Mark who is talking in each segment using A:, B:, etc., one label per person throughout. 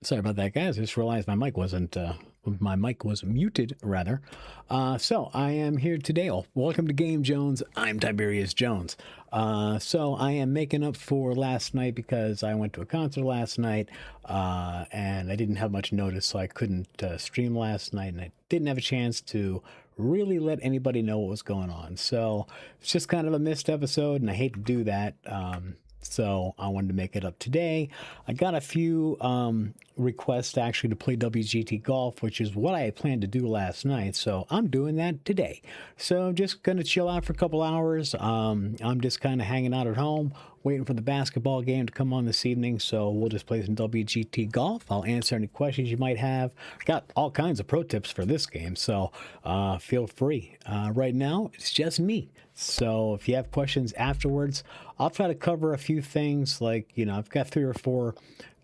A: Sorry about that, guys. I just realized my mic was muted, rather. So I am here today. Oh, welcome to GameJonez. I'm Tiberius Jonez. So I am making up for last night because I went to a concert last night, and I didn't have much notice, so I couldn't stream last night, and I didn't have a chance to really let anybody know what was going on. So it's just kind of a missed episode, and I hate to do that. So I wanted to make it up today. I got a few requests actually to play WGT golf, which is what I had planned to do last night. So I'm doing that today. So I'm just going to chill out for a couple hours. I'm just kind of hanging out at home, waiting for the basketball game to come on this evening. So we'll just play some WGT golf. I'll answer any questions you might have. Got all kinds of pro tips for this game, so feel free. Right now, it's just me. So if you have questions afterwards, I'll try to cover a few things. Like, I've got 3 or 4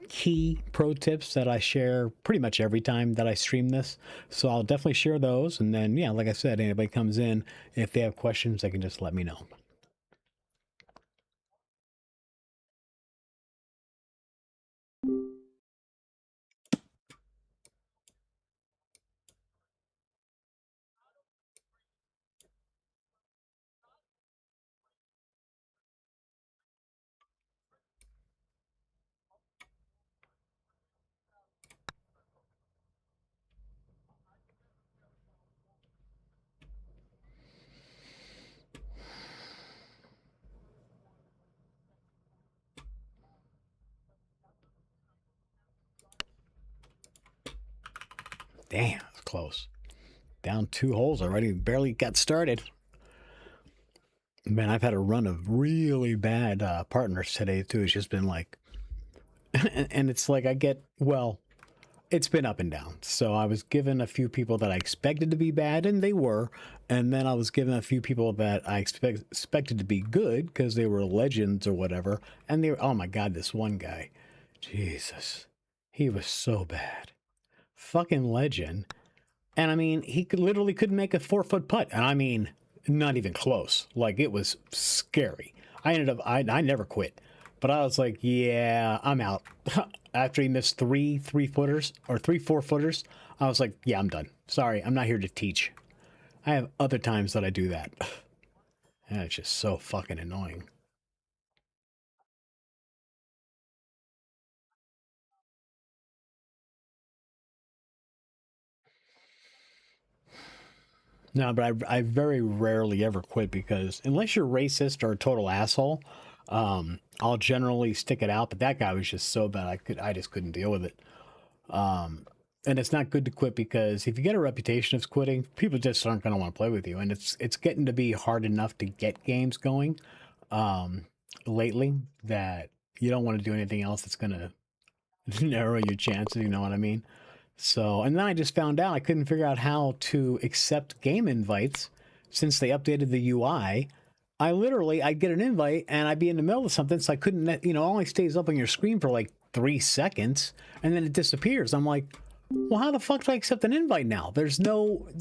A: key pro tips that I share pretty much every time that I stream this. So I'll definitely share those. And then, yeah, like I said, anybody comes in, if they have questions, they can just let me know. Damn, that's close. Down 2 holes already. Barely got started. Man, I've had a run of really bad partners today, too. It's just been like, and it's like it's been up and down. So I was given a few people that I expected to be bad, and they were. And then I was given a few people that I expected to be good because they were legends or whatever. And they were, oh my God, this one guy. Jesus. He was so bad. Fucking legend. And I mean, he literally couldn't make a 4-foot putt. And I mean, not even close. Like, it was scary. I never quit. But I was like, yeah, I'm out. After he missed 3 3-footers or 3 4-footers, I was like, yeah, I'm done. Sorry, I'm not here to teach. I have other times that I do that. And it's just so fucking annoying. No, but I very rarely ever quit because unless you're racist or a total asshole, I'll generally stick it out. But that guy was just so bad, I just couldn't deal with it. And it's not good to quit because if you get a reputation of quitting, people just aren't going to want to play with you. And it's getting to be hard enough to get games going lately that you don't want to do anything else that's going to narrow your chances. You know what I mean? So, and then I just found out I couldn't figure out how to accept game invites since they updated the UI. I'd get an invite and I'd be in the middle of something, so I couldn't, you know, it only stays up on your screen for like 3 seconds and then it disappears. I'm like, well, how the fuck do I accept an invite now?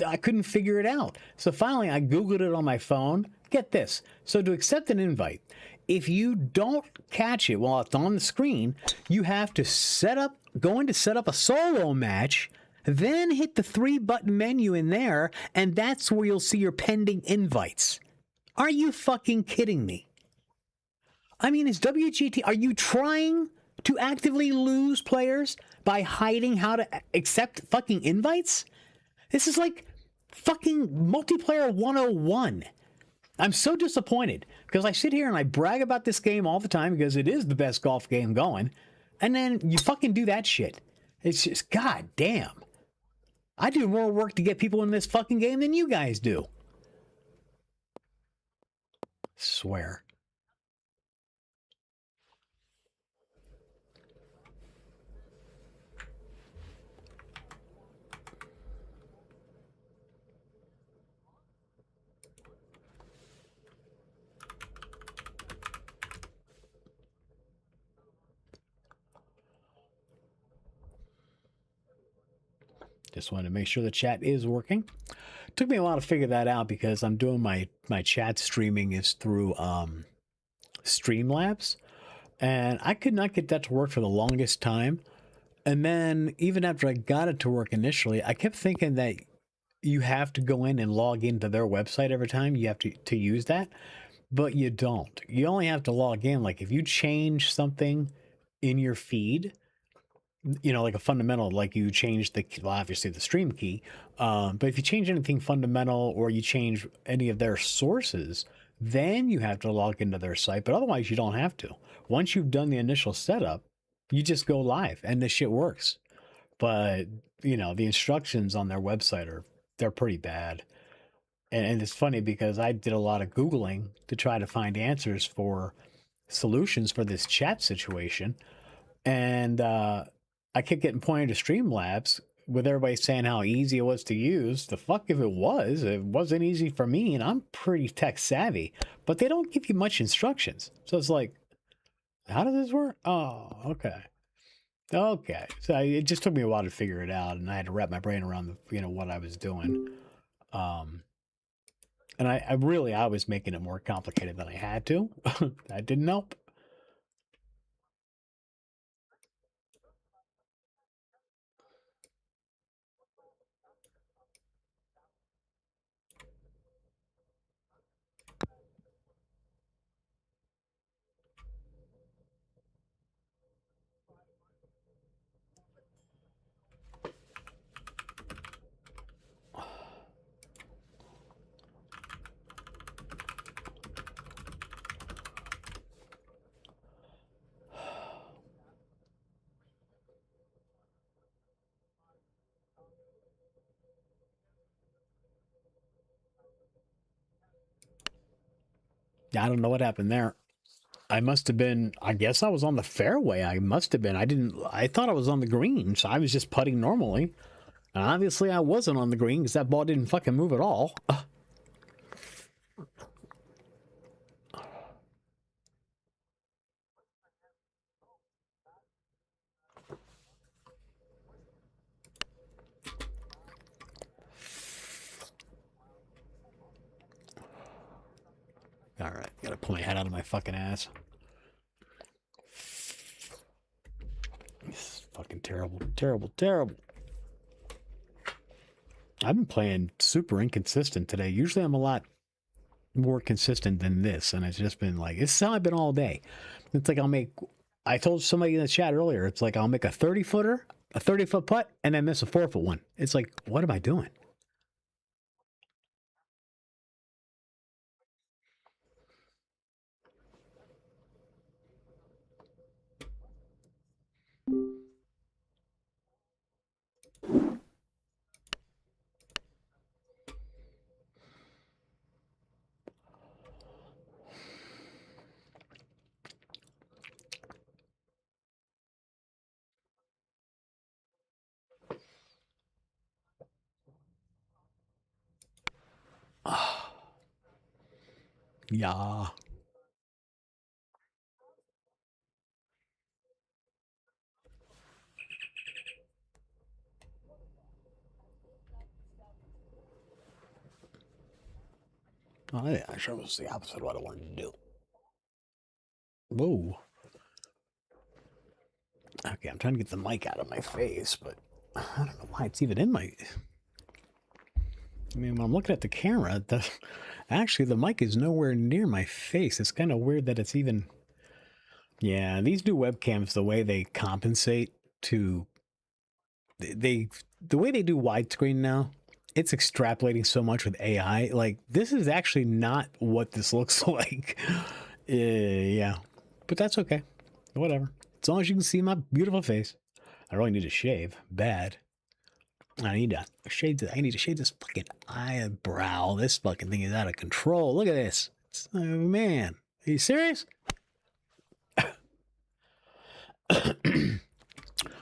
A: I couldn't figure it out. So finally, I Googled it on my phone. Get this. So to accept an invite, if you don't catch it while it's on the screen, you have to go in to set up a solo match, then hit the 3-button menu in there, and that's where you'll see your pending invites. Are you fucking kidding me? I mean, is WGT, are you trying to actively lose players by hiding how to accept fucking invites? This is like fucking multiplayer 101. I'm so disappointed because I sit here and I brag about this game all the time because it is the best golf game going, and then you fucking do that shit. It's just, god damn. I do more work to get people in this fucking game than you guys do. Swear. Just wanted to make sure the chat is working. It took me a while to figure that out because I'm doing my chat streaming is through Streamlabs, and I could not get that to work for the longest time. And then even after I got it to work initially, I kept thinking that you have to go in and log into their website every time you have to use that, but you don't. You only have to log in. Like if you change something in your feed, you know, like a fundamental, like you change well, obviously the stream key, but if you change anything fundamental or you change any of their sources, then you have to log into their site, but otherwise you don't have to. Once you've done the initial setup, you just go live and this shit works. But, you know, the instructions on their website they're pretty bad. And it's funny because I did a lot of Googling to try to find answers for solutions for this chat situation. And I kept getting pointed to Streamlabs with everybody saying how easy it was to use. The fuck if it wasn't easy for me, and I'm pretty tech savvy, but they don't give you much instructions. So it's like, how does this work? Oh, okay. Okay. So it just took me a while to figure it out, and I had to wrap my brain around what I was doing. And I was making it more complicated than I had to. That didn't help. I don't know what happened there. I must have been, I guess I was on the fairway. I must have been. I thought I was on the green, so I was just putting normally. And obviously I wasn't on the green because that ball didn't fucking move at all. All right, gotta pull my head out of my fucking ass. This is fucking terrible, terrible, terrible. I've been playing super inconsistent today. Usually I'm a lot more consistent than this, and it's just been like, it's how I've been all day. It's like I told somebody in the chat earlier, it's like I'll make a 30-footer, a 30-foot putt, and then miss a 4-foot one. It's like, what am I doing? Yeah. Oh, yeah, I sure was the opposite of what I wanted to do. Whoa. Okay, I'm trying to get the mic out of my face, but I don't know why it's even in my... I mean, when I'm looking at the camera, actually the mic is nowhere near my face. It's kind of weird that it's even... Yeah, these new webcams, the way they compensate to... The way they do widescreen now, it's extrapolating so much with AI. Like, this is actually not what this looks like. Yeah, but that's okay. Whatever. As long as you can see my beautiful face. I really need to shave. Bad. I need to shade this. I need to shade this fucking eyebrow. This fucking thing is out of control. Look at this. Oh, man. Are you serious?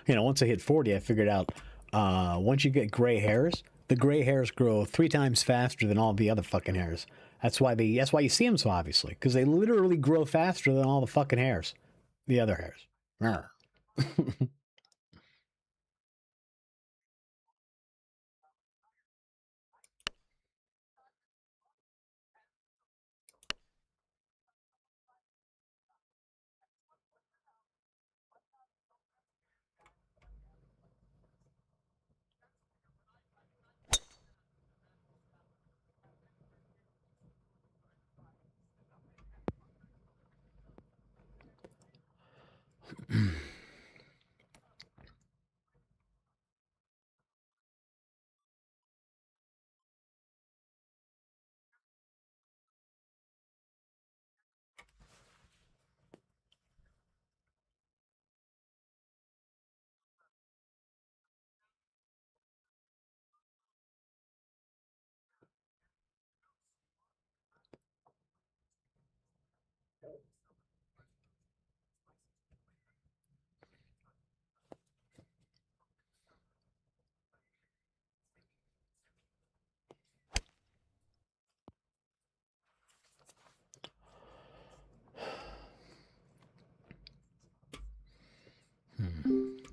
A: You know, once I hit 40, I figured out once you get gray hairs, the gray hairs grow 3 times faster than all the other fucking hairs. That's why you see them so obviously, because they literally grow faster than all the fucking hairs, the other hairs.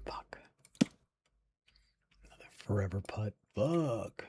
A: Fuck. Another forever putt. Fuck.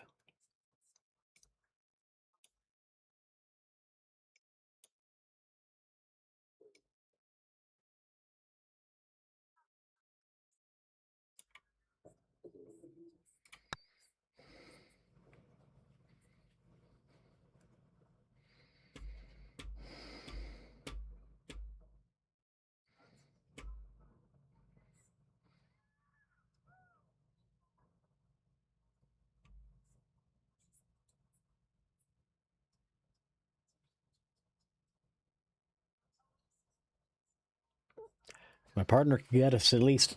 A: My partner could get us at least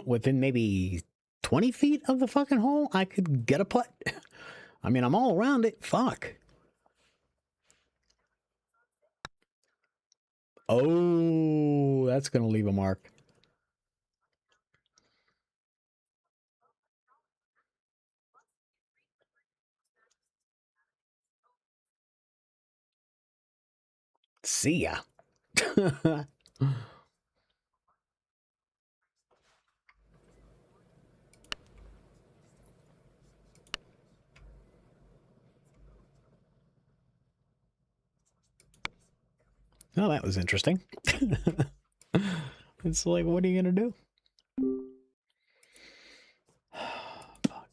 A: within maybe 20 feet of the fucking hole. I could get a putt. I mean, I'm all around it. Fuck. Oh, that's going to leave a mark. See ya. Oh, that was interesting. It's like, what are you going to do? Fuck.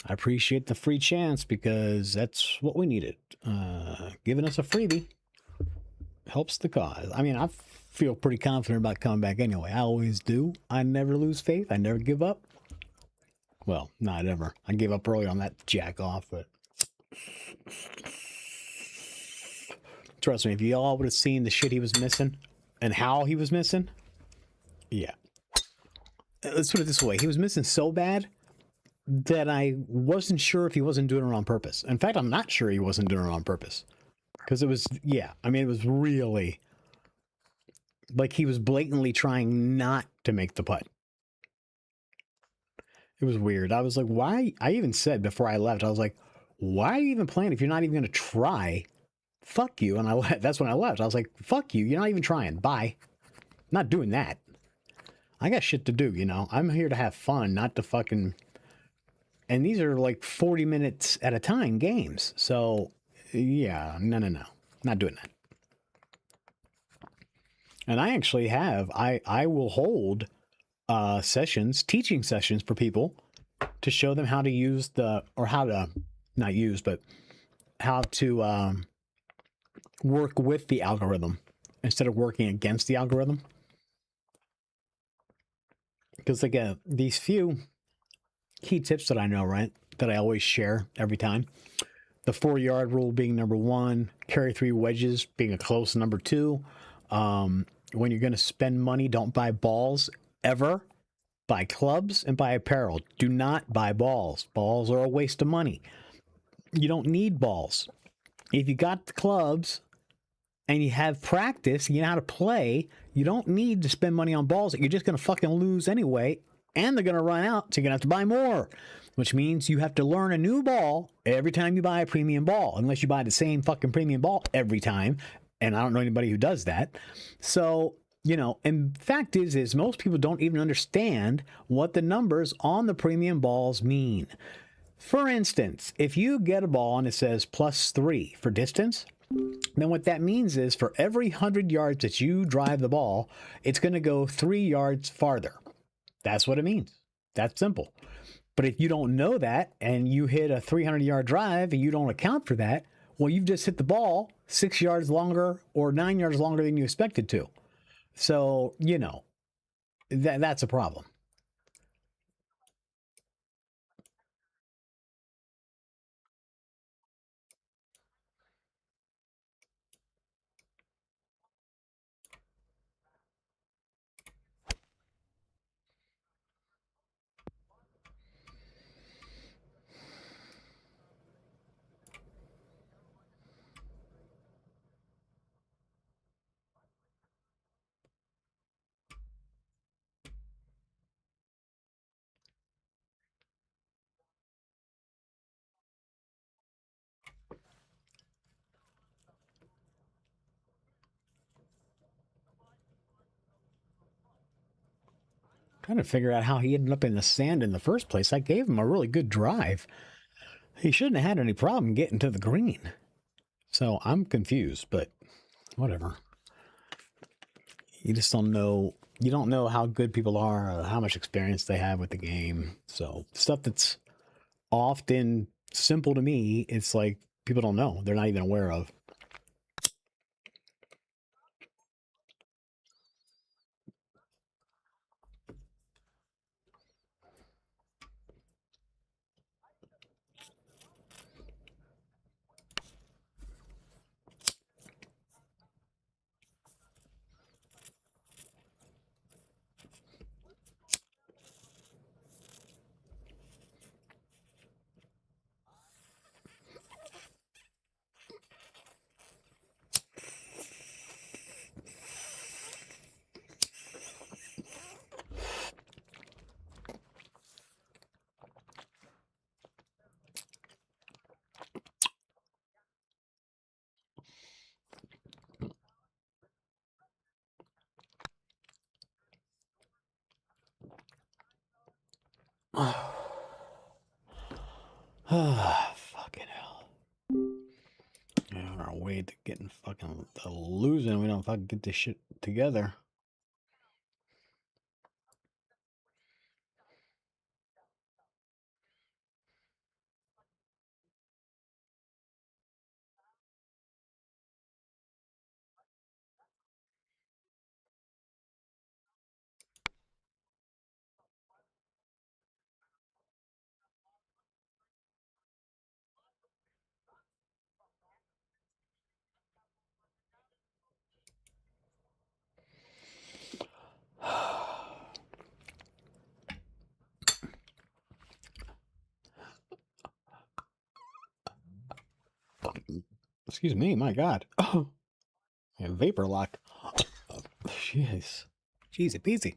A: I appreciate the free chance because that's what we needed. Giving us a freebie helps the cause. I mean, I feel pretty confident about coming back anyway. I always do. I never lose faith. I never give up. Well, not ever. I gave up early on that jack off, but trust me, if you all would have seen the shit he was missing and how he was missing, yeah. Let's put it this way. He was missing so bad that I wasn't sure if he wasn't doing it on purpose. In fact, I'm not sure he wasn't doing it on purpose. Because it was, yeah, I mean, it was really like he was blatantly trying not to make the putt. It was weird. I was like, why? I even said before I left, I was like, why are you even playing if you're not even going to try? Fuck you. And that's when I left. I was like, fuck you. You're not even trying. Bye. Not doing that. I got shit to do, you know. I'm here to have fun, not to fucking. And these are like 40 minutes at a time games. So, yeah, no. Not doing that. And I actually have, I will hold sessions, teaching sessions for people to show them how to use or how to, not use, but how to work with the algorithm instead of working against the algorithm. Because again, these few key tips that I know, right, that I always share every time. The 4-yard rule being number 1, carry 3 wedges being a close number 2. When you're going to spend money, don't buy balls ever. Buy clubs and buy apparel. Do not buy balls. Balls are a waste of money. You don't need balls. If you got the clubs and you have practice, you know how to play, you don't need to spend money on balls that you're just going to fucking lose anyway, and they're going to run out, so you're going to have to buy more, which means you have to learn a new ball every time you buy a premium ball, unless you buy the same fucking premium ball every time, and I don't know anybody who does that. So, you know, and fact is most people don't even understand what the numbers on the premium balls mean. For instance, if you get a ball and it says +3 for distance, then what that means is for every 100 yards that you drive the ball, it's going to go 3 yards farther. That's what it means. That's simple. But if you don't know that and you hit a 300-yard drive and you don't account for that, well, you've just hit the ball 6 yards longer or 9 yards longer than you expected to. So, you know, that's a problem. Trying to figure out how he ended up in the sand in the first place. I gave him a really good drive. He shouldn't have had any problem getting to the green. So I'm confused, but whatever. You just don't know. You don't know how good people are, or how much experience they have with the game. So stuff that's often simple to me, it's like people don't know. They're not even aware of. Fucking hell. Yeah, on our way to getting fucking losing. We don't fucking get this shit together. Excuse me, my God. Oh, vapor lock. Jeez. Jeezy peasy.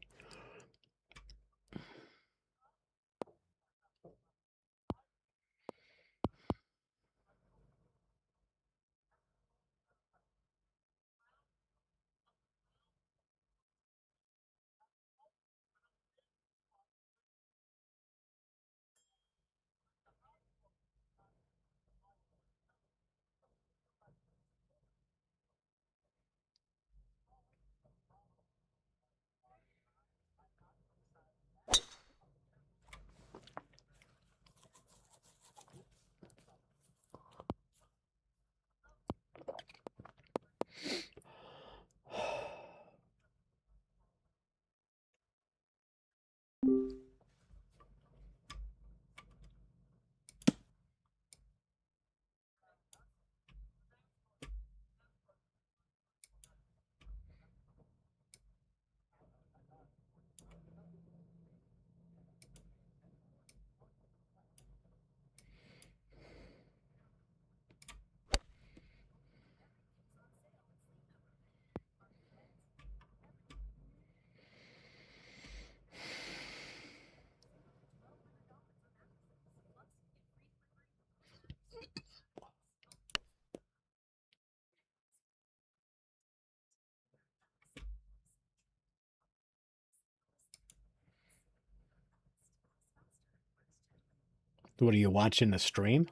A: What are you watching the stream?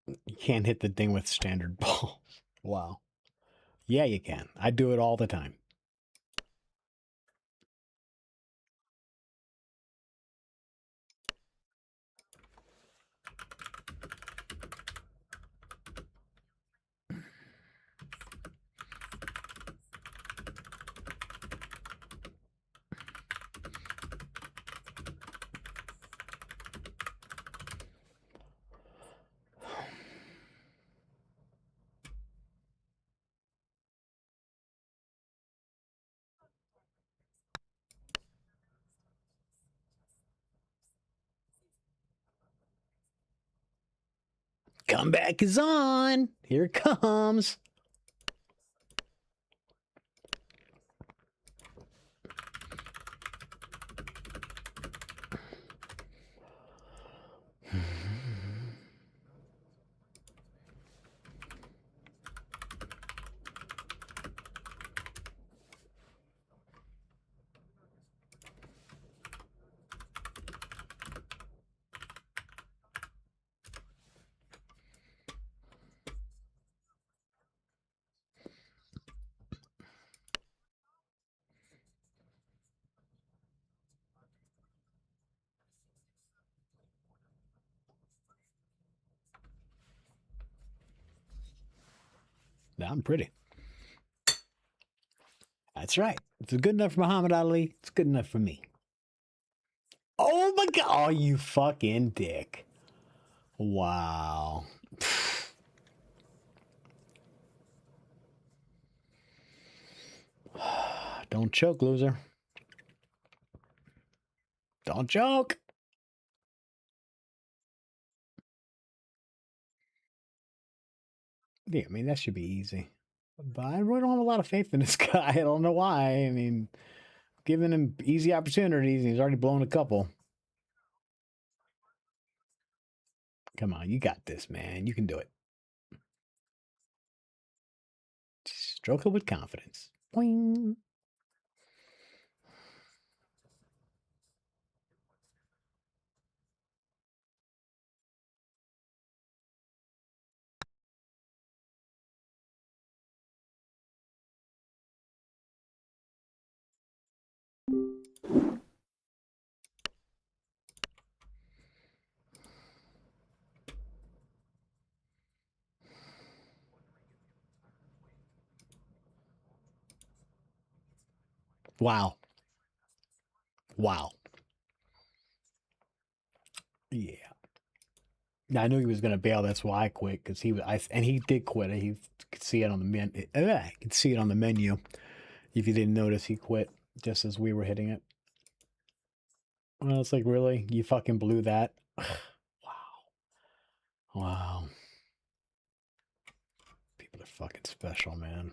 A: You can't hit the thing with standard ball. Wow. Yeah, you can. I do it all the time. Comeback is on. Here it comes. I'm pretty. That's right. If it's good enough for Muhammad Ali, it's good enough for me. Oh my God. Oh, you fucking dick. Wow. Don't choke, loser. Don't choke. Yeah, I mean, that should be easy. But I really don't have a lot of faith in this guy. I don't know why. I mean, giving him easy opportunities, he's already blown a couple. Come on, you got this, man. You can do it. Stroke it with confidence. Boing. Wow. Wow. Yeah. I knew he was going to bail. That's why I quit, because and he did quit. He could see it on the could see it on the menu. If you didn't notice, he quit just as we were hitting it. Well, it's like, really? You fucking blew that? Wow. Wow. fucking special, man.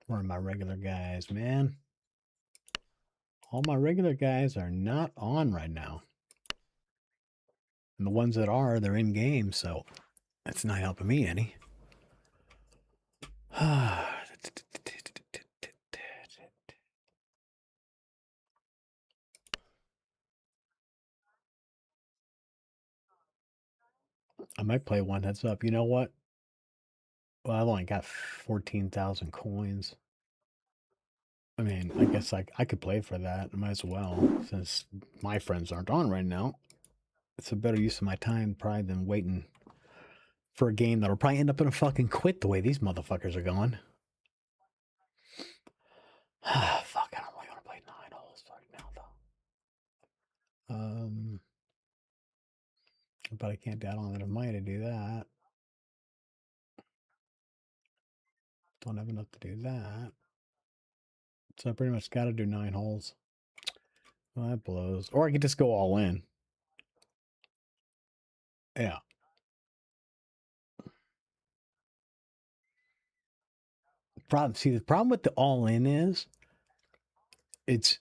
A: Where are my regular guys, man? All my regular guys are not on right now. And the ones that are, they're in game, so that's not helping me any. I might play one heads up. You know what? Well, I've only got 14,000 coins. I mean, I guess I could play for that. I might as well, since my friends aren't on right now. It's a better use of my time probably than waiting for a game that'll probably end up in a fucking quit the way these motherfuckers are going. Fuck, I don't really want to play 9 holes right now, though. But I can't, I don't have enough money to do that. Don't have enough to do that. So I pretty much got to do 9 holes. Well, that blows. Or I could just go all in. Yeah. The problem with the all in is it's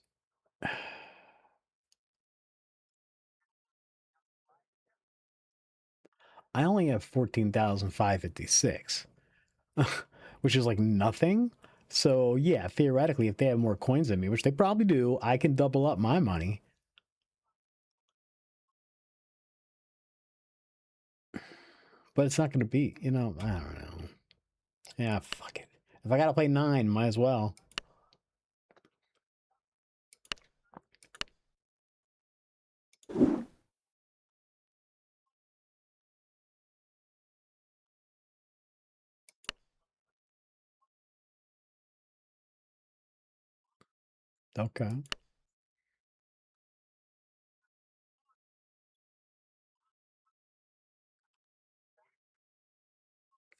A: I only have 14,556, which is like nothing. So yeah, theoretically, if they have more coins than me, which they probably do, I can double up my money. But it's not going to be, I don't know. Yeah, fuck it. If I got to play 9, might as well. Okay.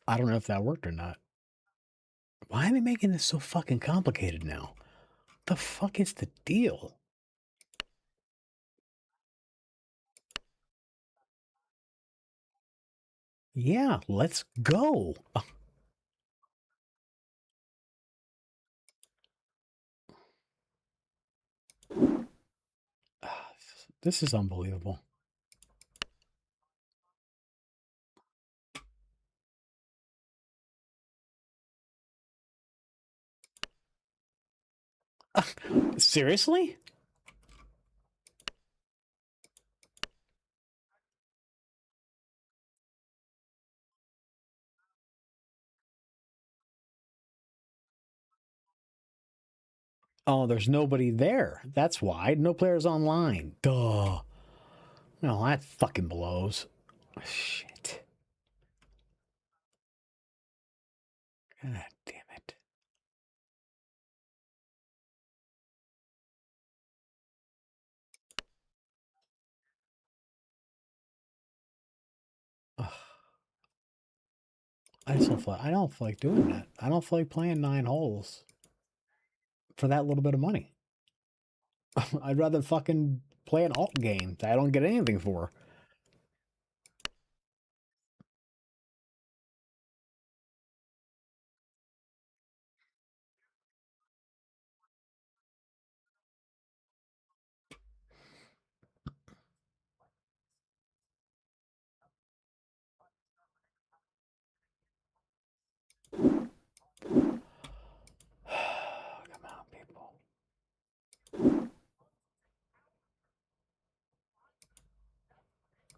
A: I don't know if that worked or not. Why are they making this so fucking complicated now? The fuck is the deal? Yeah, let's go. This is unbelievable. Seriously? Oh, there's nobody there. That's why. No players online. Duh. No, that fucking blows. Shit. God damn it. Ugh. I don't feel like doing that. I don't feel like playing 9 holes for that little bit of money. I'd rather fucking play an alt game that I don't get anything for. Come on, people.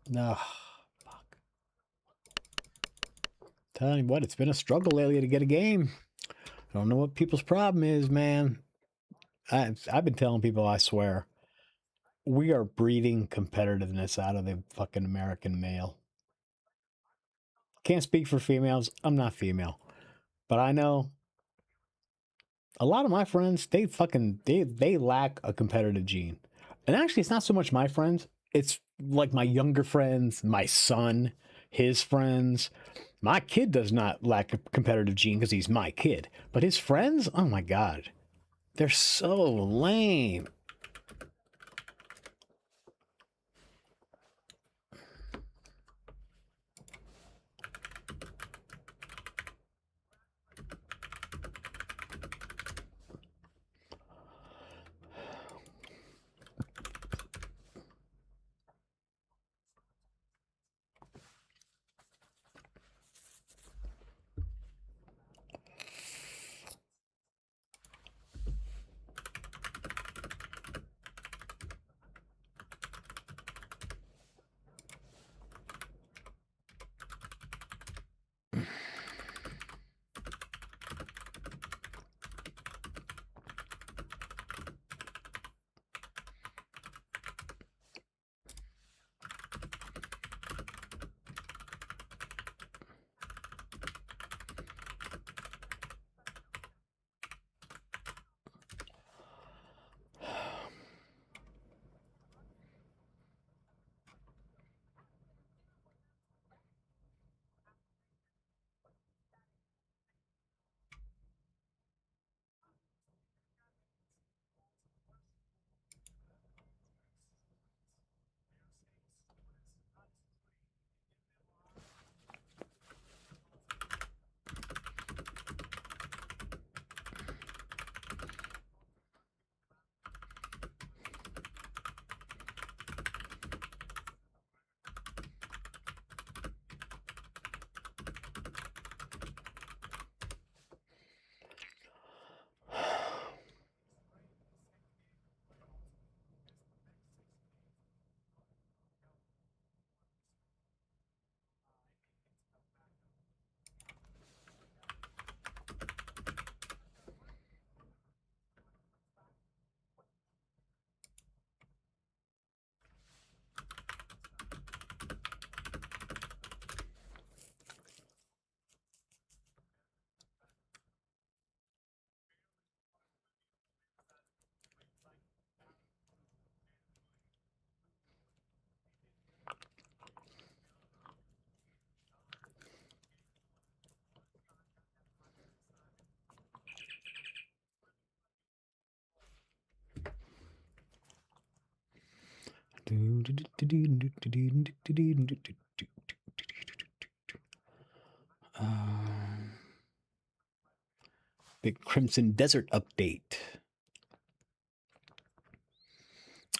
A: No. Fuck. Telling you what, it's been a struggle lately to get a game. I don't know what people's problem is, man. I've been telling people, I swear, we are breeding competitiveness out of the fucking American male. Can't speak for females. I'm not female. But I know a lot of my friends, they lack a competitive gene. And actually, it's not so much my friends. It's like my younger friends, my son, his friends. My kid does not lack a competitive gene because he's my kid. But his friends, oh my God, they're so lame. Big Crimson Desert update.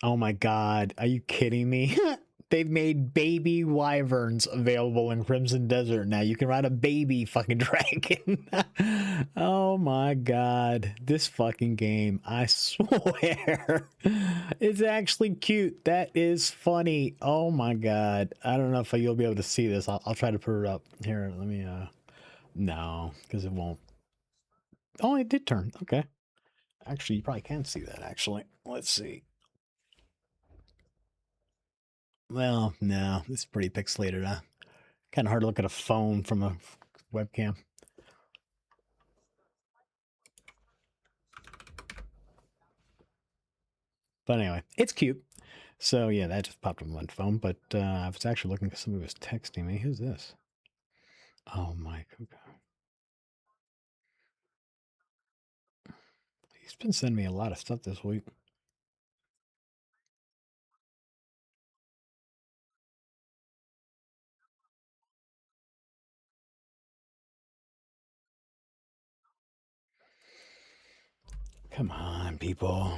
A: Oh my god, are you kidding me? They've made baby wyverns available in Crimson Desert now. You can ride a baby fucking dragon. Oh my god. This fucking game, I swear. It's actually cute. That is funny. Oh my god. I don't know if you'll be able to see this. I'll try to put it up. Here, let me, no, because it won't. Oh, it did turn. Okay. Actually, you probably can see that, actually. Let's see. Well, no, this is pretty pixelated, huh? Kind of hard to look at a phone from a webcam. But anyway, it's cute. So yeah, that just popped up on my phone. But I was actually looking because somebody was texting me. Who's this? Oh, Mike. He's been sending me a lot of stuff this week. Come on, people.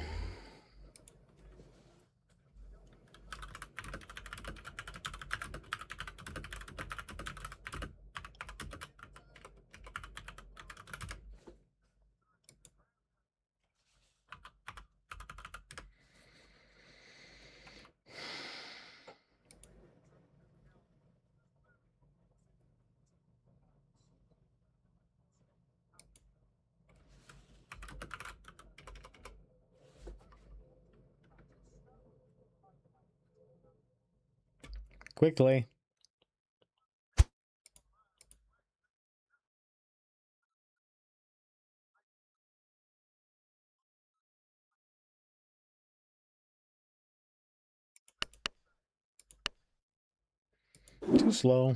A: Quickly. Too slow.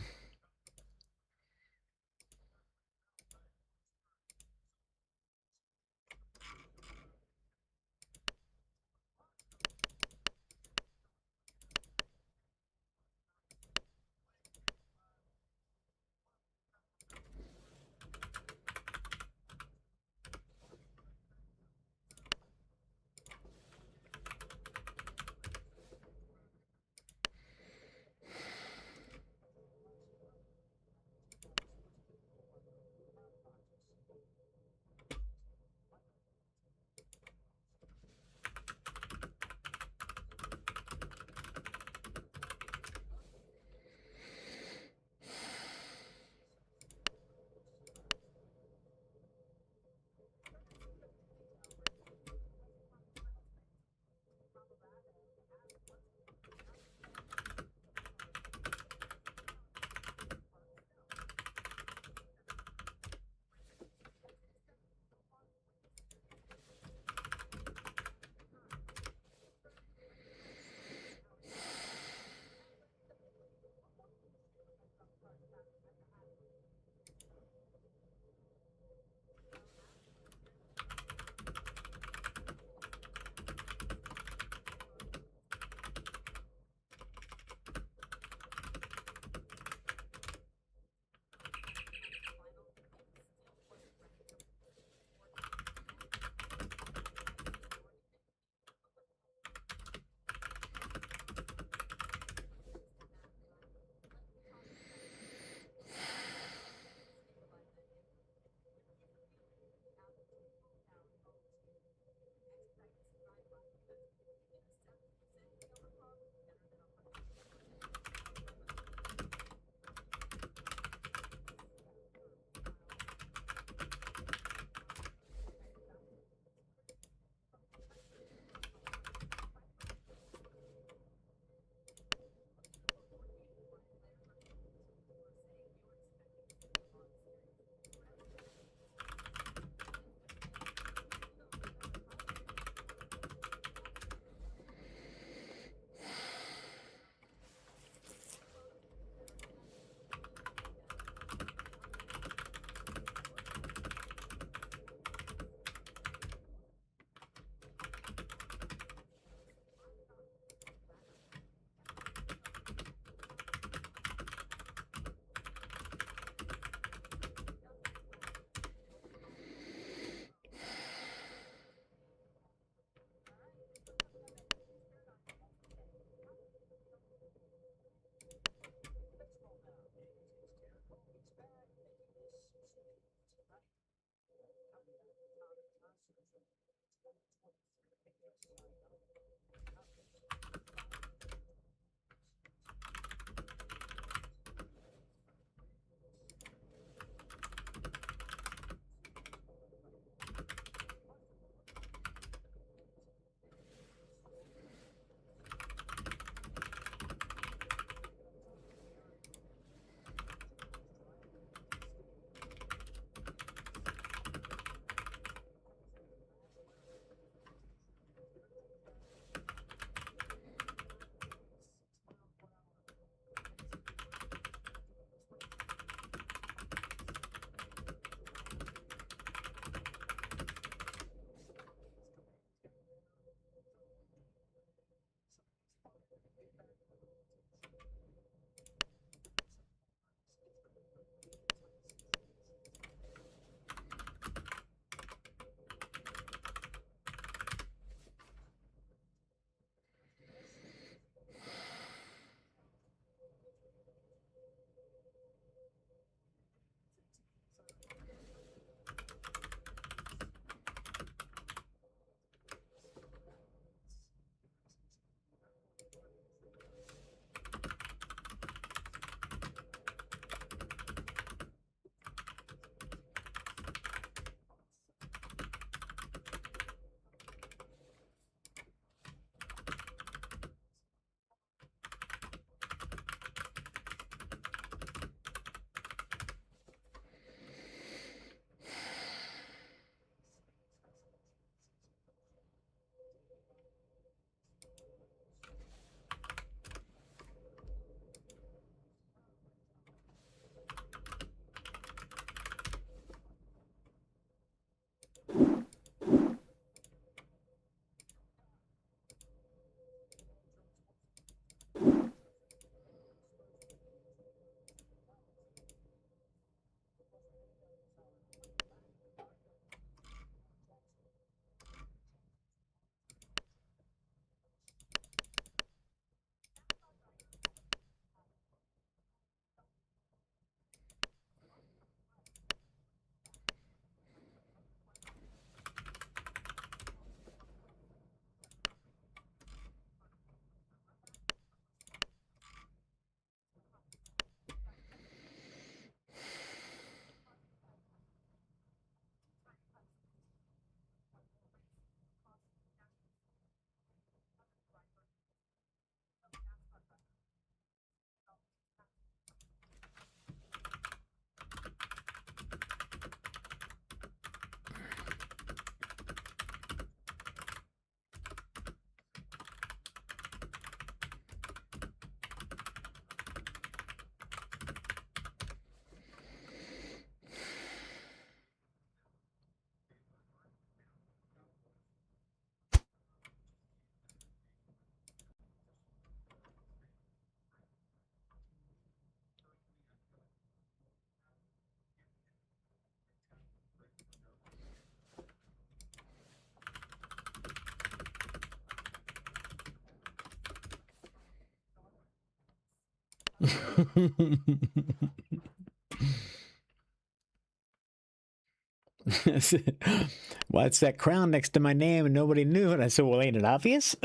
A: What's that crown next to my name and nobody knew it? I said, well, ain't it obvious?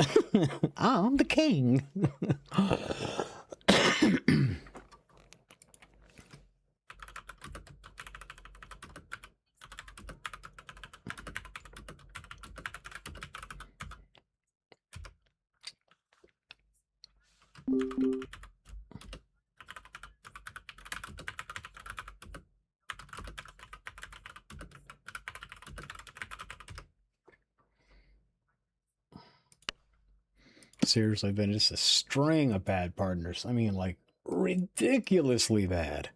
A: I'm the king. Seriously, been just a string of bad partners. I mean, like, ridiculously bad.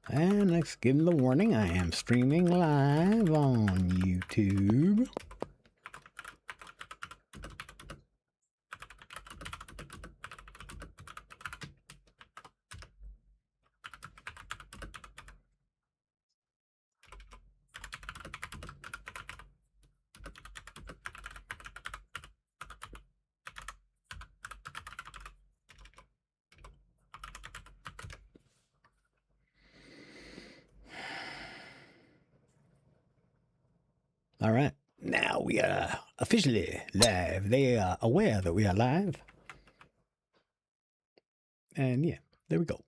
A: And let's give them the warning. I am streaming live on YouTube. All right. Now we are officially live. They are aware that we are live. And yeah, there we go.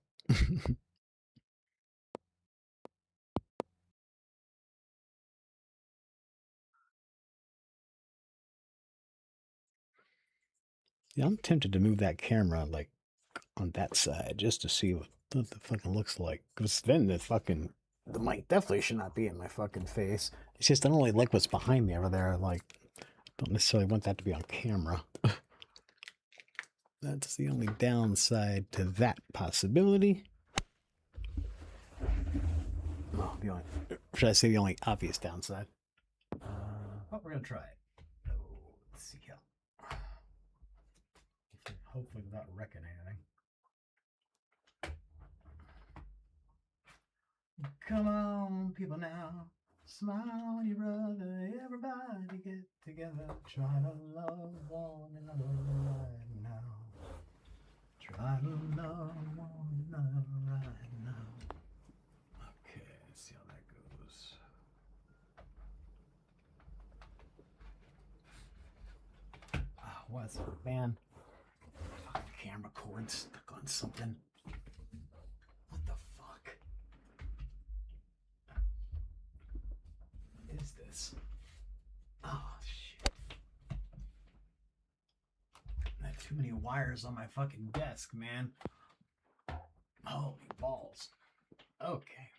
A: Yeah, I'm tempted to move that camera like on that side just to see what the fucking looks like. Because then the mic definitely should not be in my fucking face. It's just I don't really like what's behind me over there. Like, don't necessarily want that to be on camera. That's the only downside to that possibility. Well, should I say the only obvious downside? But we're gonna try it. Oh, let's see how. Hopefully without wrecking anything. Come on, people now. Smile on your brother. Everybody get together. Try to love one another right now. Try to love one another right now. Okay, let's see how that goes. Oh, what's up, man? Fucking camera cord stuck on something. What the fuck? What is this? Oh, shit. I have too many wires on my fucking desk, man. Holy balls. Okay.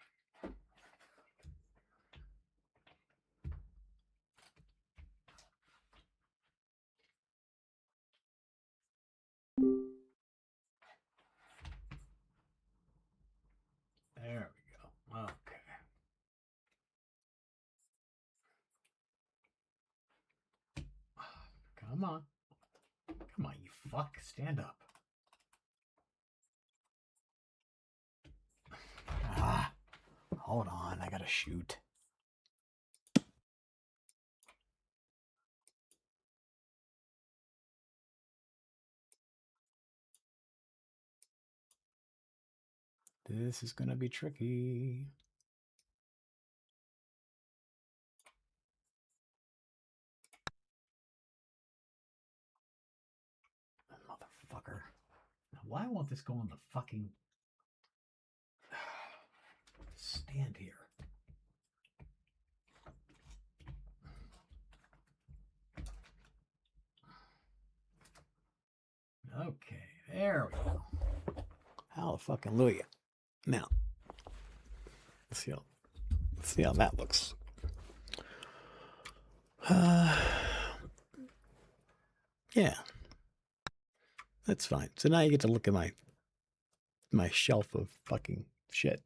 A: There we go. Okay. Come on. Come on, you fuck. Stand up. Ah, hold on. I gotta shoot. This is gonna be tricky. Motherfucker. Why won't this go on the fucking stand here? Okay, there we go. Hallelujah. Now, let's see how that looks. Yeah, that's fine. So now you get to look at my shelf of fucking shit.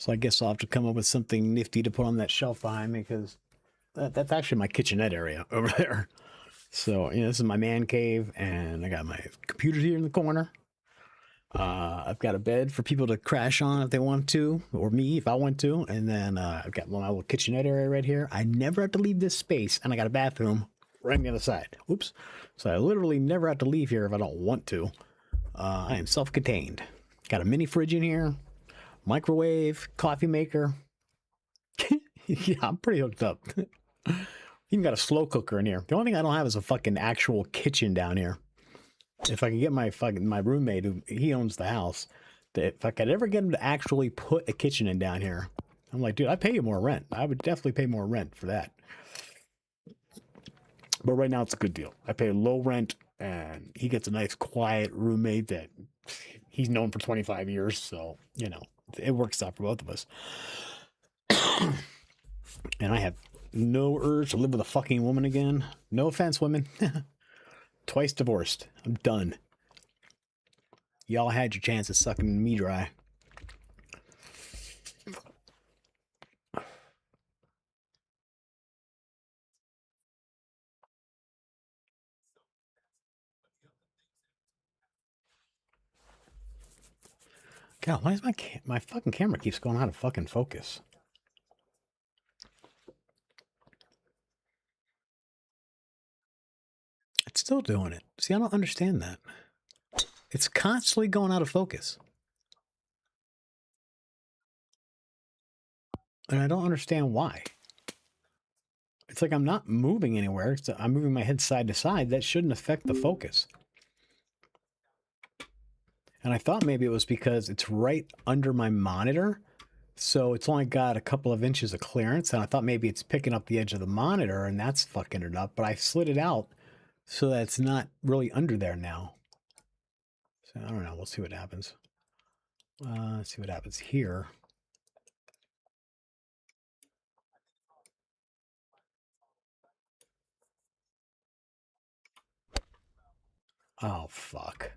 A: So I guess I'll have to come up with something nifty to put on that shelf behind me because that's actually my kitchenette area over there. So, this is my man cave, and I got my computer here in the corner. I've got a bed for people to crash on if they want to, or me if I want to. And then I've got my little kitchenette area right here. I never have to leave this space, and I got a bathroom right on the other side. Oops. So I literally never have to leave here if I don't want to. I am self-contained. Got a mini fridge in here, microwave, coffee maker. Yeah, I'm pretty hooked up. Even got a slow cooker in here. The only thing I don't have is a fucking actual kitchen down here. If I could get my roommate, he owns the house, that if I could ever get him to actually put a kitchen in down here, I'm like, dude, I pay you more rent. I would definitely pay more rent for that. But right now it's a good deal. I pay low rent, and he gets a nice, quiet roommate that he's known for 25 years. So, it works out for both of us. And I have no urge to live with a fucking woman again. No offense, women. Twice divorced. I'm done. Y'all had your chance of sucking me dry. God, why is my fucking camera keeps going out of fucking focus? It's still doing it. See, I don't understand that. It's constantly going out of focus. And I don't understand why. It's like I'm not moving anywhere. I'm moving my head side to side. That shouldn't affect the focus. And I thought maybe it was because it's right under my monitor. So it's only got a couple of inches of clearance. And I thought maybe it's picking up the edge of the monitor and that's fucking it up. But I slid it out so that it's not really under there now. So I don't know. We'll see what happens. Let's see what happens here. Oh, fuck.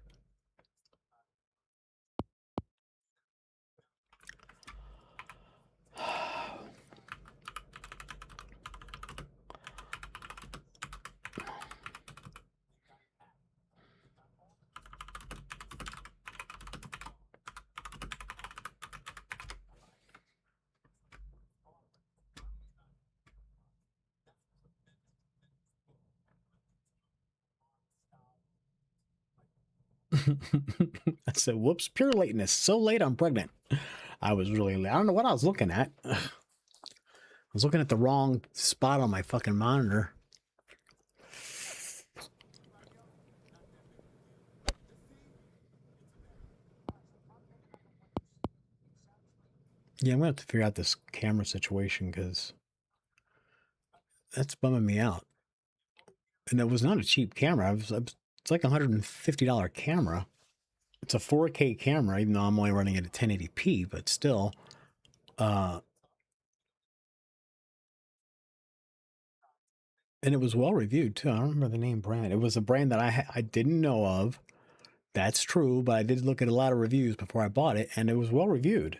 A: I said, whoops, pure lateness. So late, I'm pregnant. I was really late. I don't know what I was looking at. I was looking at the wrong spot on my fucking monitor. Yeah, I'm going to have to figure out this camera situation because that's bumming me out. And it was not a cheap camera. It's like a $150 camera. It's a 4K camera, even though I'm only running it at 1080p, but still. And it was well reviewed too. I don't remember the name brand. It was a brand that I didn't know of. That's true, but I did look at a lot of reviews before I bought it, and it was well reviewed.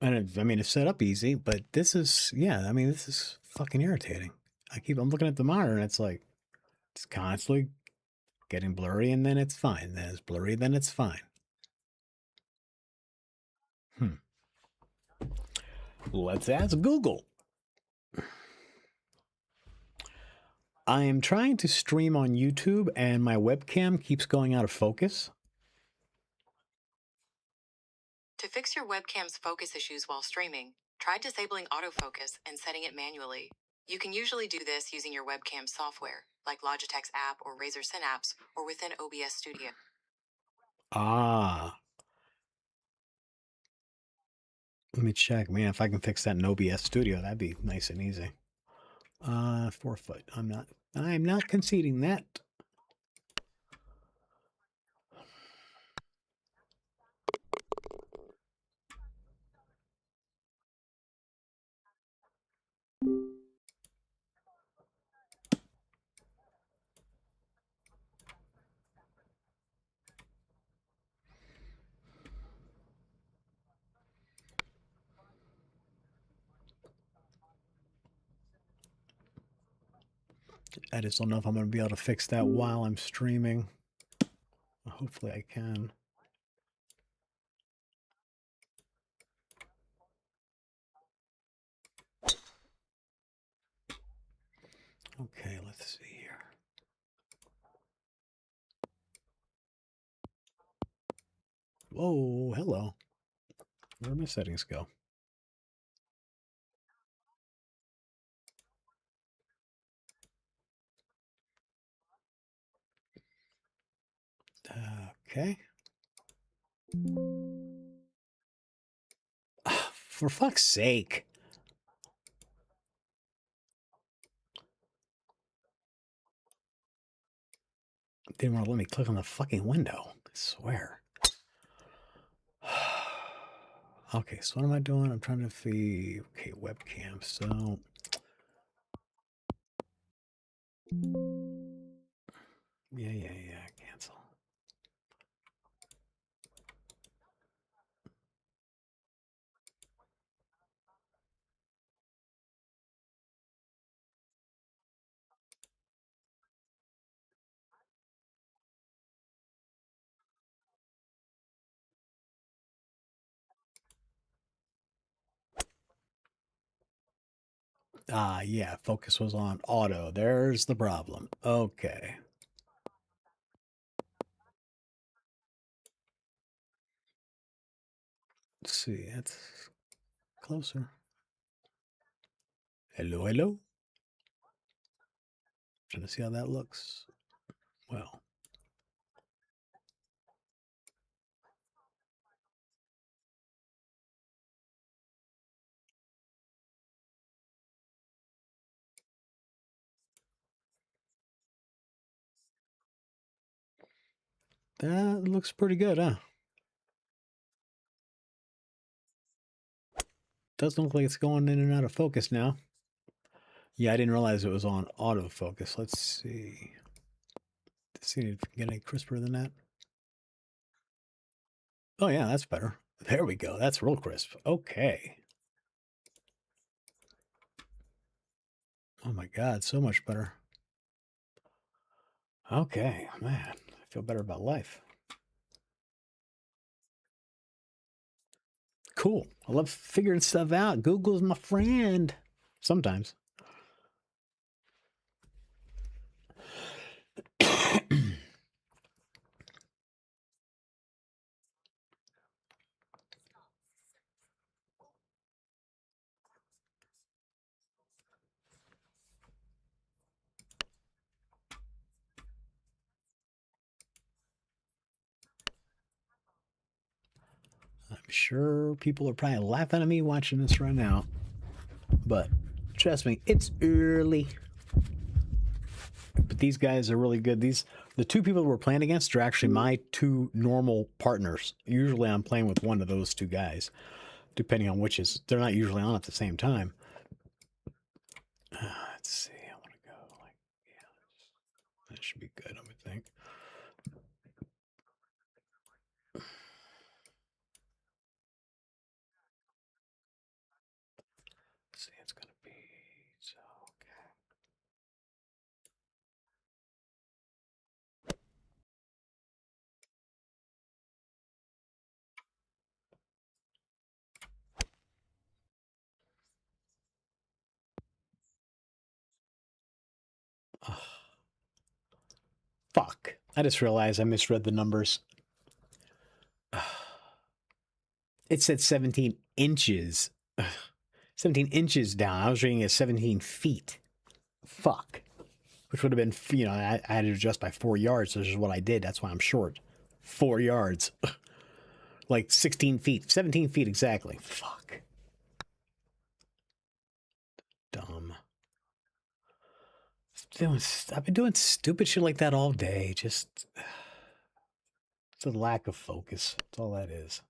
A: And it's set up easy, but this is, yeah, this is fucking irritating. I'm looking at the monitor and it's like, it's constantly getting blurry and then it's fine. Then it's blurry, then it's fine. Let's ask Google. I am trying to stream on YouTube and my webcam keeps going out of focus.
B: To fix your webcam's focus issues while streaming, try disabling autofocus and setting it manually. You can usually do this using your webcam software, like Logitech's app or Razer Synapse, or within OBS Studio.
A: Ah. Let me check. Man, if I can fix that in OBS Studio, that'd be nice and easy. 4 foot. I'm not conceding that. I just don't know if I'm going to be able to fix that while I'm streaming. Hopefully I can. Okay, let's see here. Whoa, hello. Where did my settings go? Okay. For fuck's sake. Didn't want to let me click on the fucking window. I swear. Okay, so what am I doing? I'm trying to see. Okay, webcam. So. Yeah. Cancel. Ah, yeah, focus was on auto. There's the problem. Okay. Let's see. It's closer. Hello, hello. Trying to see how that looks. Well, that looks pretty good, huh? Doesn't look like it's going in and out of focus now. Yeah, I didn't realize it was on autofocus. Let's see. Let's see if we can get any crisper than that. Oh, yeah, that's better. There we go. That's real crisp. Okay. Oh, my God. So much better. Okay, man. I feel better about life. Cool. I love figuring stuff out. Google's my friend. Sometimes. I'm sure people are probably laughing at me watching this right now. But trust me, it's early. But these guys are really good. The two people we're playing against are actually my two normal partners. Usually I'm playing with one of those two guys, depending on which is. They're not usually on at the same time. Let's see. I want to go like, yeah, that should be good, I would think. Let's see, it's going to be so okay. Fuck. I just realized I misread the numbers. It said 17 inches. 17 inches down. I was reading it 17 feet. Fuck. Which would have been, you know, I had to adjust by 4 yards. So this is what I did. That's why I'm short. 4 yards. Like 16 feet. 17 feet exactly. Fuck. Dumb. I've been doing stupid shit like that all day. Just, it's a lack of focus. That's all that is.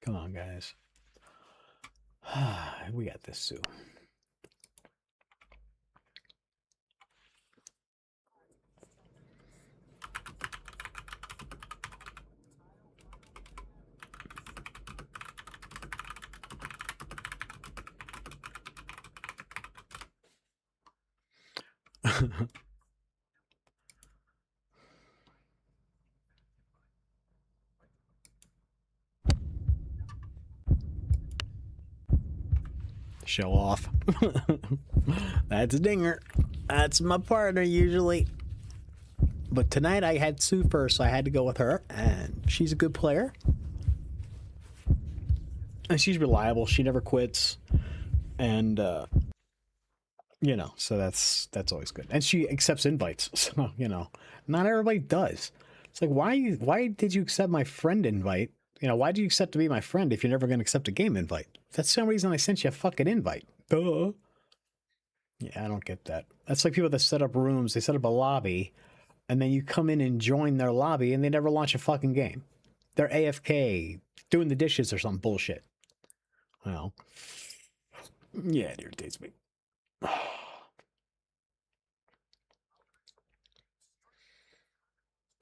A: Come on, guys. We got this, Sue. Show off. That's a dinger. That's my partner usually. But tonight I had Sue first, so I had to go with her. And she's a good player. And she's reliable. She never quits. And, you know, so that's always good. And she accepts invites. So, you know, not everybody does. It's like, why did you accept my friend invite? You know, why do you accept to be my friend if you're never going to accept a game invite? That's the same reason I sent you a fucking invite. Duh. Yeah, I don't get that. That's like people that set up rooms, they set up a lobby, and then you come in and join their lobby and they never launch a fucking game. They're AFK, doing the dishes or some bullshit. Well, yeah, it irritates me.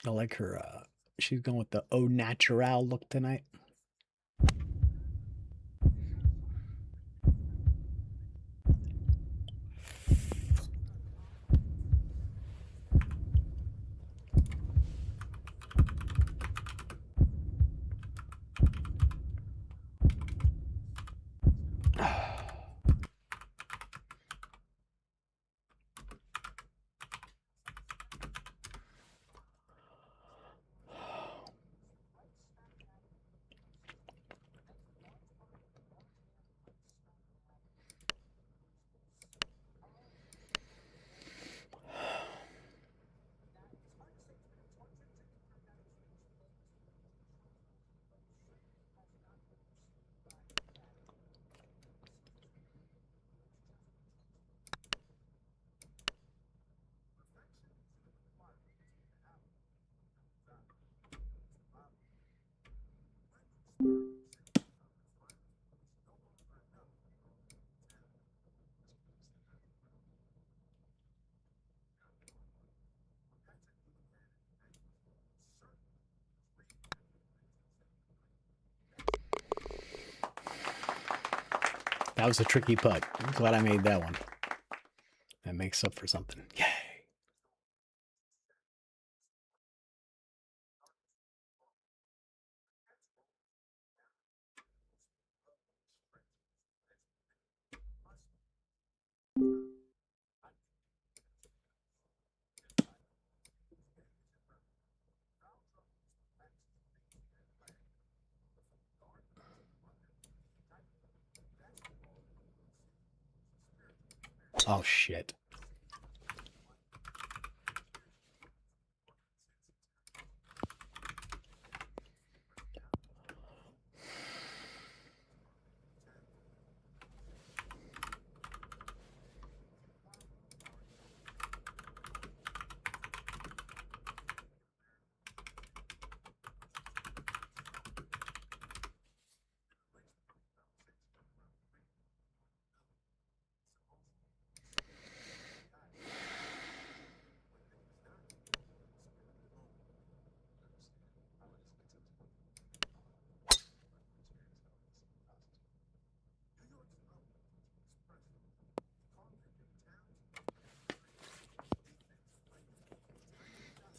A: I like her, she's going with the au natural look tonight. That was a tricky putt. I'm glad I made that one. That makes up for something. Yay. Oh, shit.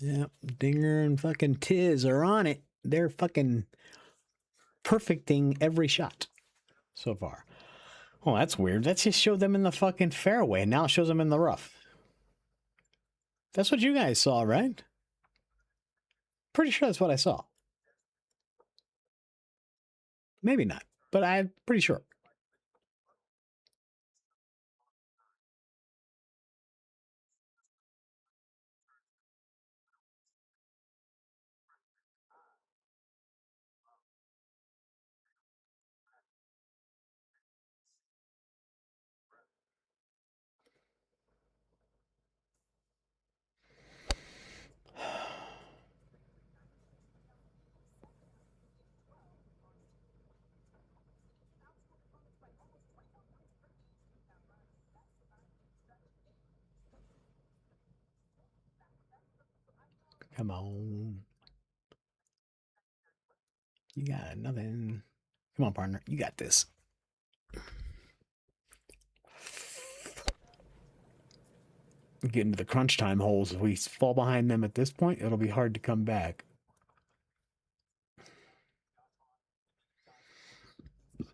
A: Yep, Dinger and fucking Tiz are on it. They're fucking perfecting every shot so far. Oh, that's weird. That just showed them in the fucking fairway, and now it shows them in the rough. That's what you guys saw, right? Pretty sure that's what I saw. Maybe not, but I'm pretty sure. Come on. You got nothing. Come on, partner. You got this. Get into the crunch time holes. If we fall behind them at this point, it'll be hard to come back.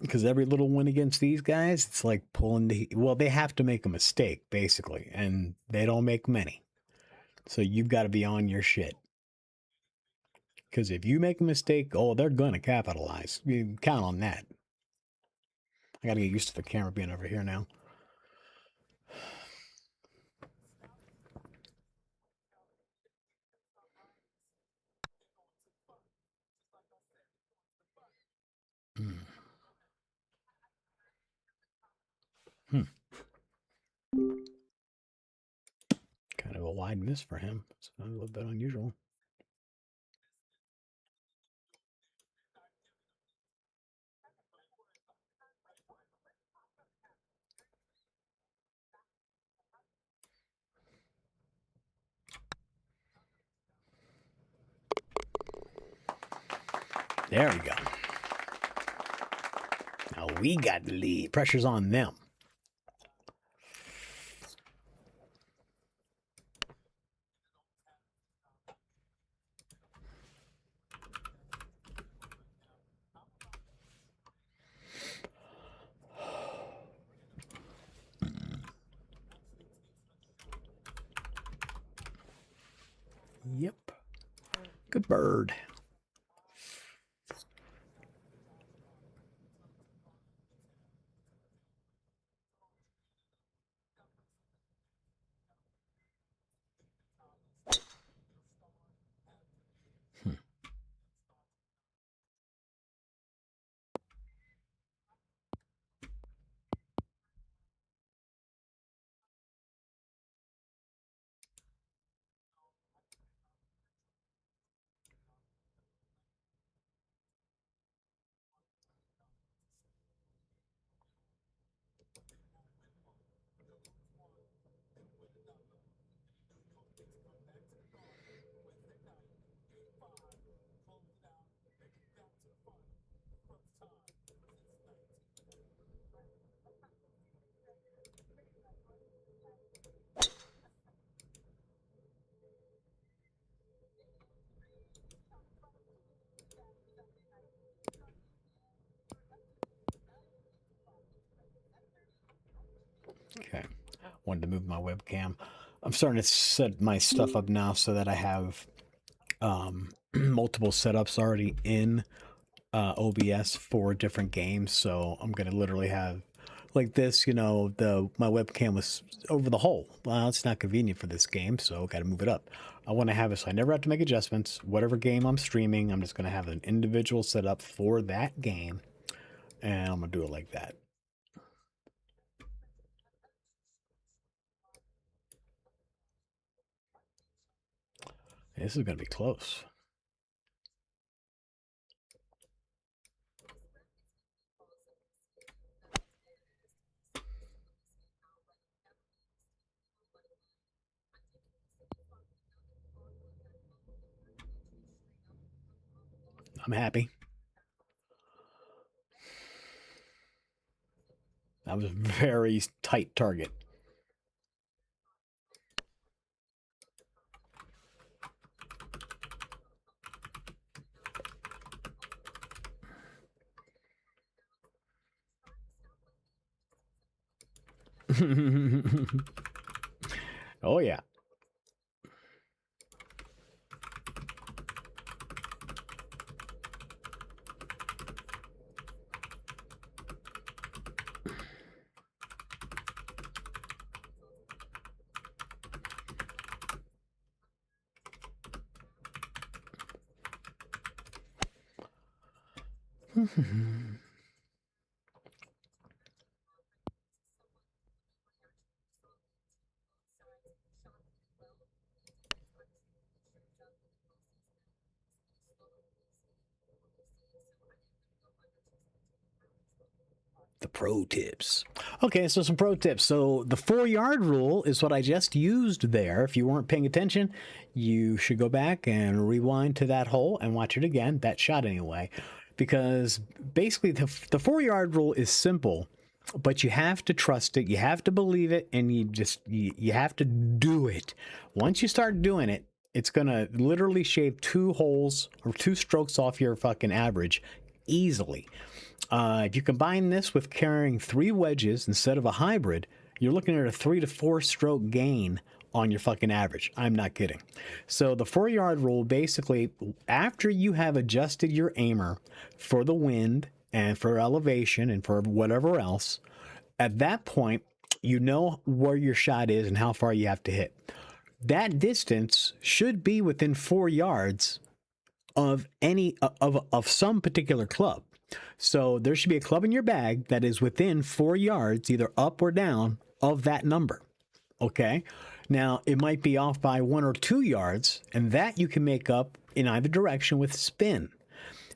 A: Because every little win against these guys, it's like pulling the. Well, they have to make a mistake, basically, and they don't make many. So you've got to be on your shit. Because if you make a mistake, oh, they're going to capitalize. You count on that. I got to get used to the camera being over here now. Hmm. wide miss for him. It's a little bit unusual. There we go. Now we got the lead. Pressure's on them. Yep. Good bird. Okay. Wanted to move my webcam. I'm starting to set my stuff up now so that I have multiple setups already in OBS for different games. So I'm going to literally have like this, you know, my webcam was over the hole. Well, it's not convenient for this game, so got to move it up. I want to have it so I never have to make adjustments. Whatever game I'm streaming, I'm just going to have an individual setup for that game, and I'm going to do it like that. This is going to be close. I'm happy. That was a very tight target. Oh, yeah. The pro tips. Okay, so some pro tips. So the 4-yard rule is what I just used there. If you weren't paying attention, you should go back and rewind to that hole and watch it again, that shot anyway, because basically the 4-yard rule is simple, but you have to trust it, you have to believe it, and you have to do it. Once you start doing it, it's gonna literally shave 2 holes or 2 strokes off your fucking average easily. If you combine this with carrying 3 wedges instead of a hybrid, you're looking at a 3 to 4 stroke gain on your fucking average. I'm not kidding. So the 4-yard rule, basically, after you have adjusted your aimer for the wind and for elevation and for whatever else, at that point, you know where your shot is and how far you have to hit. That distance should be within 4 yards of any of some particular club. So there should be a club in your bag that is within 4 yards, either up or down, of that number. Okay. Now, it might be off by 1 or 2 yards, and that you can make up in either direction with spin.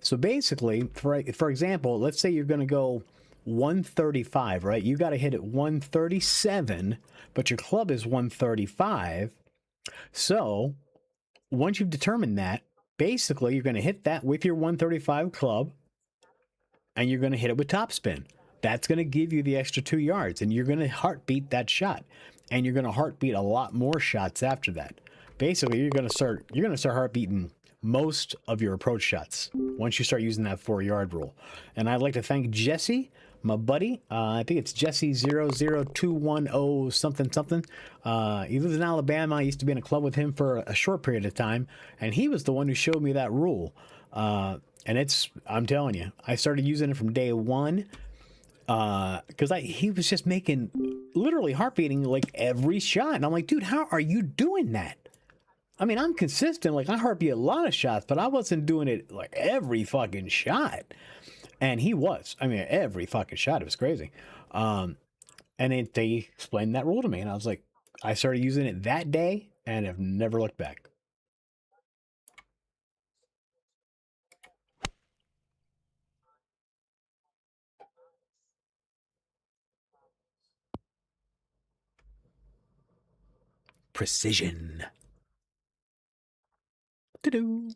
A: So basically, for example, let's say you're going to go 135, right? You got to hit it 137, but your club is 135. So once you've determined that, basically you're going to hit that with your 135 club, and you're going to hit it with topspin. That's going to give you the extra 2 yards, and you're going to heartbeat that shot, and you're going to heartbeat a lot more shots after that. Basically, you're going to start heartbeating most of your approach shots once you start using that 4-yard rule. And I'd like to thank Jesse, my buddy. I think it's Jesse00210 something something. He lives in Alabama. I used to be in a club with him for a short period of time, and he was the one who showed me that rule. And I'm telling you, I started using it from day one because he was just making literally heartbeating like every shot. And I'm like, dude, how are you doing that? I mean, I'm consistent. Like, I heartbeat a lot of shots, but I wasn't doing it like every fucking shot. And he was. I mean, every fucking shot. It was crazy. And they explained that rule to me. And I was like, I started using it that day and have never looked back. Precision. To-do.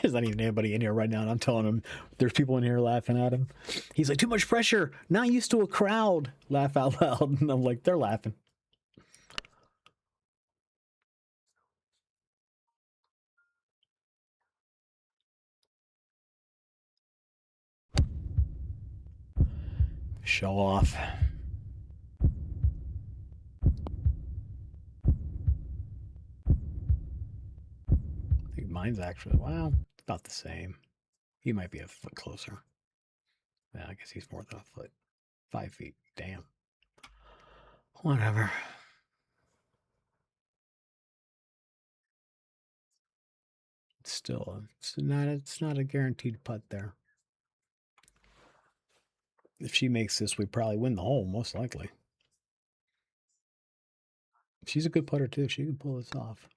A: There's not even anybody in here right now, and I'm telling him there's people in here laughing at him. He's like, too much pressure. Not used to a crowd. Laugh out loud. And I'm like, they're laughing. Show off. I think mine's actually, wow, about the same. He might be a foot closer. Yeah, I guess he's more than a foot. 5 feet. Damn. Whatever. Still, it's not a guaranteed putt there. If she makes this, we probably win the hole, most likely. She's a good putter too. She can pull this off.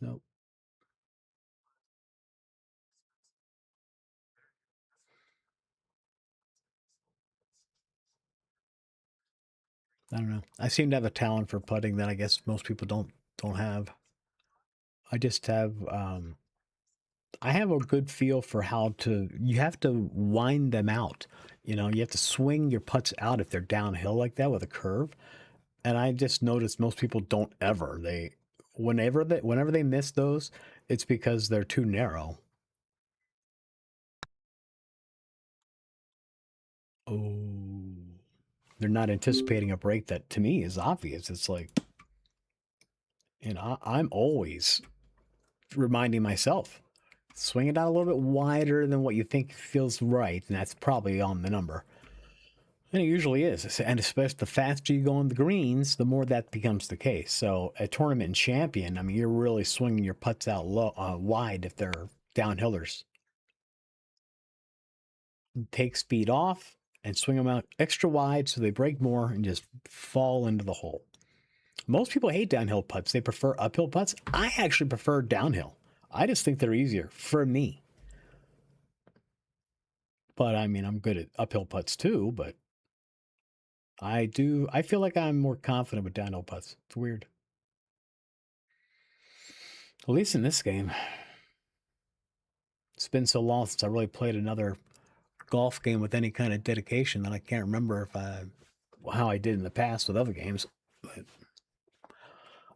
A: Nope. I don't know. I seem to have a talent for putting that I guess most people don't have. I just have I have a good feel for how to you have to wind them out. You know, you have to swing your putts out if they're downhill like that with a curve. And I just noticed most people don't ever. Whenever they miss those, it's because they're too narrow. Oh. They're not anticipating a break that to me is obvious. It's like, I'm always reminding myself, swing it out a little bit wider than what you think feels right, and that's probably on the number. And it usually is. And especially the faster you go on the greens, the more that becomes the case. So a tournament champion, I mean, you're really swinging your putts out low, wide if they're downhillers. Take speed off and swing them out extra wide so they break more and just fall into the hole. Most people hate downhill putts. They prefer uphill putts. I actually prefer downhill. I just think they're easier for me. But I mean, I'm good at uphill putts too, but I feel like I'm more confident with downhill putts. It's weird. At least in this game. It's been so long since I really played another golf game with any kind of dedication that I can't remember how I did in the past with other games.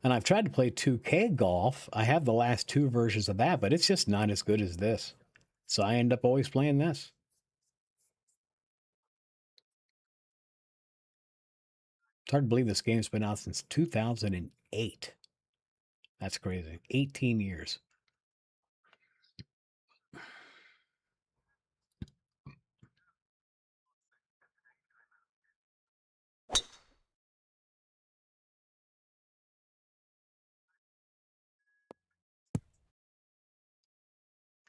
A: And I've tried to play 2K golf. I have the last two versions of that, but it's just not as good as this. So I end up always playing this. It's hard to believe this game's been out since 2008. That's crazy. 18 years.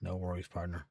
A: No worries, partner.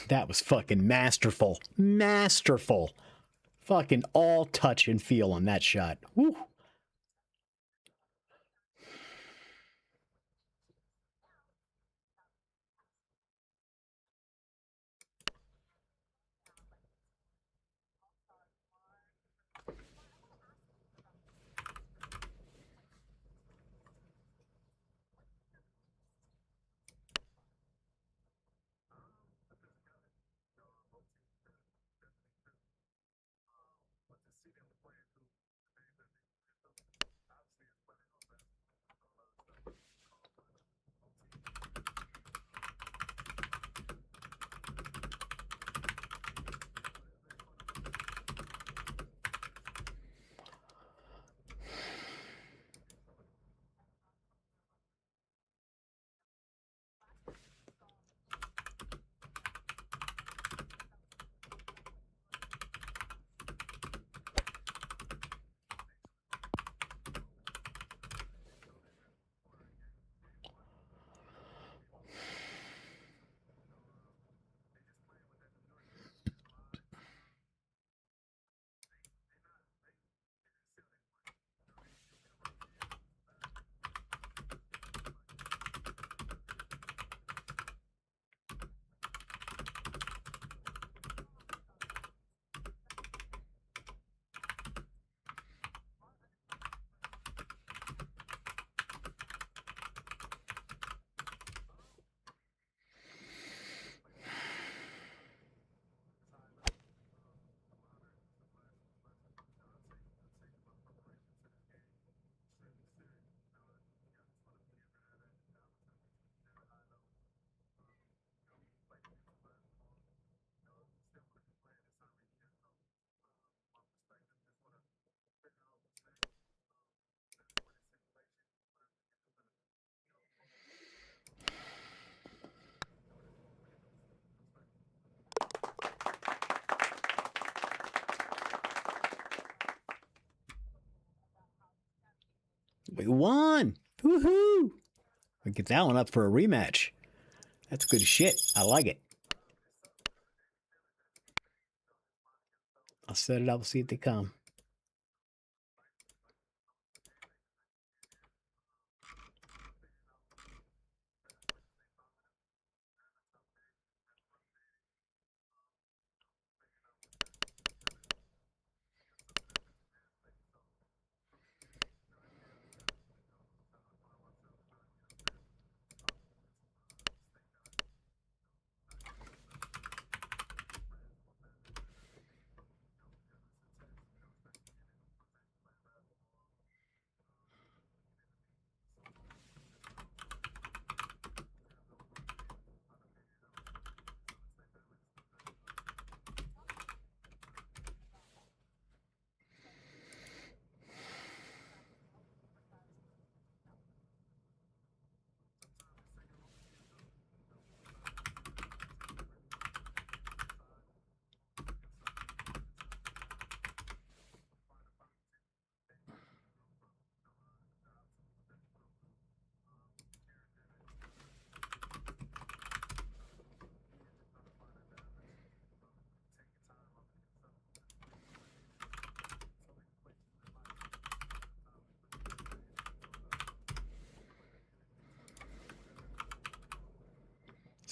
A: That was fucking masterful. Masterful. Fucking all touch and feel on that shot. Woo. We won. Woohoo. We get that one up for a rematch. That's good shit. I like it. I'll set it up, see if they come.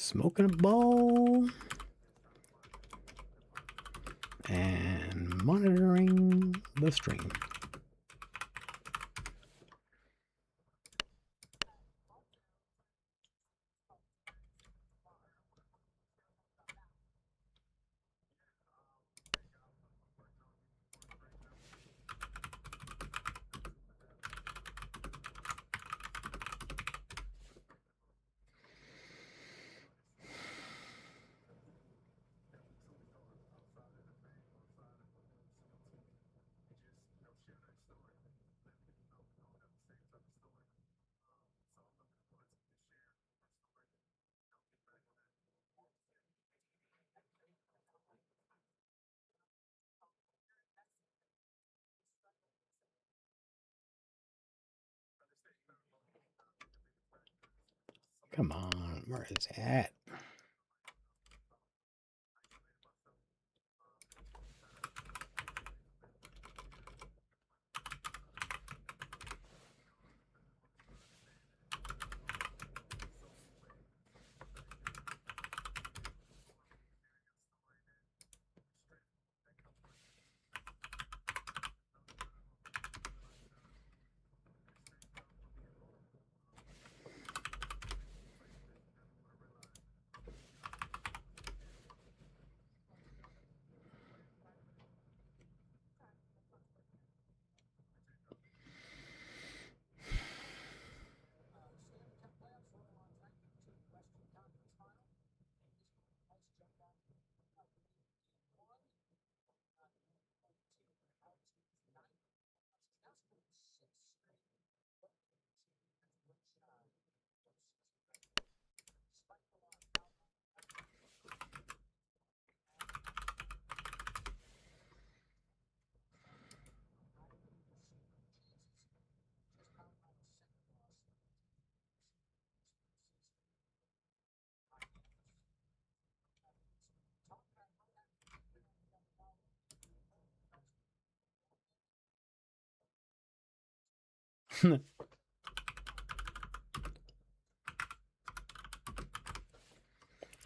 A: smoking a bowl and monitoring the stream. Come on, where is it at?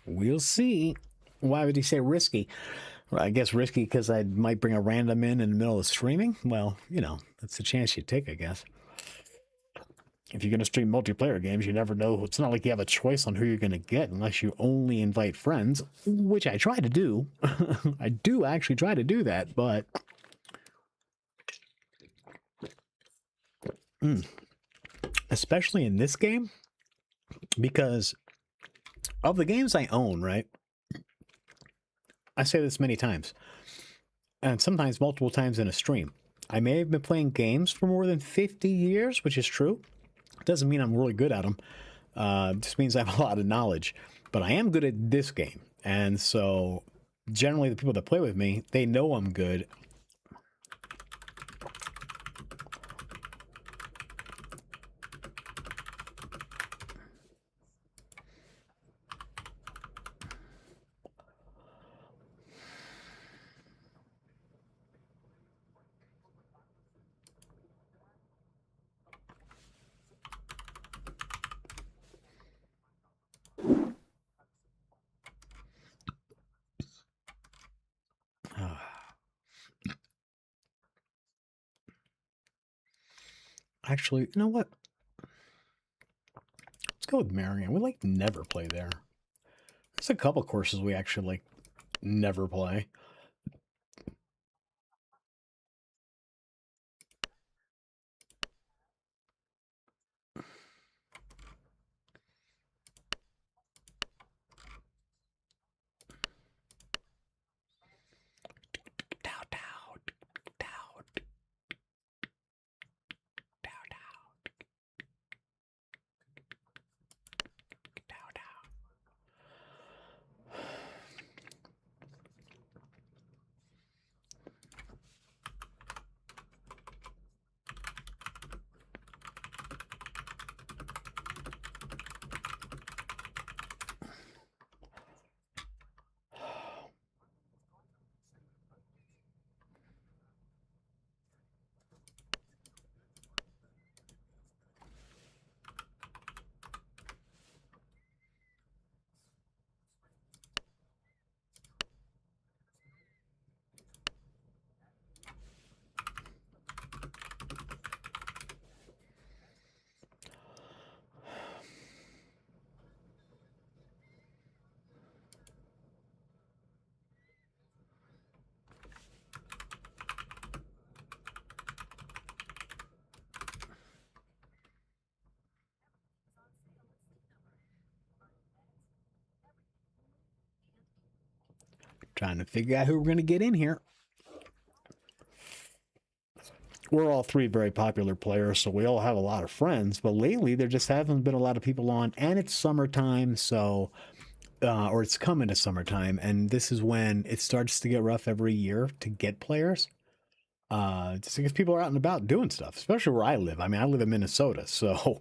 A: We'll see. Why would he say risky? Well, I guess risky because I might bring a random in the middle of streaming. Well, you know, that's the chance you take, I guess. If you're going to stream multiplayer games, you never know. It's not like you have a choice on who you're going to get unless you only invite friends, which I try to do. I do actually try to do that, but... especially in this game, because of the games I own, right? I say this many times, and sometimes multiple times in a stream. I may have been playing games for more than 50 years, which is true. It doesn't mean I'm really good at them. It just means I have a lot of knowledge. But I am good at this game. And so generally the people that play with me, they know I'm good. Actually, you know what? Let's go with Marion. We like never play there. There's a couple courses we actually like never play. Trying to figure out who we're going to get in here. We're all three very popular players, so we all have a lot of friends. But lately, there just haven't been a lot of people on, and it's summertime, so or it's coming to summertime, and this is when it starts to get rough every year to get players. Just because people are out and about doing stuff, especially where I live. I mean, I live in Minnesota, so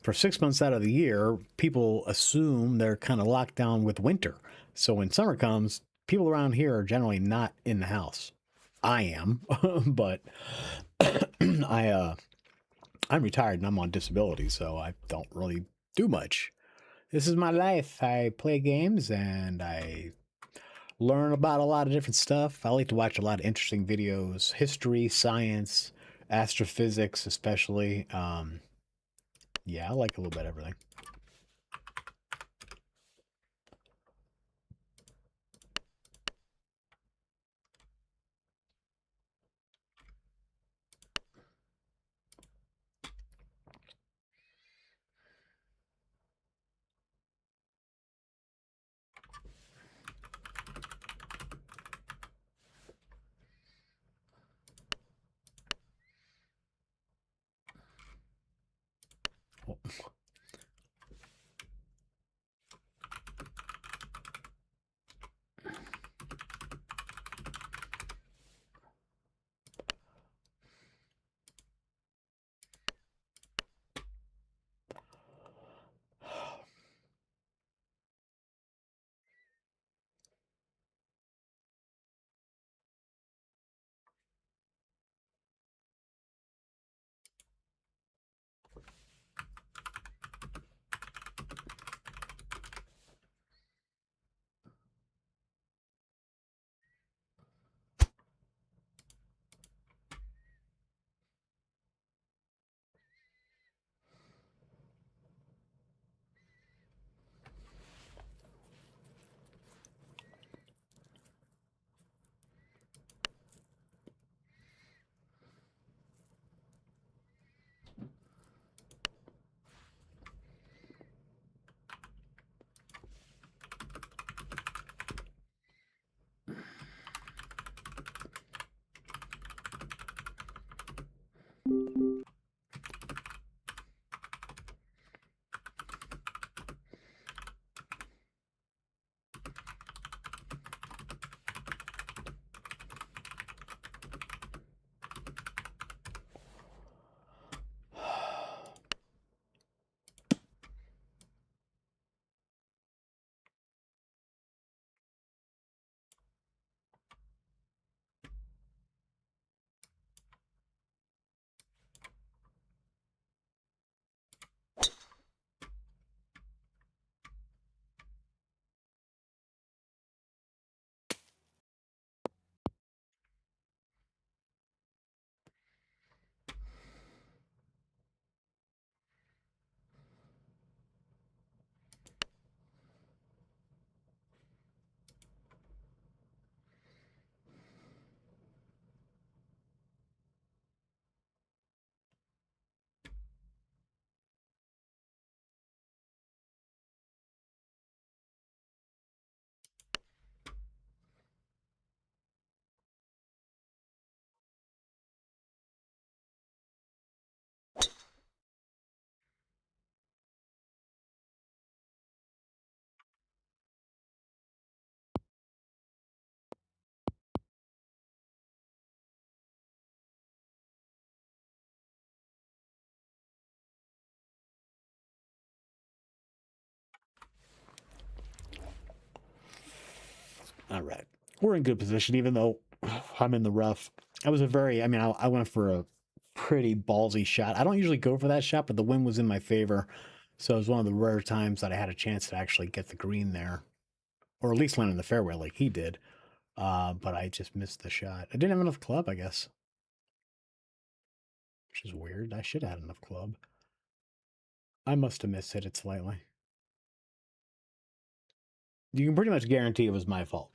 A: for 6 months out of the year, people assume they're kind of locked down with winter. So when summer comes, people around here are generally not in the house. I am, but I'm retired and I'm on disability, so I don't really do much. This is my life. I play games and I learn about a lot of different stuff. I like to watch a lot of interesting videos, history, science, astrophysics, especially. Yeah, I like a little bit of everything. All right. We're in good position, even though I'm in the rough. I was a very, I mean, I went for a pretty ballsy shot. I don't usually go for that shot, but the wind was in my favor. So it was one of the rare times that I had a chance to actually get the green there, or at least land in the fairway like he did. But I just missed the shot. I didn't have enough club, I guess, which is weird. I should have had enough club. I must have missed it slightly. You can pretty much guarantee it was my fault.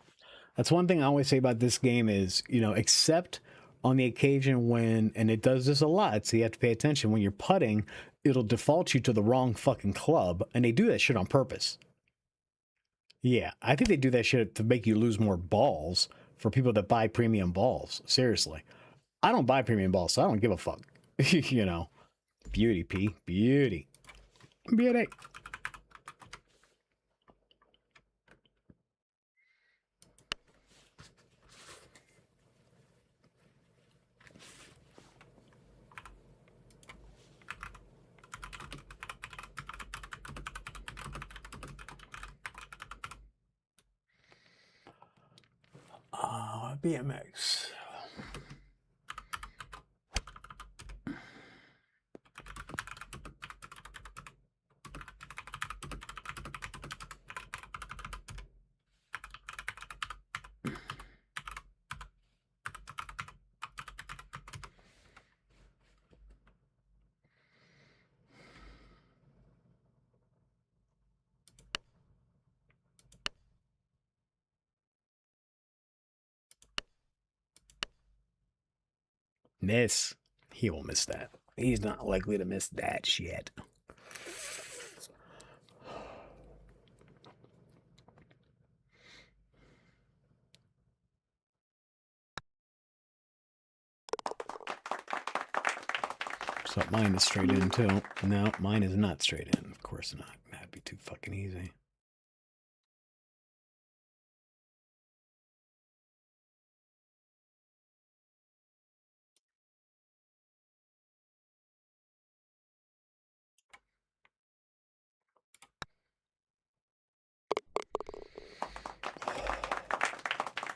A: That's one thing I always say about this game is, you know, except on the occasion when, and it does this a lot, so you have to pay attention, when you're putting, it'll default you to the wrong fucking club, and they do that shit on purpose. Yeah, I think they do that shit to make you lose more balls for people that buy premium balls. Seriously. I don't buy premium balls, so I don't give a fuck. You know. Beauty, P. Beauty. Beauty. BMX. Miss. He won't miss that. He's not likely to miss that shit. So mine is straight in too. No, mine is not straight in. Of course not. That'd be too fucking easy.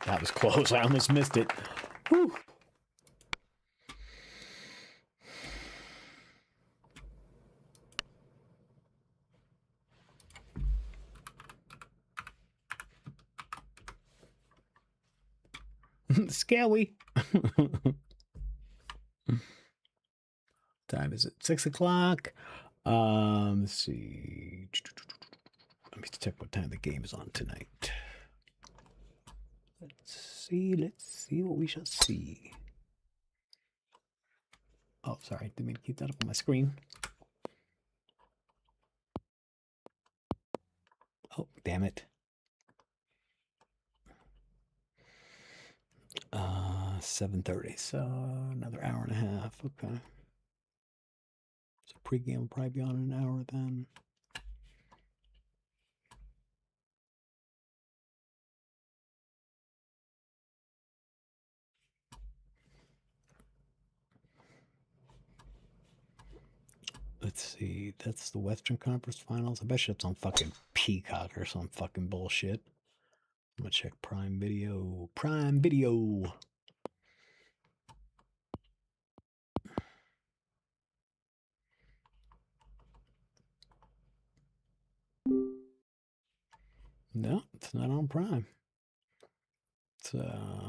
A: That was close. I almost missed it. Whew. Scary. Time is it? 6 o'clock. Let's see. Let me check what time the game is on tonight. Let's see what we shall see. Oh, sorry, didn't mean to keep that up on my screen. Oh, damn it. 7:30, so another hour and a half. Okay. So pregame will probably be on in an hour then. Let's see. That's the Western Conference Finals. I bet you it's on fucking Peacock or some fucking bullshit. I'm gonna check Prime Video. Prime Video. No, it's not on Prime. It's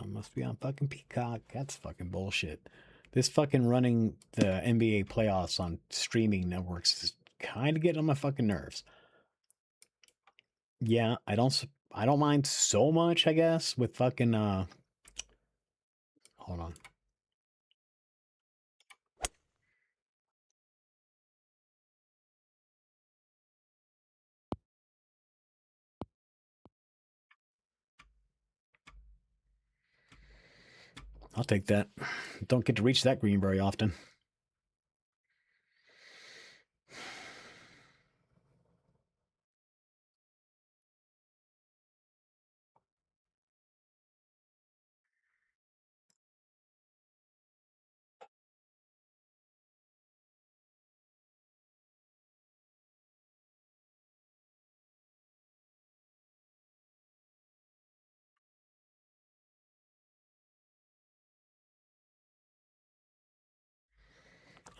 A: must be on fucking Peacock. That's fucking bullshit. This fucking running the NBA playoffs on streaming networks is kind of getting on my fucking nerves. Yeah, I don't mind so much, I guess, with fucking hold on. I'll take that. Don't get to reach that green very often.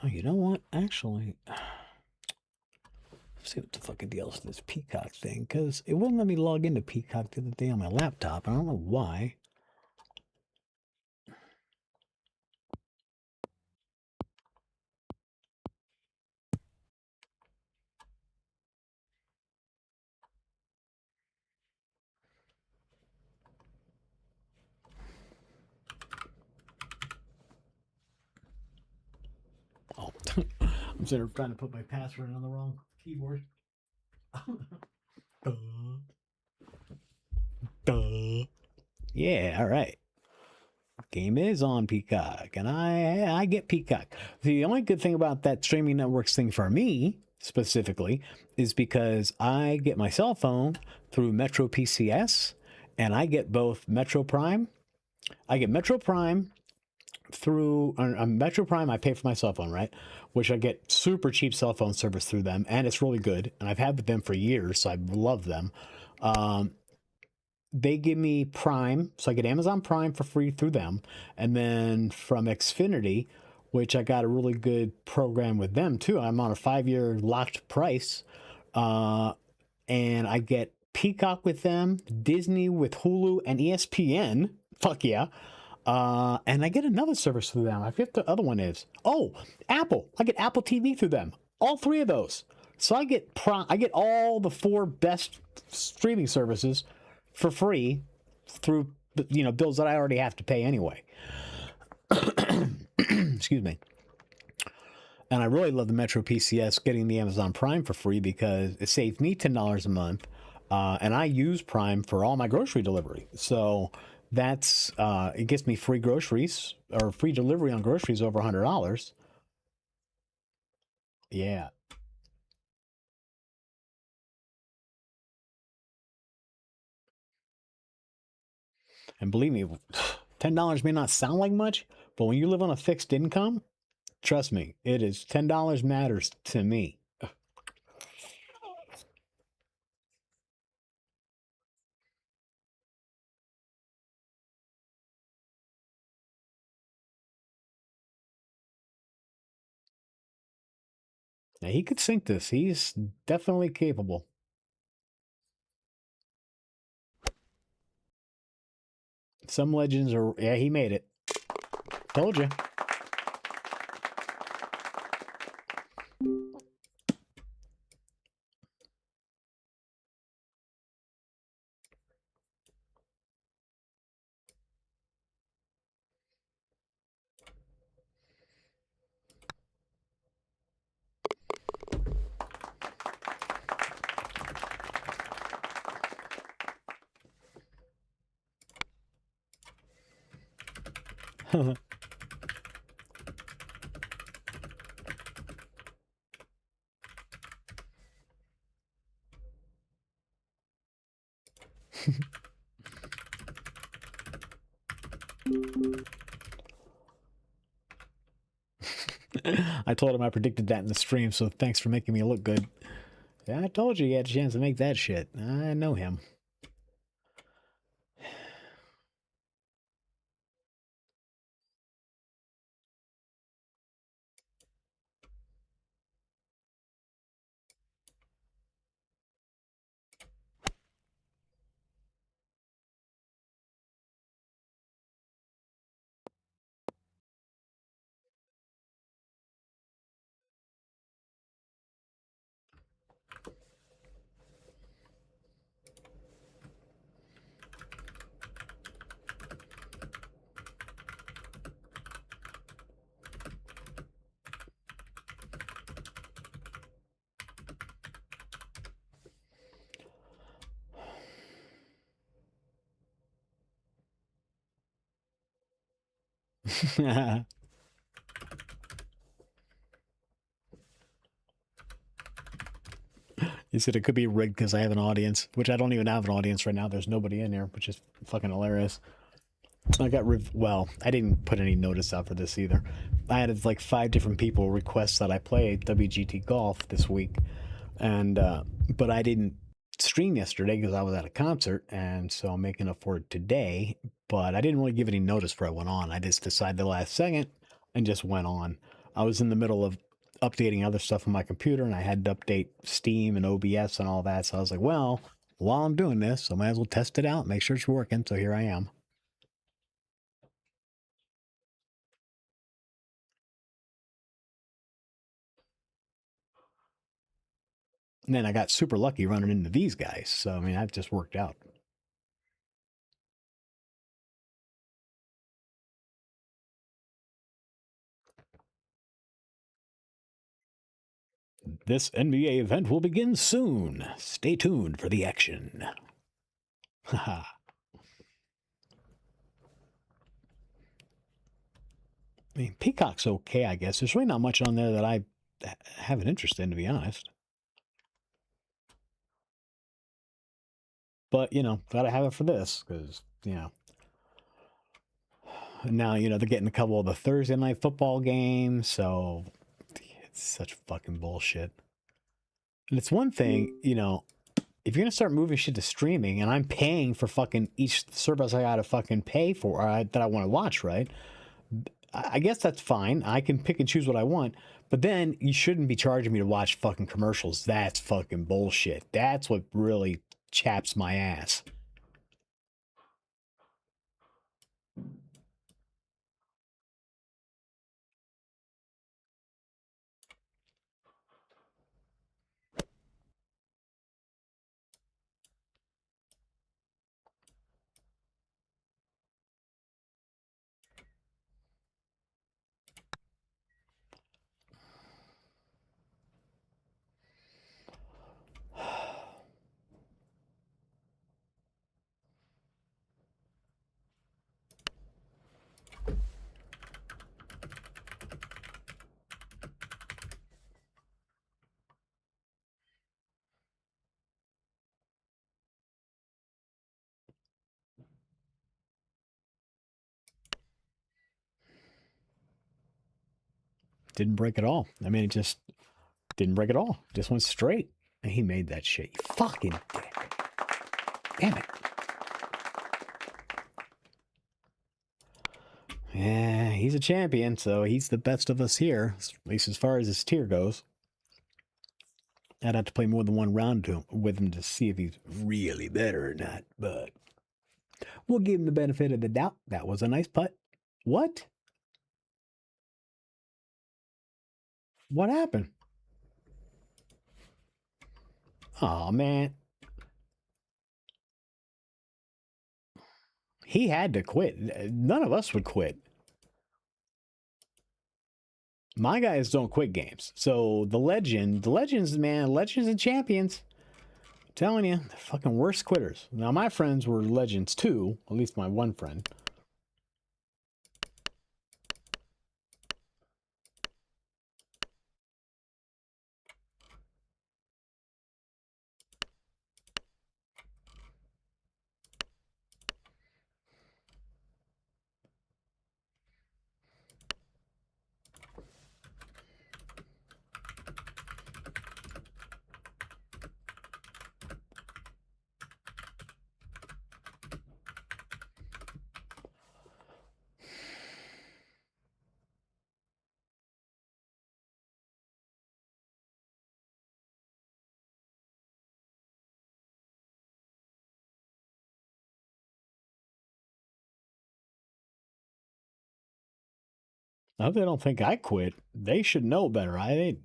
A: Oh, you know what? Actually, let's see what the fucking deal is with this Peacock thing, because it wouldn't let me log into Peacock the other day on my laptop. I don't know why. Oh, I'm sitting there trying to put my password on the wrong keyboard. Duh. Yeah, all right. Game is on Peacock, and I get Peacock. The only good thing about that streaming networks thing for me specifically is because I get my cell phone through Metro PCS, and I get both Metro Prime. I get Metro Prime through Metro Prime. I pay for my cell phone, right? Which I get super cheap cell phone service through them, and it's really good. And I've had them for years, so I love them. They give me Prime, so I get Amazon Prime for free through them, and then from Xfinity, which I got a really good program with them too. I'm on a 5-year locked price, and I get Peacock with them, Disney with Hulu, and ESPN. Fuck yeah. And I get another service through them. I forget the other one is. Oh, Apple. I get Apple TV through them. All three of those. So I get all the 4 best streaming services for free through bills that I already have to pay anyway. Excuse me. And I really love the Metro PCS getting the Amazon Prime for free because it saves me $10 a month, and I use Prime for all my grocery delivery. So that's it gets me free groceries or free delivery on groceries over $100. Yeah. And believe me, $10 may not sound like much, but when you live on a fixed income, trust me, it is $10 matters to me. Now, he could sink this. He's definitely capable. Some legends are, yeah, he made it. Told you. I told him I predicted that in the stream, so thanks for making me look good. Yeah, I told you he had a chance to make that shit. I know him. He said it could be rigged because I have an audience, which I don't even have an audience right now. There's nobody in here, which is fucking hilarious. I got well, I didn't put any notice out for this either. I had like 5 different people request that I play WGT golf this week, and but I didn't stream yesterday because I was at a concert, and so I'm making up for it today. But I didn't really give any notice before I went on. I just decided the last second and just went on. I was in the middle of updating other stuff on my computer, and I had to update Steam and OBS and all that. So I was like, well, while I'm doing this, I might as well test it out, make sure it's working. So here I am. And then I got super lucky running into these guys. So, I mean, that just worked out. This NBA event will begin soon. Stay tuned for the action. Haha. mean, Peacock's okay, I guess. There's really not much on there that I have an interest in, to be honest. But, you know, gotta have it for this, because, you know. Now, you know, they're getting a couple of the Thursday night football games, so it's such fucking bullshit. And it's one thing, you know, if you're gonna start moving shit to streaming, and I'm paying for fucking each service I gotta fucking pay for that I want to watch, right? I guess that's fine. I can pick and choose what I want, but then you shouldn't be charging me to watch fucking commercials. That's fucking bullshit. That's what really chaps my ass. Didn't break at all. I mean, it just didn't break at all. Just went straight. And he made that shit. You fucking dick. Damn it. Yeah, he's a champion, so he's the best of us here, at least as far as his tier goes. I'd have to play more than one round with him to see if he's really better or not, but we'll give him the benefit of the doubt. That was a nice putt. What? What happened? Oh, man. He had to quit. None of us would quit. My guys don't quit games. So the legends, man, legends and champions. I'm telling you, they're fucking worst quitters. Now, my friends were legends too, at least my one friend. I hope they don't think I quit. They should know better. I ain't.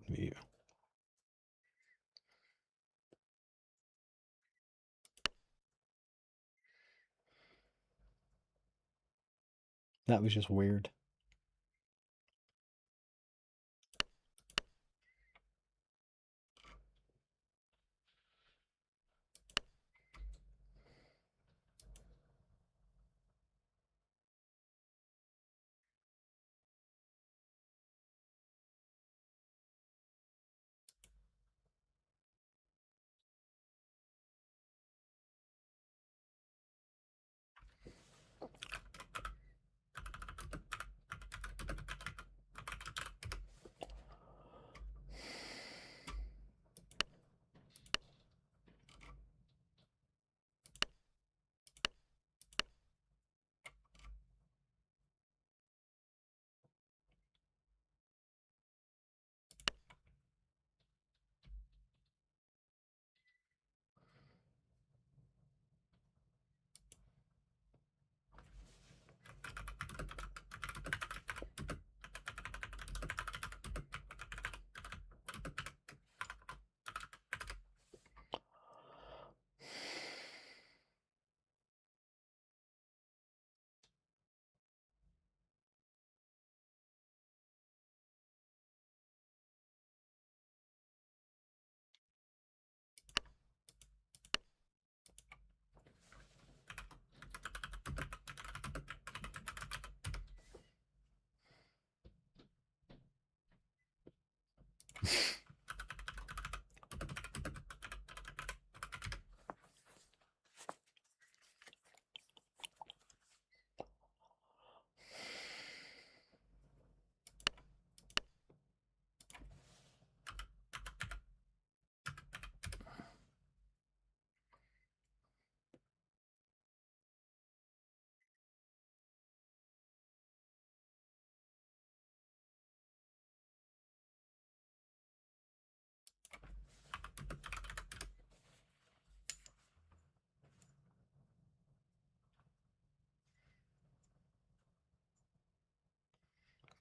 A: That was just weird.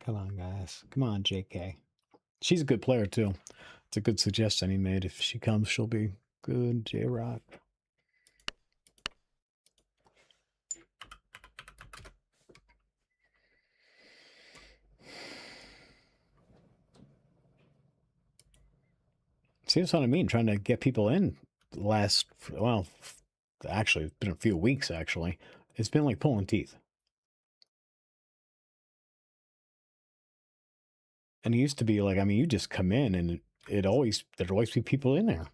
A: Come on, guys. Come on, JK. She's a good player, too. It's a good suggestion he made. If she comes, she'll be good. J-Rock. See, that's what I mean. Trying to get people in last, well, actually, it's been a few weeks, actually. It's been like pulling teeth. And it used to be like, I mean, you just come in and there'd always be people in there.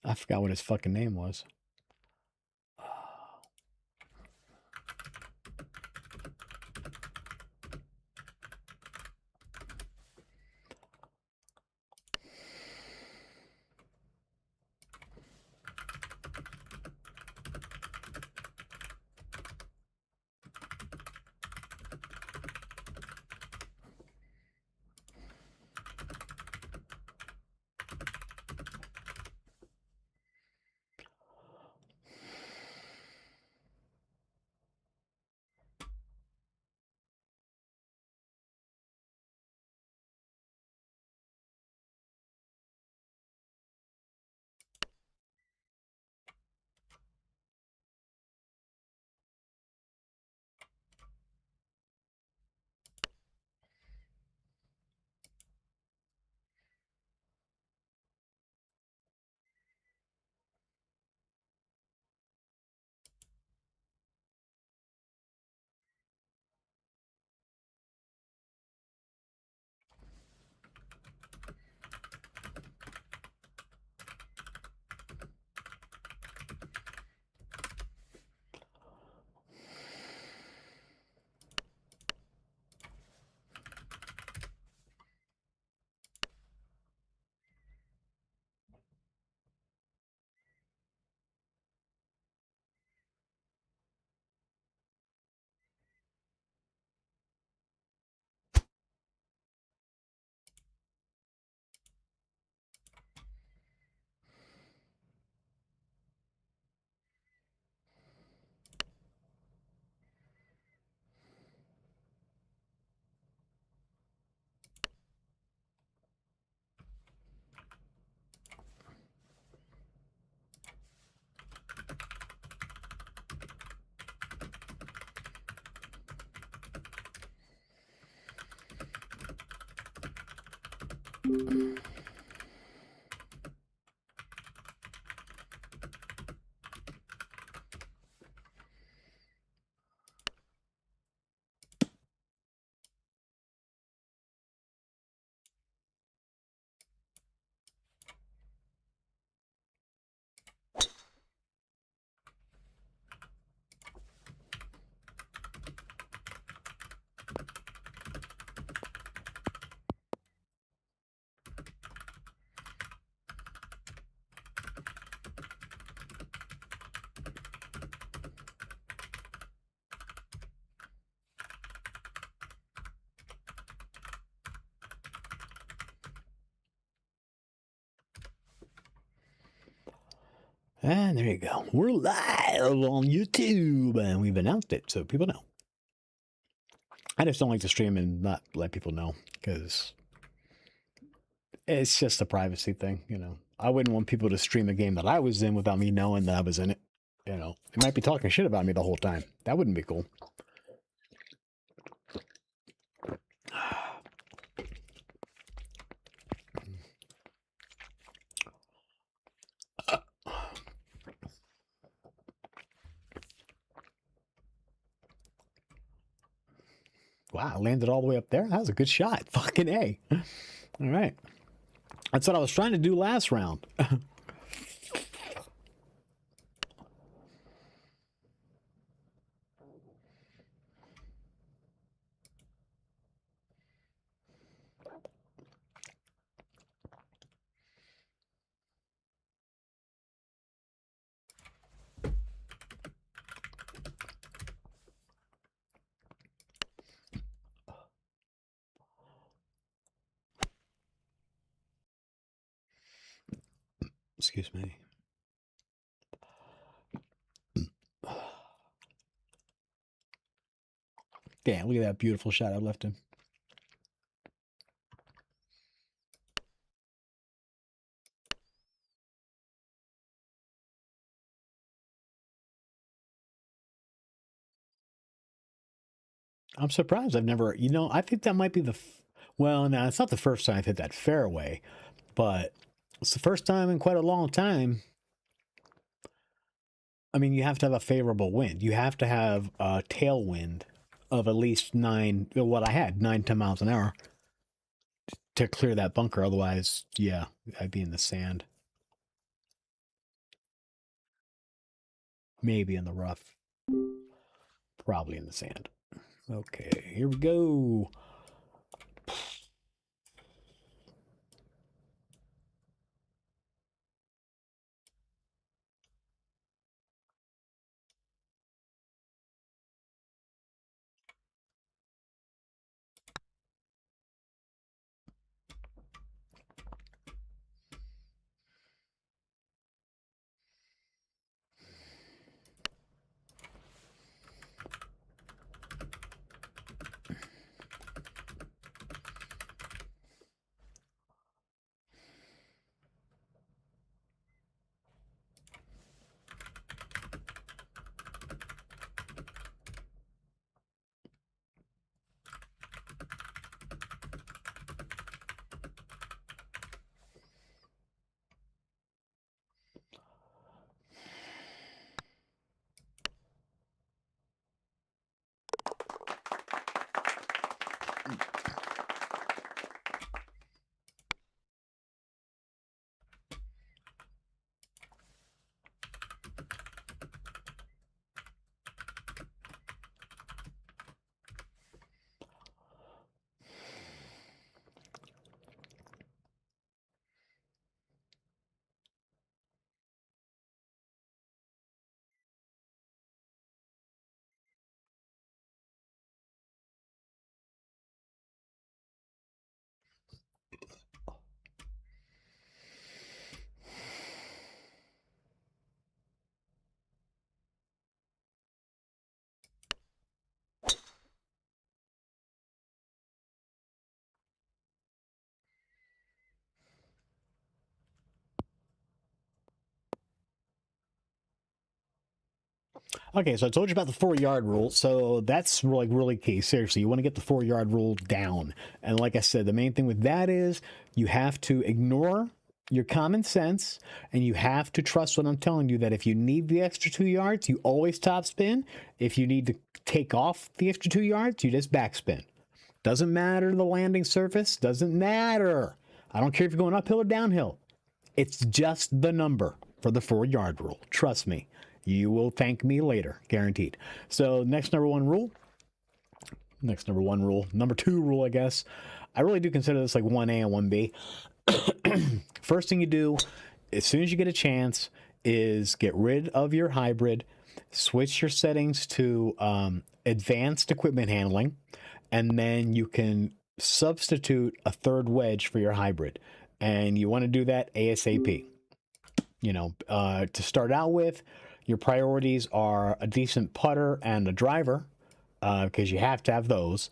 A: I forgot what his fucking name was. And there you go. We're live on YouTube, and we've announced it so people know. I just don't like to stream and not let people know because it's just a privacy thing, you know. I wouldn't want people to stream a game that I was in without me knowing that I was in it. You know, they might be talking shit about me the whole time. That wouldn't be cool. Wow, I landed all the way up there. That was a good shot. Fucking A. All right. That's what I was trying to do last round. Excuse me. Damn, look at that beautiful shot I left him. I'm surprised I've never, you know, I think that might be the, well, no, it's not the first time I've hit that fairway, but it's the first time in quite a long time. I mean, you have to have a favorable wind. You have to have a tailwind of at least 9, what I had, 9-10 miles an hour to clear that bunker. Otherwise, yeah, I'd be in the sand. Maybe in the rough. Probably in the sand. Okay, here we go. Okay, so I told you about the 4-yard rule. So that's like really key. Seriously, you want to get the 4-yard rule down. And like I said, the main thing with that is you have to ignore your common sense and you have to trust what I'm telling you, that if you need the extra 2 yards, you always top spin. If you need to take off the extra 2 yards, you just backspin. Doesn't matter the landing surface. Doesn't matter. I don't care if you're going uphill or downhill. It's just the number for the 4-yard rule. Trust me. You will thank me later, guaranteed. So next number 1 rule. Number 2 rule, I guess. I really do consider this like 1A and 1B. First thing you do, as soon as you get a chance, is get rid of your hybrid, switch your settings to advanced equipment handling, and then you can substitute a third wedge for your hybrid. And you want to do that ASAP. To start out with, your priorities are a decent putter and a driver, because you have to have those.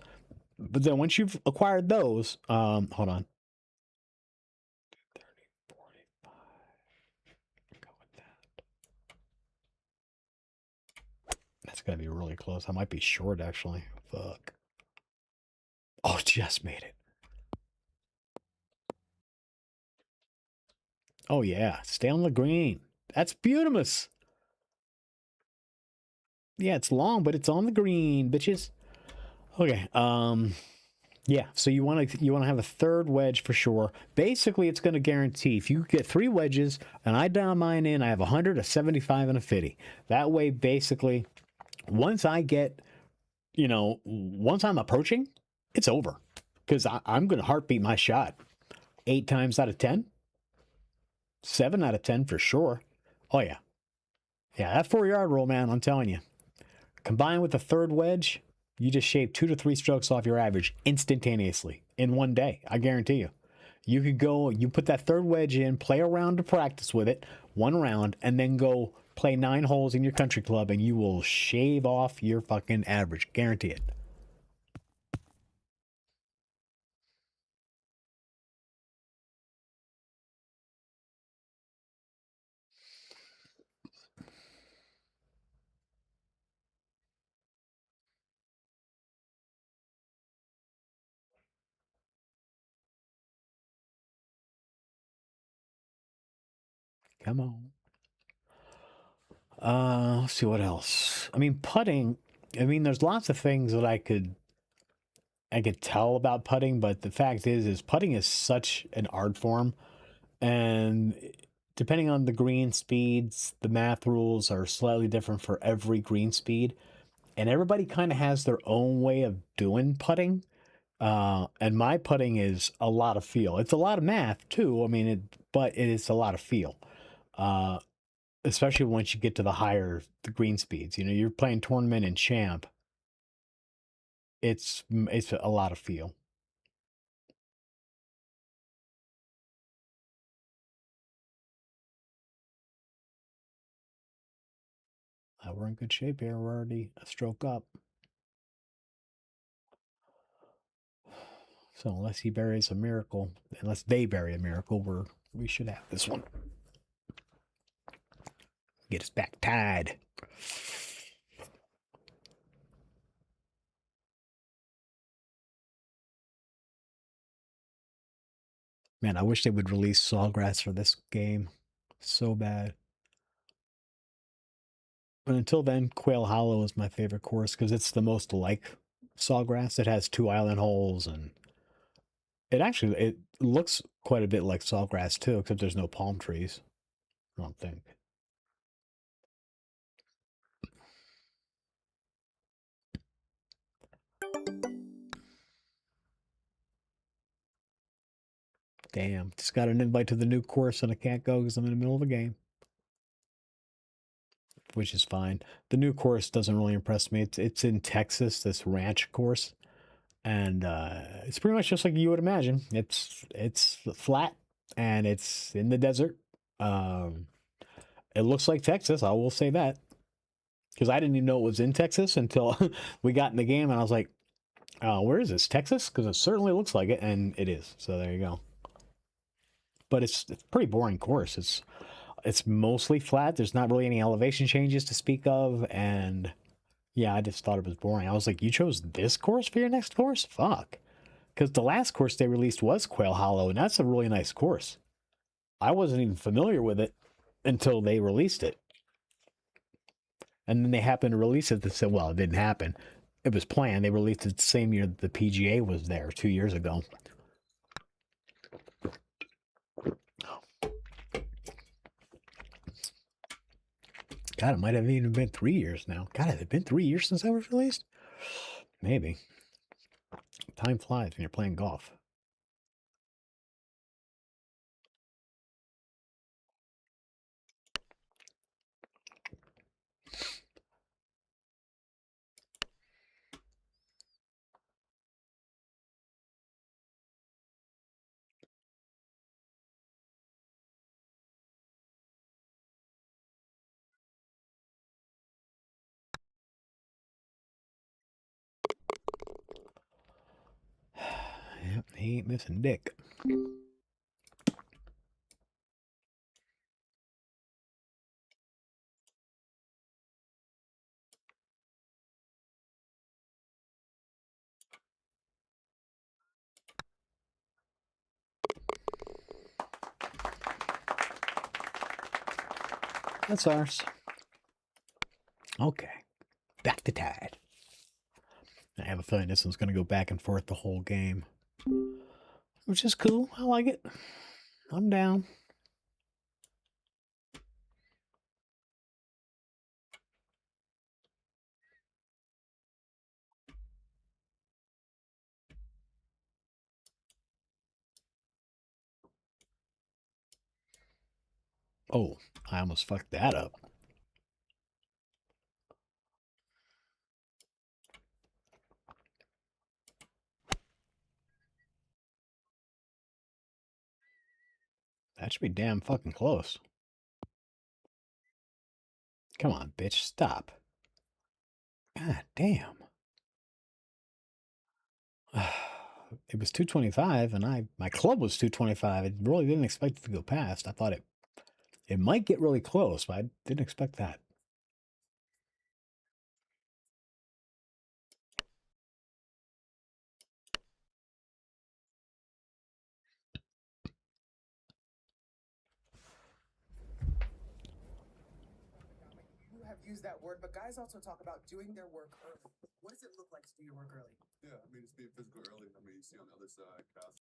A: But then once you've acquired those, hold on. 30, 45. Go with that. That's gonna be really close. I might be short actually. Fuck. Oh, just made it. Oh yeah, stay on the green. That's beautiful. Yeah, it's long, but it's on the green, bitches. Okay. Yeah. So you want to have a third wedge for sure. Basically, it's going to guarantee if you get 3 wedges and I dial mine in, I have 100, a 75, and a 50. That way, basically, once I get, once I'm approaching, it's over because I'm going to heartbeat my shot 8 times out of 10, 7 out of 10 for sure. Oh yeah, yeah. That 4-yard rule, man. I'm telling you. Combined with the third wedge, you just shave 2 to 3 strokes off your average instantaneously in one day. I guarantee you. You could go, you put that third wedge in, play a round to practice with it, 1 round, and then go play 9 holes in your country club, and you will shave off your fucking average. Guarantee it. Come on. Let's see what else. I mean, putting. I mean, there's lots of things that I could tell about putting, but the fact is putting is such an art form, and depending on the green speeds, the math rules are slightly different for every green speed, and everybody kind of has their own way of doing putting. And my putting is a lot of feel. It's a lot of math too. I mean, but it is a lot of feel. Uh, Especially once you get to the green speeds. You're playing tournament and champ. It's a lot of feel. We're in good shape here. We're already a stroke up. So unless he buries a miracle, unless they bury a miracle, we should have this one. Get us back tied. Man, I wish they would release Sawgrass for this game. So bad. But until then, Quail Hollow is my favorite course because it's the most like Sawgrass. It has 2 island holes, and it looks quite a bit like Sawgrass too, except there's no palm trees. I don't think. Damn, just got an invite to the new course and I can't go because I'm in the middle of a game, which is fine. The new course doesn't really impress me. It's in Texas, this ranch course, and it's pretty much just like you would imagine. It's flat and it's in the desert. Um, it looks like Texas. I will say that because I didn't even know it was in Texas until we got in the game, and I was like, "Where is this? Texas?" Because it certainly looks like it, and it is. So there you go. But it's a pretty boring course. It's mostly flat. There's not really any elevation changes to speak of, and yeah, I just thought it was boring. I was like, you chose this course for your next course? Fuck. Because the last course they released was Quail Hollow, and that's a really nice course. I wasn't even familiar with it until they released it. And then they happened to release it. They said, well, it didn't happen. It was planned. They released it the same year the PGA was there 2 years ago. God, it might have even been 3 years now. God, has it been 3 years since I was released? Maybe. Time flies when you're playing golf. He ain't missing dick. That's ours. Okay. Back to Tide. I have a feeling this one's going to go back and forth the whole game. Which is cool. I like it. I'm down. Oh, I almost fucked that up. That should be damn fucking close. Come on, bitch, stop. God damn. It was 225, and my club was 225. I really didn't expect it to go past. I thought it might get really close, but I didn't expect that.
C: You have used that word, but guys also talk about doing their work early. What does it look like to do your work early?
D: Yeah, I mean, it's being physical early. I mean, you see on the other side, Kyle.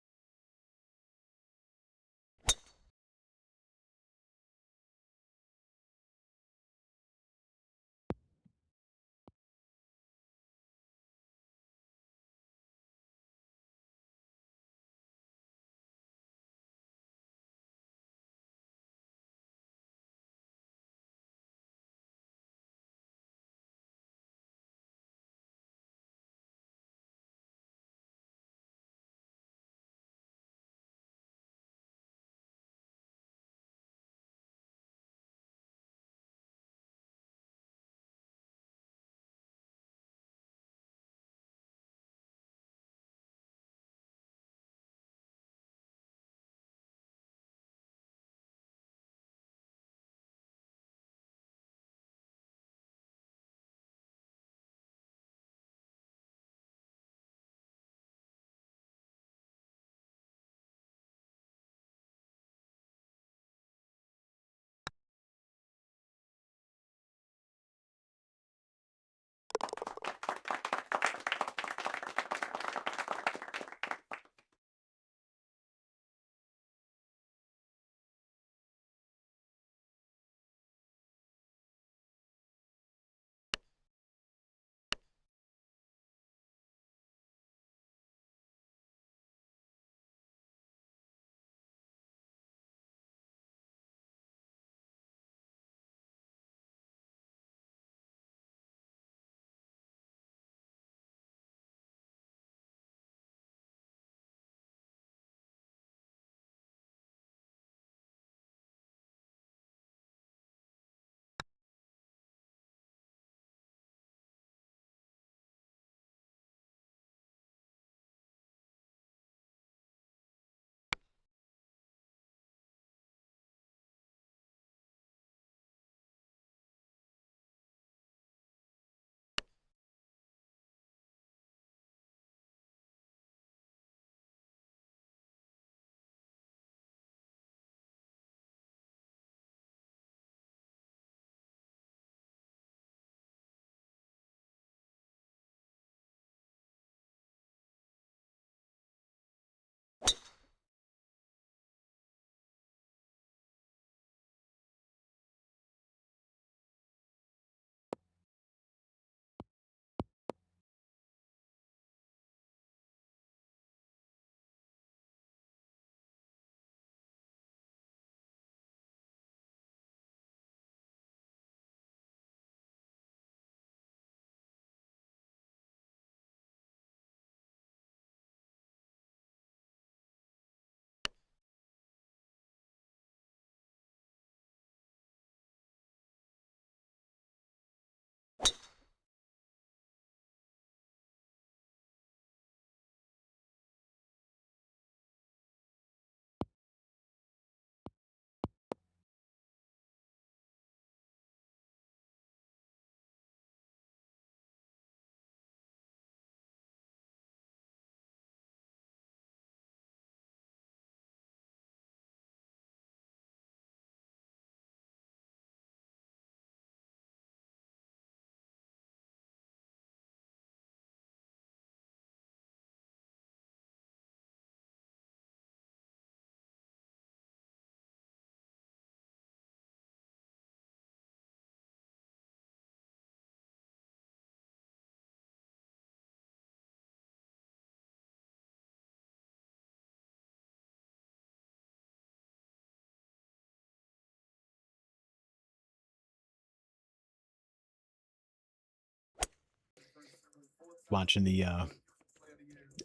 A: Watching the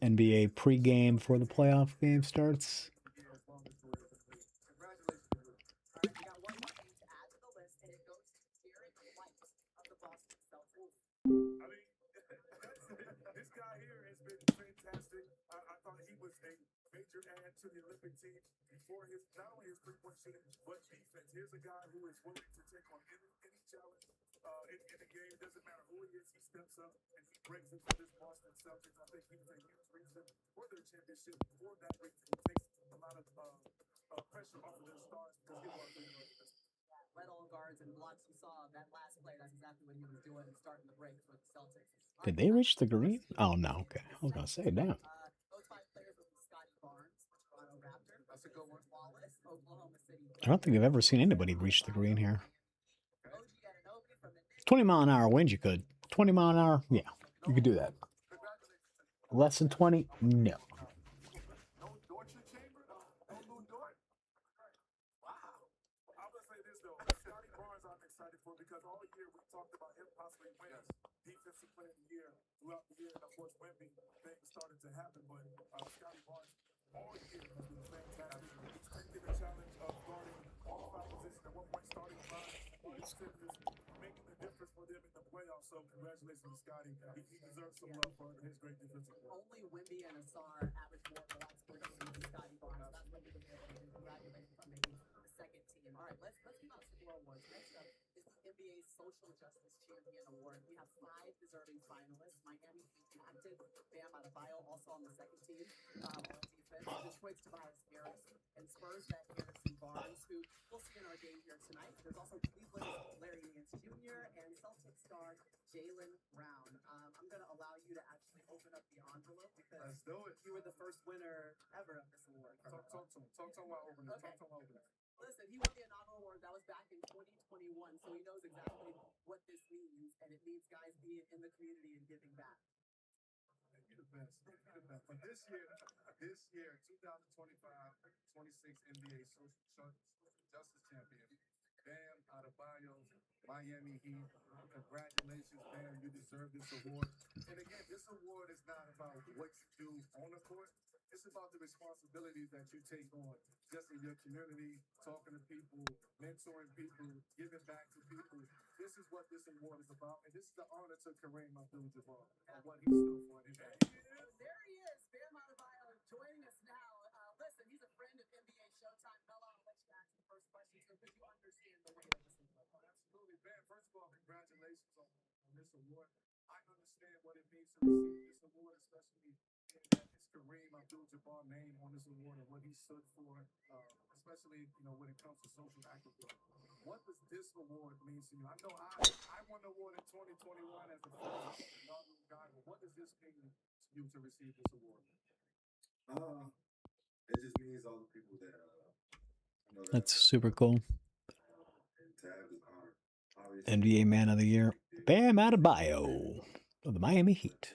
A: NBA pregame before the playoff game starts.
C: All right, we got one more name to add to the list, and it goes to Derek White of the Boston Celtics.
D: I mean, this guy here has been fantastic. I thought he was a major add to the Olympic team before his not only his three-point shooting but defense. Here's a guy who is willing to take on any challenge in the game. Doesn't matter who he is, he steps up and he breaks it for this Boston Celtics. I think he was a huge reason for their championship. For that reason, he takes a lot of pressure off of their stars because he wants to win this.
C: Led all guards and blocks. You saw that last play. That's exactly what he was doing, starting the break for the Celtics.
A: Did they reach the green? Oh, no. Okay. I was going to say, damn.
C: Those 5 players will be Scotty Barnes, Toronto Raptor. That's a good one. Wallace, Oklahoma City.
A: I don't think I've ever seen anybody reach the green here.
C: OG Anunoby from the Knicks.
A: 20 mile an hour wind, you could. 20 mile an hour, yeah, you could do that. Less than 20, no.
D: No Deutsche Chamber? No Lou Dort? Wow. I'm going to say this, though. Scotty Barnes, I'm excited for because all year we talked about him possibly winning Defensive Player of the Year throughout the year. And, of course, Wemby, things started to happen. But Scotty Barnes, all year, has been fantastic. He's taking the challenge of guarding all 5 positions at one point, starting 5. He's making the difference for them in the playoffs. So, congratulations to Scotty. He deserves some love for his great defensive play.
C: Only Wemby and Asar average more blocks per game than Scotty Barnes. That's what we're able to do. Congratulations on making the second team. All right, let's give out some more awards. Next up is the NBA's Social Justice Champion Award. We have 5 deserving finalists. Miami Heat captain Bam Adebayo, also on the second team, all defense. Detroit's Tiberius Jonez, and Spurs vet Harrison Barnes, who we'll see in our game here tonight. There's also Cleveland's Larry Nance Jr. and Celtics star Jaylen Brown. I'm going to allow you to actually open up the envelope because
D: Let's do it.
C: you were the first winner ever of this award.
D: Talk to him. Talk to him while opening.
C: Okay.
D: Talk to him while opening.
C: Listen, he won the inaugural award. That was back in 2021, so he knows exactly what this means, and it means guys being in the community and giving back.
D: You're the best. You're the best. But this year, 2025-26 NBA Social Justice Champion, Bam Adebayo, Miami Heat. Congratulations, Bam. You deserve this award. And again, this award is not about what you do on the court. It's about the responsibilities that you take on just in your community, talking to people, mentoring people, giving back to people. This is what this award is about. And this is the honor to Kareem Abdul-Jabbar and what he stood for in his life.
C: There he is, Bam Adebayo, joining us now. Listen, he's a friend of NBA Showtime. Melo, I'll let you ask the first question to him because you understand the weight of this award.
D: Absolutely, Bam. First of all, congratulations on this award. I understand what it means to receive this award, especially that it's Kareem Abdul-Jabbar name on this award and what he stood for, especially when it comes to social activism. What does this award mean to you? I know I won the award in 2021 as the first inaugural guy, but what does this mean to you to receive this award?
E: It just means all the people that
A: That's super cool.
E: and to have this honor. Obviously,
A: NBA Man of the Year, Bam Adebayo of the Miami Heat.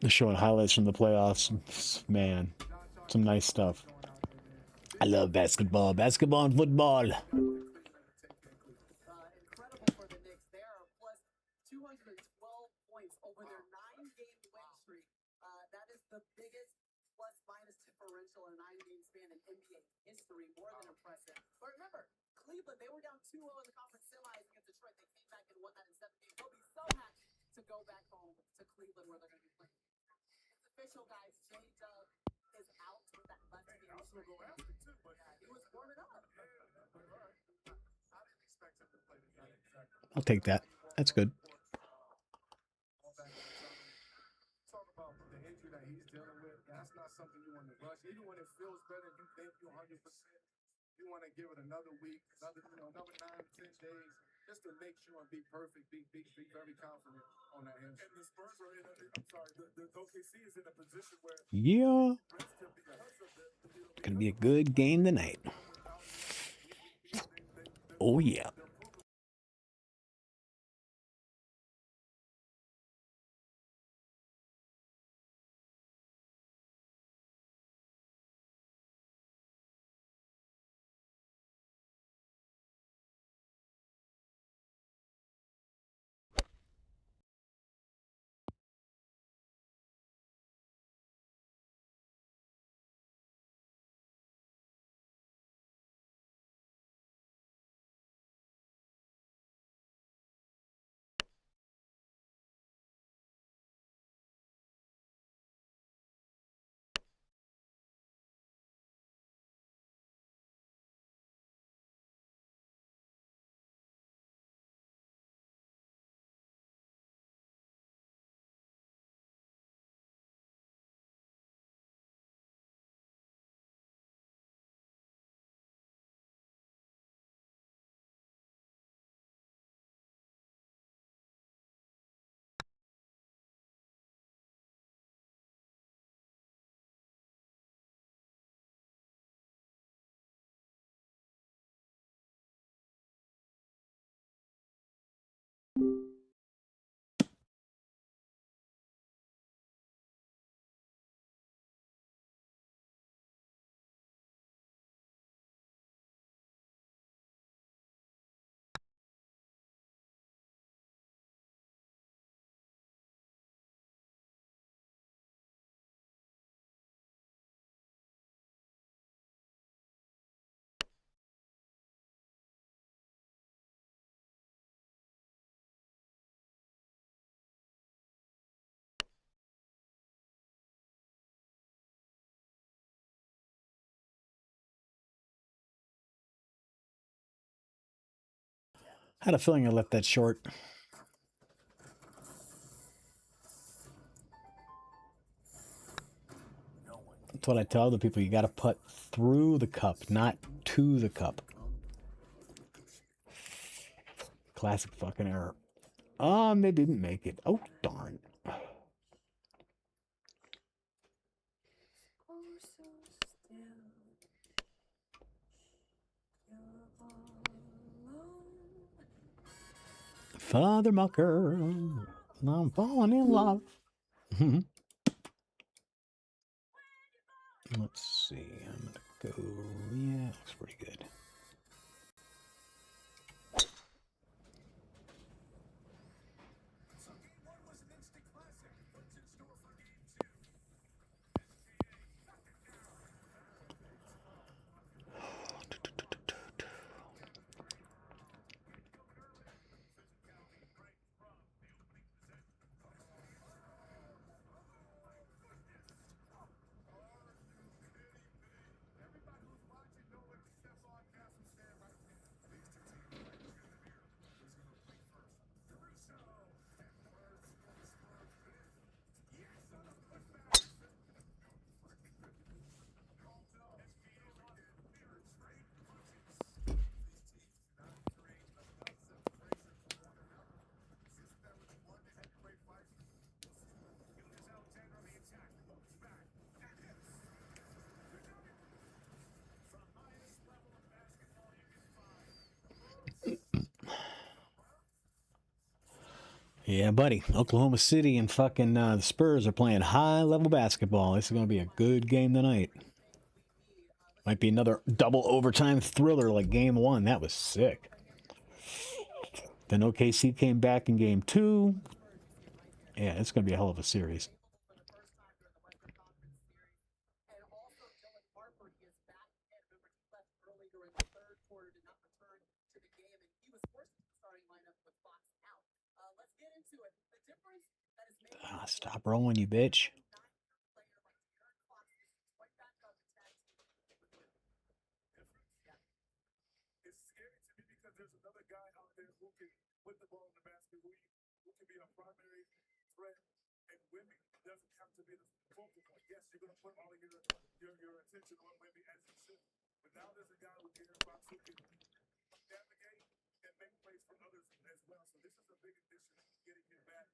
A: Showing highlights from the playoffs. Man, some nice stuff. I love basketball. Basketball and football.
C: Incredible for the Knicks. They are plus 212 points over their 9-game win streak. That is the biggest plus-minus differential in a 9-game span in NBA history. More than impressive. But remember, Cleveland, they were down 2-0 in the conference semis against Detroit. They came back and won that in 7 games. They'll be so happy to go back home to Cleveland where they're going to be playing. It's official, guys. J-Dub is out with that left knee. He was warming up.
A: I'll take that. That's good.
D: he's dealing with, that's not something you want to rush. Even when it feels better, you think you're 100%. You want to give it another week, another 9 to 10 days, just to make sure and be perfect, be very confident on that end.
E: And the Spurs are in the OKC is in a position where
A: Yeah.
E: rest him because of the
A: Gonna be a good game tonight. Oh, yeah. Had a feeling I left that short. That's what I tell the people. You got to putt through the cup, not to the cup. Classic fucking error. They didn't make it. Oh, darn. Father Mucker, I'm falling in love. Let's see. I'm gonna go. Yeah, looks pretty good. Yeah, buddy. Oklahoma City and fucking the Spurs are playing high-level basketball. This is going to be a good game tonight. Might be another double overtime thriller like game one. That was sick. Then OKC came back in game two. Yeah, it's going to be a hell of a series. Stop rolling, you bitch.
E: it's scary to me because there's another guy out there who can put the ball in the basket, who can be a primary threat and winning. Doesn't have to be the focus
D: yes, you're going to put all of your attention on Wemby as you should. But now there's a guy with Aaron Fox who can navigate and make plays for others as well. So this is a big addition getting him back.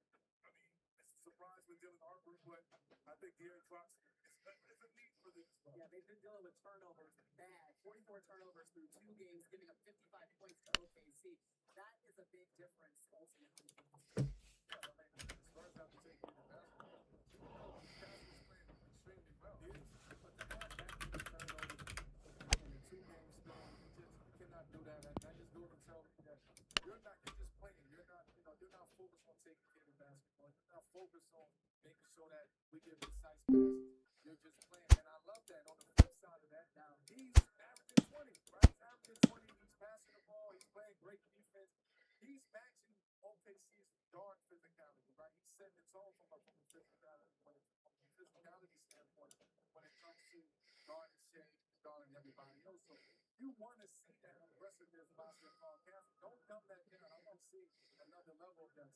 D: I mean, it's a surprise with Dylan Harper, but I think Aaron Fox is a need for this.
C: Yeah, they've been dealing with turnovers bad. 44 turnovers through 2 games, giving up 55 points to OKC. That is a big difference ultimately.
D: Yeah, I mean, the Spurs have to take care of the basketball. Even though Cass was playing extremely well, but to add that many turnovers in a 2-game span, you cannot do that. That just goes to tell me that you're just playing. You're not focused on taking care of the basketball. You're not focused on making sure that we get precise passes. You're just playing. And I love that. On the flip side of that, now he's averaging 20, right? He's averaging 20. He's passing the ball. He's playing great defense. He's matching OKC's guard physicality, right? He's setting the tone from a physicality standpoint when it comes to guarding Shea, guarding everybody else. So you want to see that aggressiveness by Paul Cass. Don't dumb that down. I want to see another level of that.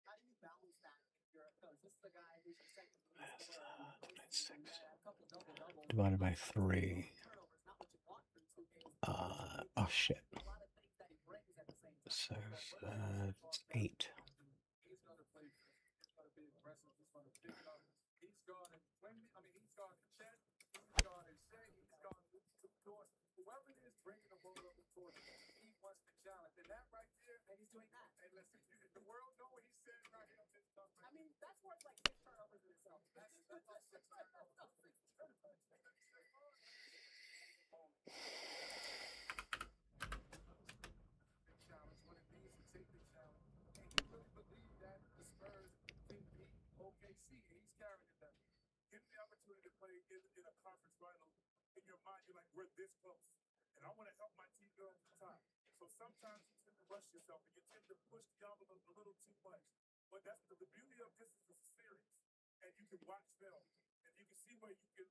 C: How do you balance that if you're a coach? This is the guy who's your second leading scorer in the postseason. You had a couple double-doubles.
A: Divided by 3.
C: Turnovers, not what you want from 2 games.
A: Oh shit.
C: A lot of things that he brings at the same time.
A: So it's 8.
D: He's going to play. He's going to be aggressive. He's going to pick it up. He's guarding Wemby. I mean, he's guarding Chet. He's guarding Shea. He's guarding Lucas. Whoever it is bringing the ball up the court, he wants the challenge. And that right there,
C: And he's doing that.
D: and listen, the world know what he said right here.
C: I mean, that's worth like 6 turnovers in itself.
D: That's 6 turnovers. The challenge when it needs to take the challenge. And he really believed that the Spurs can beat OKC, and he's carrying it down. Get the opportunity to play in a conference final. In your mind, you're like, we're this close. And I want to help my team go over the top. So sometimes you tend to rush yourself and you tend to push the envelope a little too much. But that's the beauty of this is a series. And you can watch film. And you can see where you can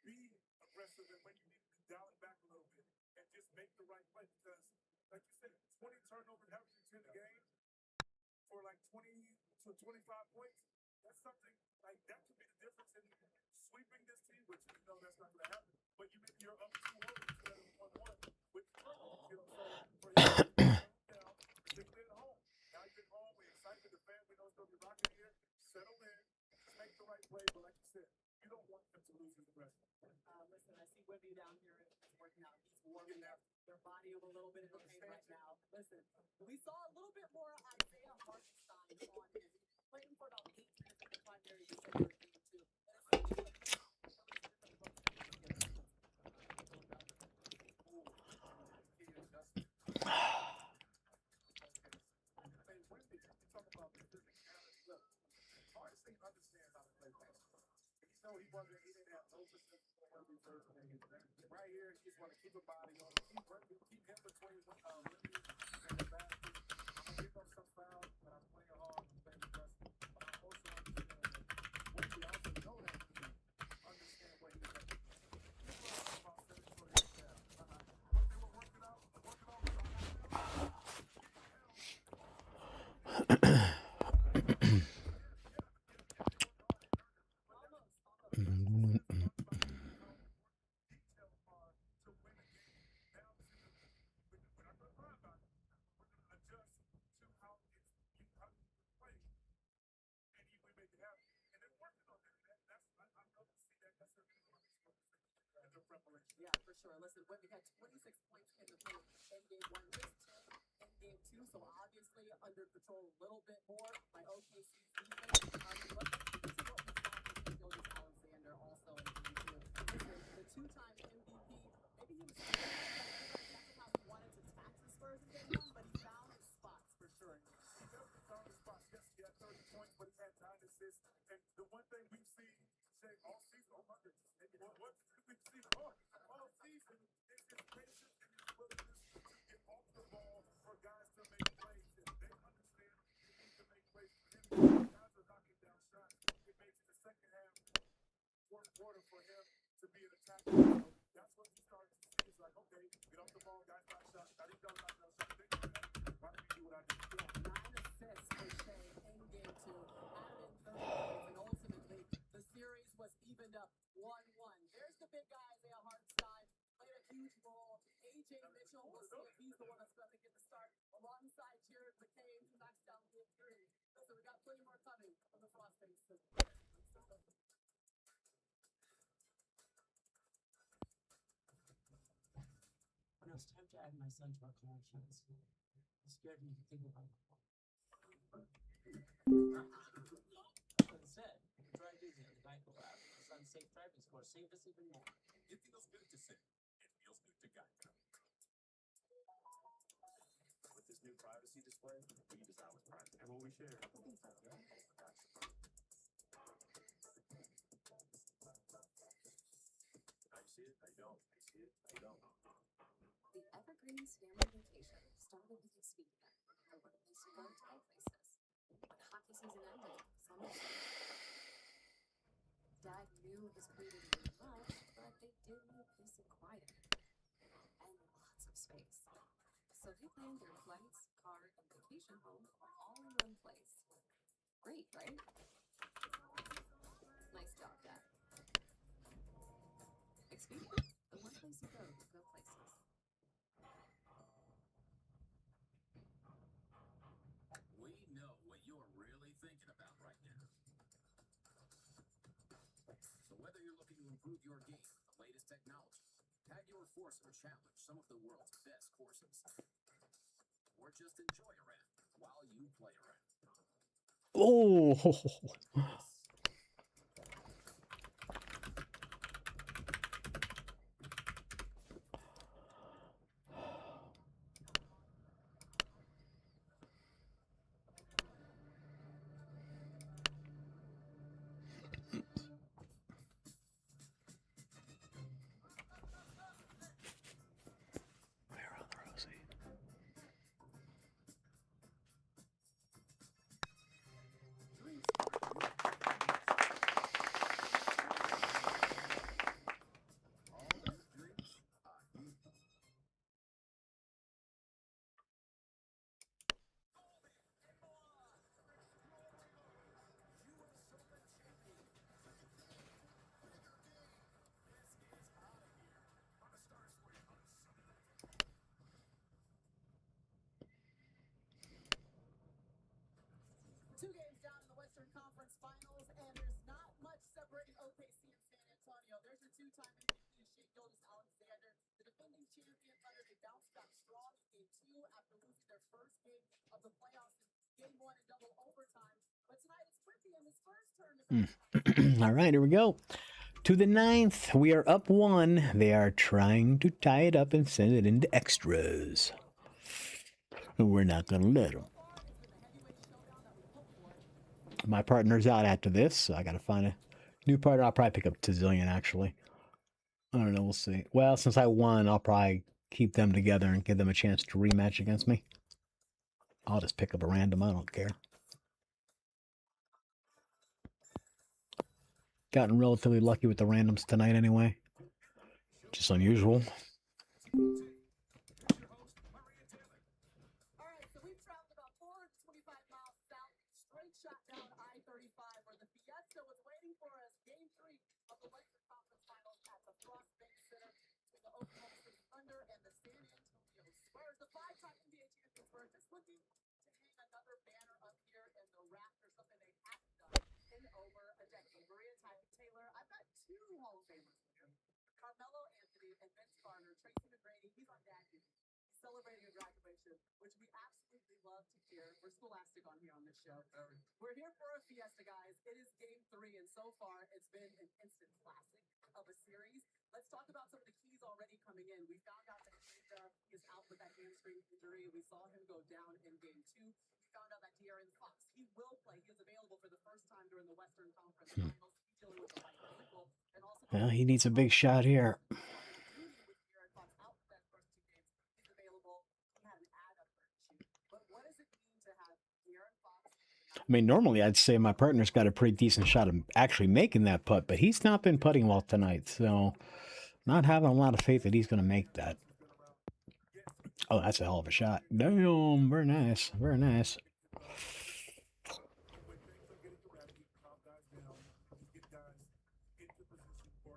D: be aggressive and when you need to dial it back a little bit and just make the right play. Because, like you said, 20 turnovers averaging 10 a game for like 20 to 25 points. That's something like that could be the difference in sweeping this team, which you know that's not going to happen. But you're up 2-0 instead of 1-1 with turnovers. You know, so for you to down, just get home. Now you're home. We're excited. The fans, we know it's going to be rocking here. Settle in. Just make the right play. But like you said, you don't want them to lose his rest.
C: Listen, I see Wemby down here is working out. He's warming up their body a little bit in the paint right now. Listen, we saw a little bit more Isaiah Hartenstein on him. He played for about 8 minutes in the primary December game, too.
D: He didn't have no position for reserve. Right here, he just want to keep a body on. Keep him between Wemby and the basket. I'm gonna give up some fouls, but I'm playing hard. I'm playing aggressive. But I also understand that Wemby also know that he understand what he's doing. He's talking about setting for his staff. What they were working out
C: Yeah, for sure. Listen, Wemby had 26 points in the paint in game 1, just 10 in game 2, so obviously under control a little bit more by OKC's defense. This is what we saw from Gilgeous Alexander also in game 2. Listen, the 2-time MVP, maybe he was that's how he wanted to tax the Spurs in game 1, but he found his spots for sure.
D: He definitely found his spots. Yes, he had 30 points, but he had 9 assists. And the one thing we've seen, Shea, all season, what did we see all season is his patience and his willingness to get off the ball for guys to make plays. And they understand they need to make plays for him. Guys are knocking down shots. It makes the second half, fourth quarter for him to be an attacker. So that's what you start to see. It's like, okay, get off the ball, guys knock shots. Now they don't knock down shots. They do that. Why don't we do what I do?
C: Yeah, 9 assists for Shea in game 2, added in 30 points, and ultimately the series was even 1-1. There's the big guy, Isaiah Hartenstein, played a huge role. AJ Mitchell, we'll see if he's the one that's going to get the start alongside Jared McCain, who knocks down game 3. Listen, we got plenty more coming from the Frostbase system.
F: When it was time to add my son to our collections, it scared me to think about it. Instead, drive easy on the Geico app. My son's safe driving score saved us even more.
D: It feels good to sing. It feels good to Geico. With this new privacy display, we decide what's private and what we share. Now you see it, now you don't. You see it, now you don't.
B: The Evergreens family vacation started with Expedia and had one place to go places. When hockey season ended, summer started. Dad knew his crew didn't need much, but they did need peace and quiet. And lots of space. So they planned their flights, car, and vacation home all in one place. Great, right? Nice job, Dad. Expedia, the one place you go to go places.
D: We know what you're really thinking about right now. So whether you're looking to improve your game with the latest technology, tag your force or challenge some of the world's best courses, or just enjoy around while you play around.
A: Oh,
C: Two games down in the Western Conference Finals, and there's not much separating OKC and San Antonio. There's the two-time MVP, Shai Gilgeous-Alexander, the defending champion Thunder. They bounced back strong in Game 2 after losing their first game of the playoffs in Game 1 in double overtime. But tonight it's Quickie in his first turn to
A: all right, here we go. To the 9th, we are up 1. They are trying to tie it up and send it into extras. We're not going to let them. My partner's out after this, so I got to find a new partner. I'll probably pick up Tazillion, actually. I don't know. We'll see. Well, since I won, I'll probably keep them together and give them a chance to rematch against me. I'll just pick up a random. I don't care. Gotten relatively lucky with the randoms tonight anyway. Just unusual.
C: All right, so we've traveled about 425 miles south, straight shot down I-35, where the Fiesta was waiting for us. Game 3 of the Western Conference Finals at the Frostbase Center between the Oklahoma City Thunder and the San Antonio Spurs. The 5-time NBA champions were just looking to hang another banner up here in the Raptors, something they hadn't done in over a decade. Maria Taylor, I've got 2 Hall of Famers here. Carmelo Anthony and Vince Carter. Tracy McGrady, he's on dad duty. He's celebrating a graduation, which we absolutely love to hear. We're scholastic on here on this show. We're here for a fiesta, guys. It is Game 3, and so far it's been an instant classic of a series. Let's talk about some of the keys already coming in. We found out that Kenta is out with that hamstring injury. We saw him go down in Game 2. We found out that De'Aaron Fox, he will play. He is available for the first time during the Western Conference Finals. He's dealing with a right ankle. And also,
A: Well, he needs a big shot here.
C: with De'Aaron Fox out for that first 2 games. He's available. He had an adductor issue. But what does it mean to have De'Aaron Fox?
A: I mean, normally I'd say my partner's got a pretty decent shot of actually making that putt, but he's not been putting well tonight, so not having a lot of faith that he's going to make that. Oh, that's a hell of a shot. Damn, very nice. Very nice.
D: When things are getting erratic, calm guys down, get guys into position for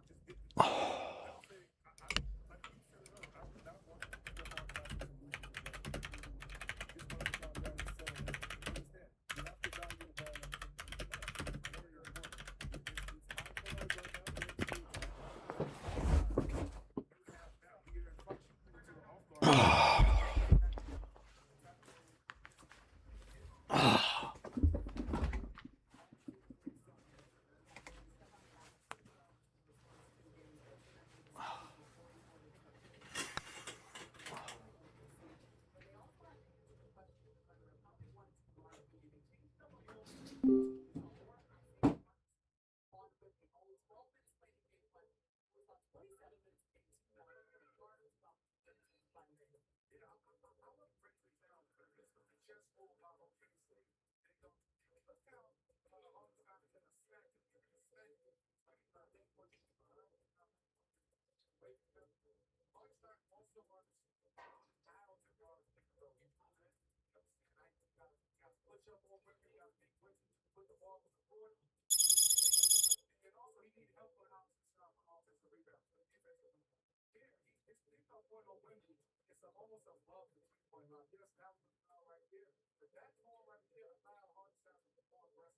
C: about 27 minutes, 18 yards, about 15 by rating.
D: Yeah, I want to break this down because this was the chess move by OKC. They go, look how all the time in a snack, in a snake, they put it behind wait for them. Hardstyle also runs out of guards to go. I got to push up on Wemby, got to be quick, put the ball on the board. And also, he needs help on how to stop an offensive rebound. Defensively. Here, it's no point on Wemby. It's almost above the 3-point line. Yes, that was a foul right there. But that ball right there allowed Hardstyle to be more aggressive.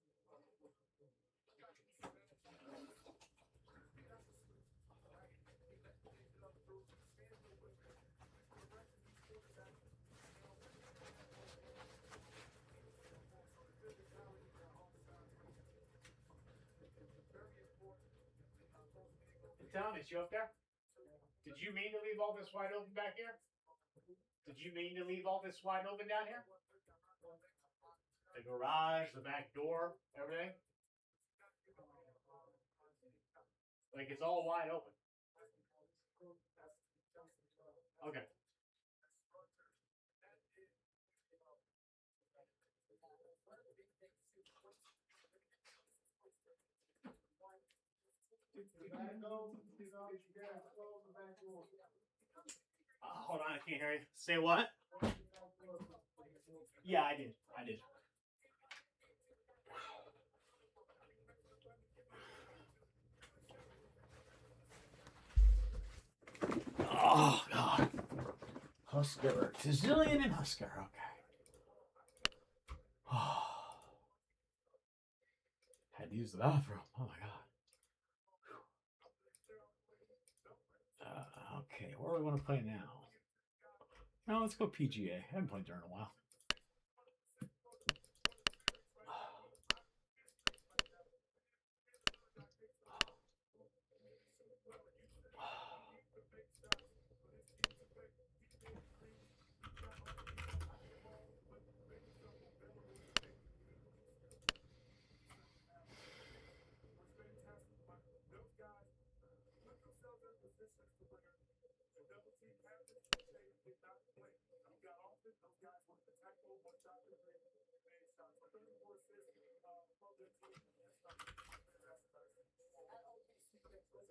G: Tom, is you up there? Did you mean to leave all this wide open back here? Did you mean to leave all this wide open down here? The garage, the back door, everything? Like it's all wide open. Okay. Hold on, I can't hear you. Say what? Yeah, I did. Oh, God. Husker. Tizillion and Husker. Okay. Had to use the bathroom. Oh, my God. Okay, where do we want to play now? No, let's go PGA. I haven't played there in a while.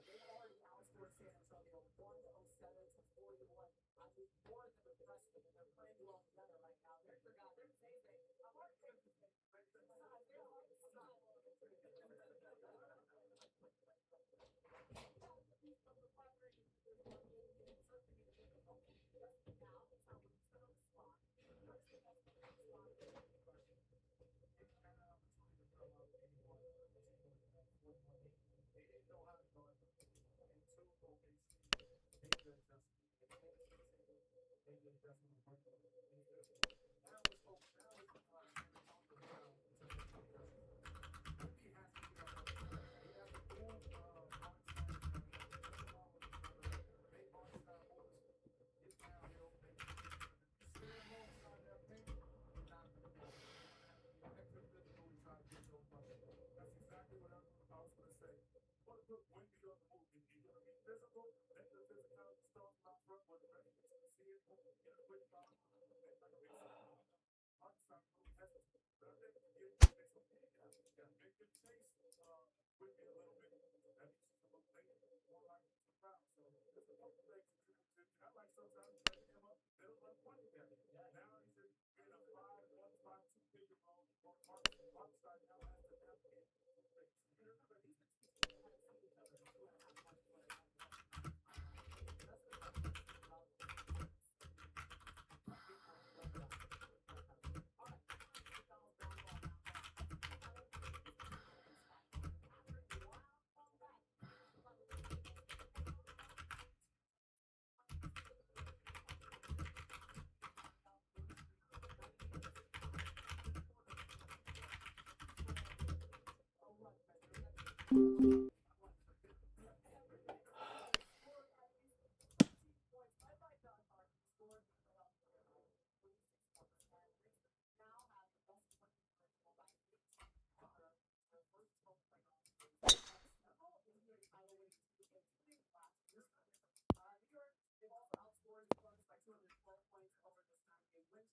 C: They already outscored San Antonio 107 to 41. I mean, more than the freshman, and they're playing well together right now. They're amazing. I'm already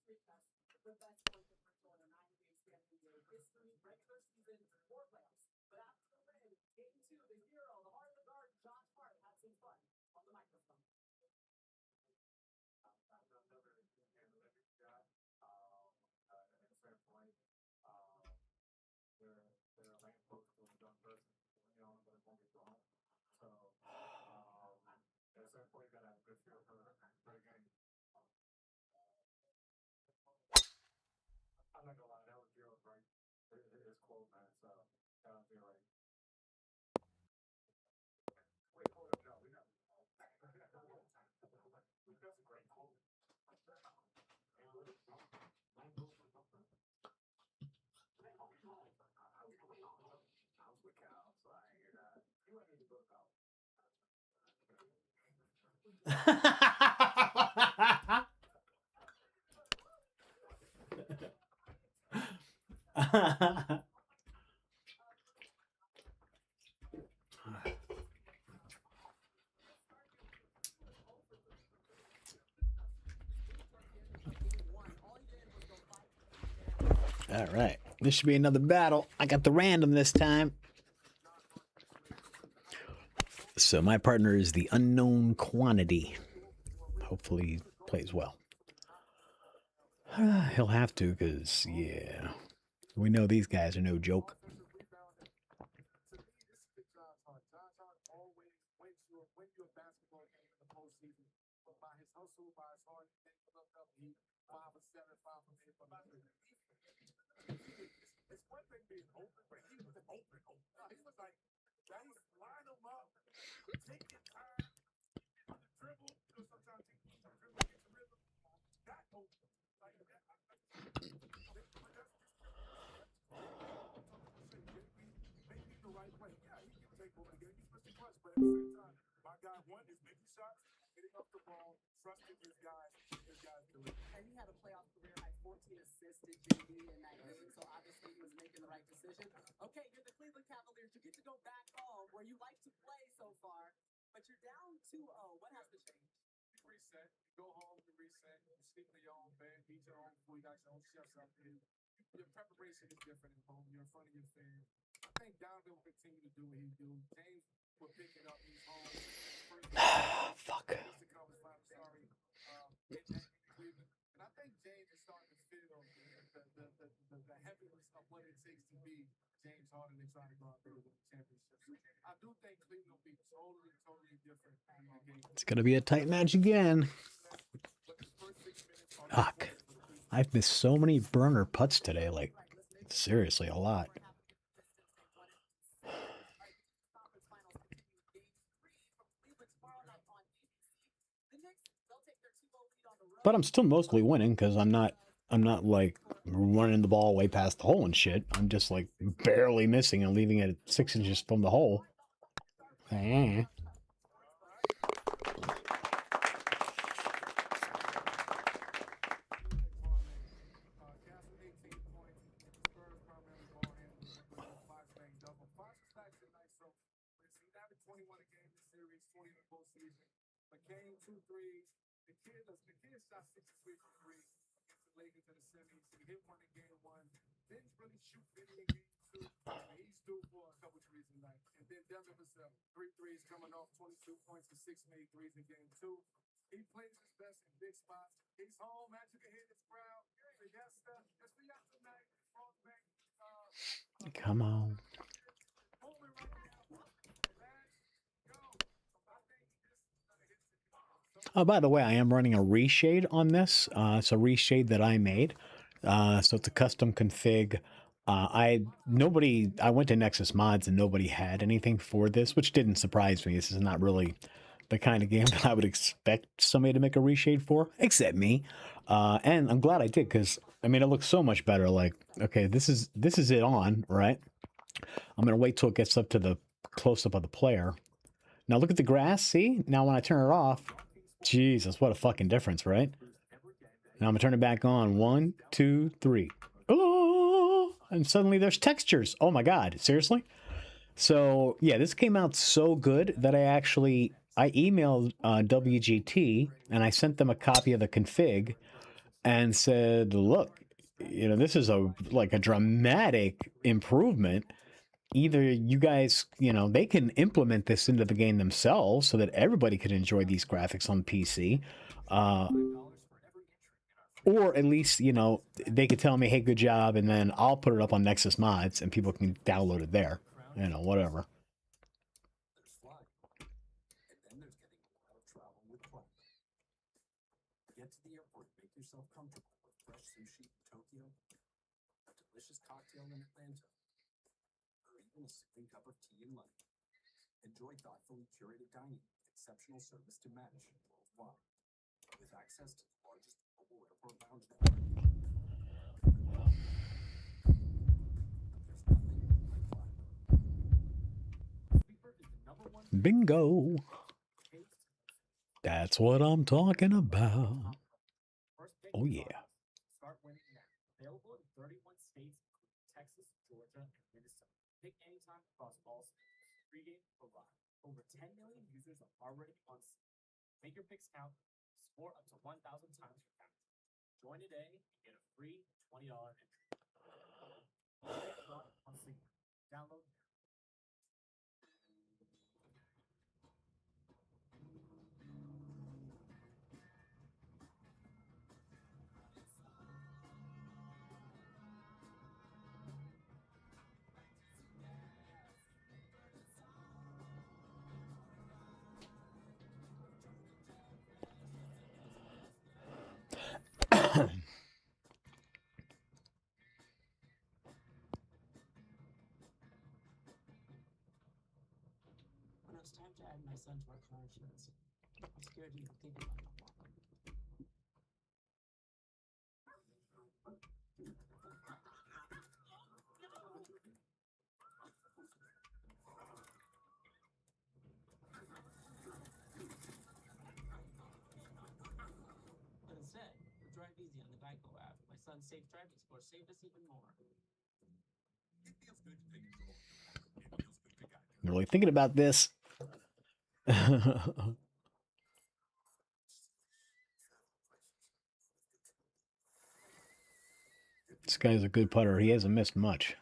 C: the best point differential in a 9-game span of NBA history, regular season or playoffs. But after the win, game 2, the hero, the heart of the garden, Josh Hart, had some fun on the microphone.
D: They're a lamppost to a dumb person, you know, but it won't get to home. So, at a certain point, you gotta have a good feel for the game. I'm not gonna lie, that was Gerald's right. His quote, man. So, that would be right. Wait, hold up, no, we got. That's a great quote. I was with Cal, so I ain't hear that. You ain't need to book out.
A: All right. This should be another battle. I got the random this time. So my partner is the unknown quantity. Hopefully he plays well. He'll have to because, yeah, we know these guys are no joke.
D: To me, this is Josh Hart. Josh Hart always wins you a basketball game in the postseason. But by his hustle, by his hard thing, look up, he 5 for 7, 5 for 8 from the three. It's one thing being open, but he was open. He was like, guys, line them up, take your time, dribble. You know, sometimes you dribble, get your rhythm. That open. Like that. Maybe the right way. Yeah, he can take over the game. He's Mr. Clutch, but at the same time, my guy one is making shots, hitting up the ball, trusting his guys do it.
C: And he had a playoff career high 14 assists to JD in that game, so obviously he was making the right decision. Okay, you're the Cleveland Cavaliers. You get to go back home where you like to play so far, but you're down 2-0. What has to change?
D: You reset. You go home, you reset. You sleep in your own bed, eat your own food. You got your own chefs out there. Your preparation is different at home. You're in front of your fans. I think Donovan will continue to do what he do. James will pick it up. He's home.
A: Fuck.
D: And I think James is starting to feel the heaviness of what it takes to be James Harden and trying to go out there with the championship. I do think Cleveland will be totally different in the game.
A: It's going to be a tight match again. Fuck. I've missed so many burner putts today. Like, seriously, a lot. But I'm still mostly winning because I'm not like running the ball way past the hole and shit. I'm just like barely missing and leaving it at 6 inches from the hole.
D: Game 2 threes. The kid shot 63 from 3 against the Lakers in the semis. He hit one in game 1. Didn't really shoot many in game 2. And he's due for a couple threes tonight. And then Devin himself, 3 threes coming off, 22 points to 6 made threes in game 2. He plays his best in big spots. He's home. Magic can hit his crowd. So yes, that's for y'all tonight.
A: Come on. Oh, by the way, I am running a reshade on this. It's a reshade that I made. So it's a custom config. I went to Nexus Mods and nobody had anything for this, which didn't surprise me. This is not really the kind of game that I would expect somebody to make a reshade for, except me. And I'm glad I did because, I mean, it looks so much better. Like, okay, this is it on, right? I'm going to wait till it gets up to the close-up of the player. Now look at the grass, see? Now when I turn it off, Jesus, what a fucking difference, right? Now I'm gonna turn it back on. 1, 2, 3. Oh, and suddenly there's textures. Oh my God, seriously? So yeah, this came out so good that I emailed WGT and I sent them a copy of the config. and said, look, you know, this is a dramatic improvement. Either you guys, you know, they can implement this into the game themselves so that everybody could enjoy these graphics on PC. Or at least, you know, they could tell me, hey, good job, and then I'll put it up on Nexus Mods and people can download it there. You know, whatever.
C: There's flying. And then there's getting a lot of travel with Platinum. Get to the airport, make yourself comfortable with fresh sushi in Tokyo, a delicious cocktail in Atlanta, or even a soothing cup of tea in London. Enjoy thoughtfully curated dining, exceptional service to match worldwide, with access to the largest global airport lounge network. There's nothing like Platinum. Sleeper is the #1
A: Bingo. That's what I'm talking about. Oh, yeah.
C: Start winning now. Available in 31 states, including Texas, Georgia, and Minnesota. Pick anytime across all states. Pre-game or live. Over 10 million users are already on Sleep. Make your picks count. Score up to 1,000 times your capital. Join today and get a free $20 entry. On Sleep. Download now.
F: When it was time to add my son to our car insurance, I'm scared to even think about it. But instead, with Drive Easy on the Geico app, my son's safe driving score saved us even more.
C: It feels good to take control. It feels good to guide.
A: I'm really thinking about this. This guy's a good putter. He hasn't missed much.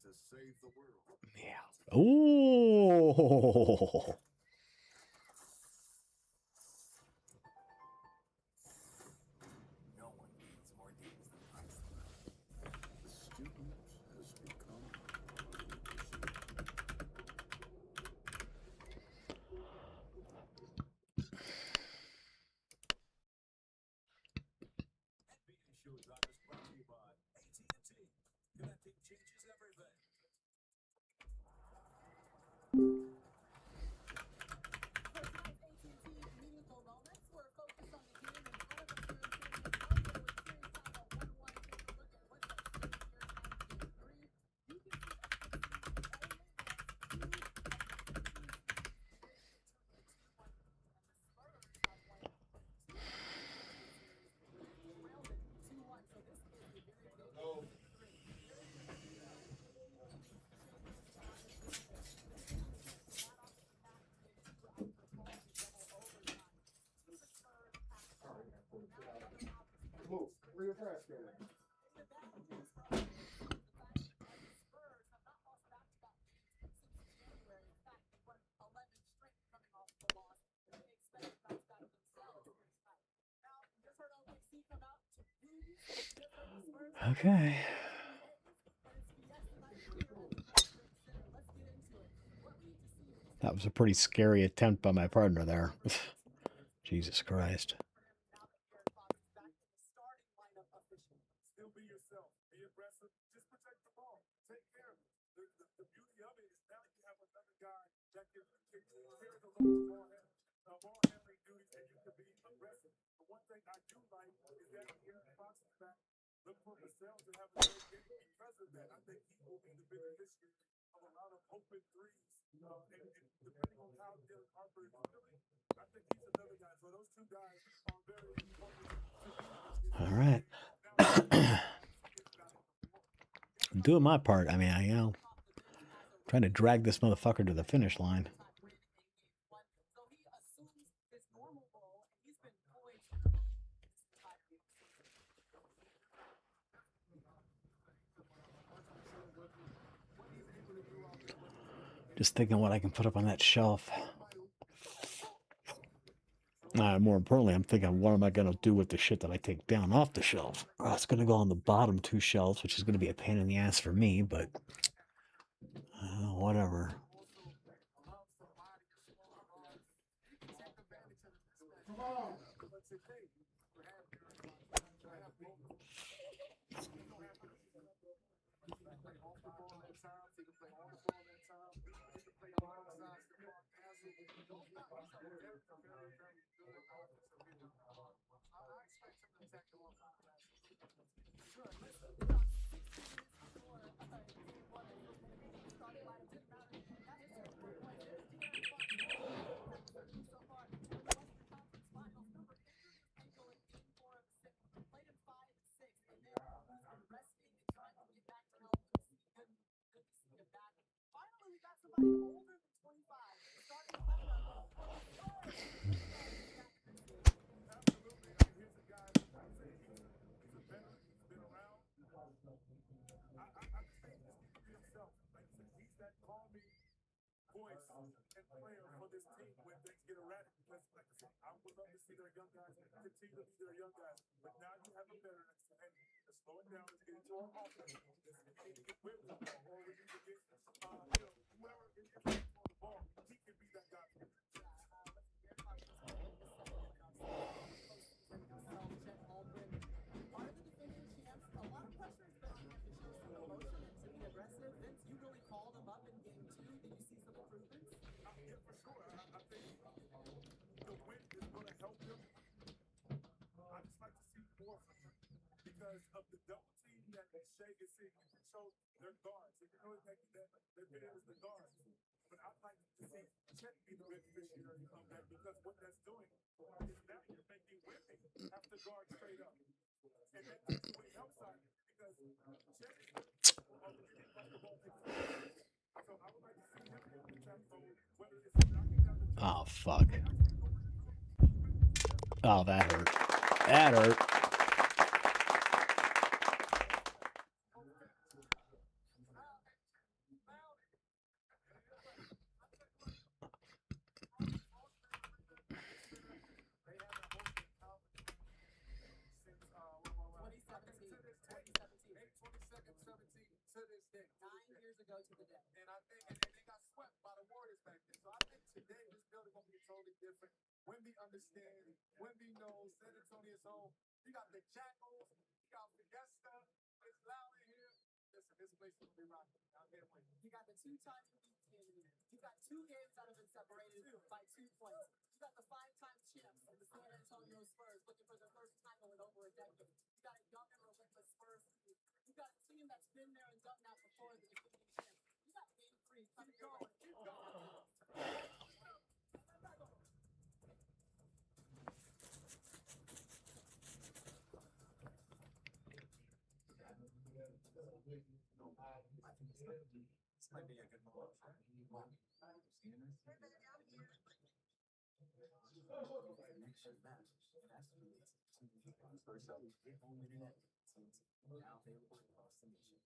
D: To save the world.
A: Yeah. Oh.
D: No one needs more games than us. The student has become
E: NBA Show Drop is brought to you by AT&T. Connecting changes everything.
C: Meaningful moments. We're focused on the game and out of the room.
D: Move. Where your trash can?
A: Okay. That was a pretty scary attempt by my partner there. Jesus Christ.
E: Still be yourself. Be aggressive. Just protect the ball. Take care of it. The beauty of it is now you have another guy that can carry the load ball handling duties, and you can be aggressive. The one thing I do like is that Aaron Fox is back. Look for Marcel to have a great game because of that. I think he will be the beneficiary of a lot of open threes. And depending on how Dylan Harper is feeling, I think he's another guy. So those two guys are very important.
A: All right. I'm doing my part. I mean, trying to drag this motherfucker to the finish line.
C: So he assumes his normal role, and he's been poised for this entire
A: Just thinking what I can put up on that shelf. More importantly, I'm thinking, what am I going to do with the shit that I take down off the shelf? It's going to go on the bottom 2 shelves, which is going to be a pain in the ass for me, but whatever.
D: Voice and player for this team when things get erratic. Because, like I said, I would love to see their young guys continue to be their young guys. But now you have a veteran. And to slow it down, let's get into our offense. If you need to get whipped or we need to get, whoever is on the ball, he can be that guy. Because of the double team that Shea is seeing, it shows their guards. So you know that they're been as the guards. But I'd like to see Chet be the beneficiary of that because what that's doing is now you're making women have to guard straight up. And that takes away help side because Chet is the ball takes away. So I would like to see him in the attack mode, whether it's knocking down the
A: Oh, fuck. Oh, that hurt. That hurt.
D: To the day. And I think and they got swept by the Warriors back then. So I think today this building gonna be totally different. Wemby understands, Wemby knows, San Antonio's home. You got the Jackals, you got Fiesta, it's loud in here. Listen, this place will be rocking. I can't wait. You got the 2-time MVP. You got 2 games that have been separated by 2 points. You got the 5-time champs of the San Antonio Spurs looking for their first title in over a decade. You got a young and relentless Spurs team. You got a team that's been there and done that before the defeating champs. You got game 3 coming your way. Keep going. This might be a good moment. Next match. First up, home internet. Now available across the nation.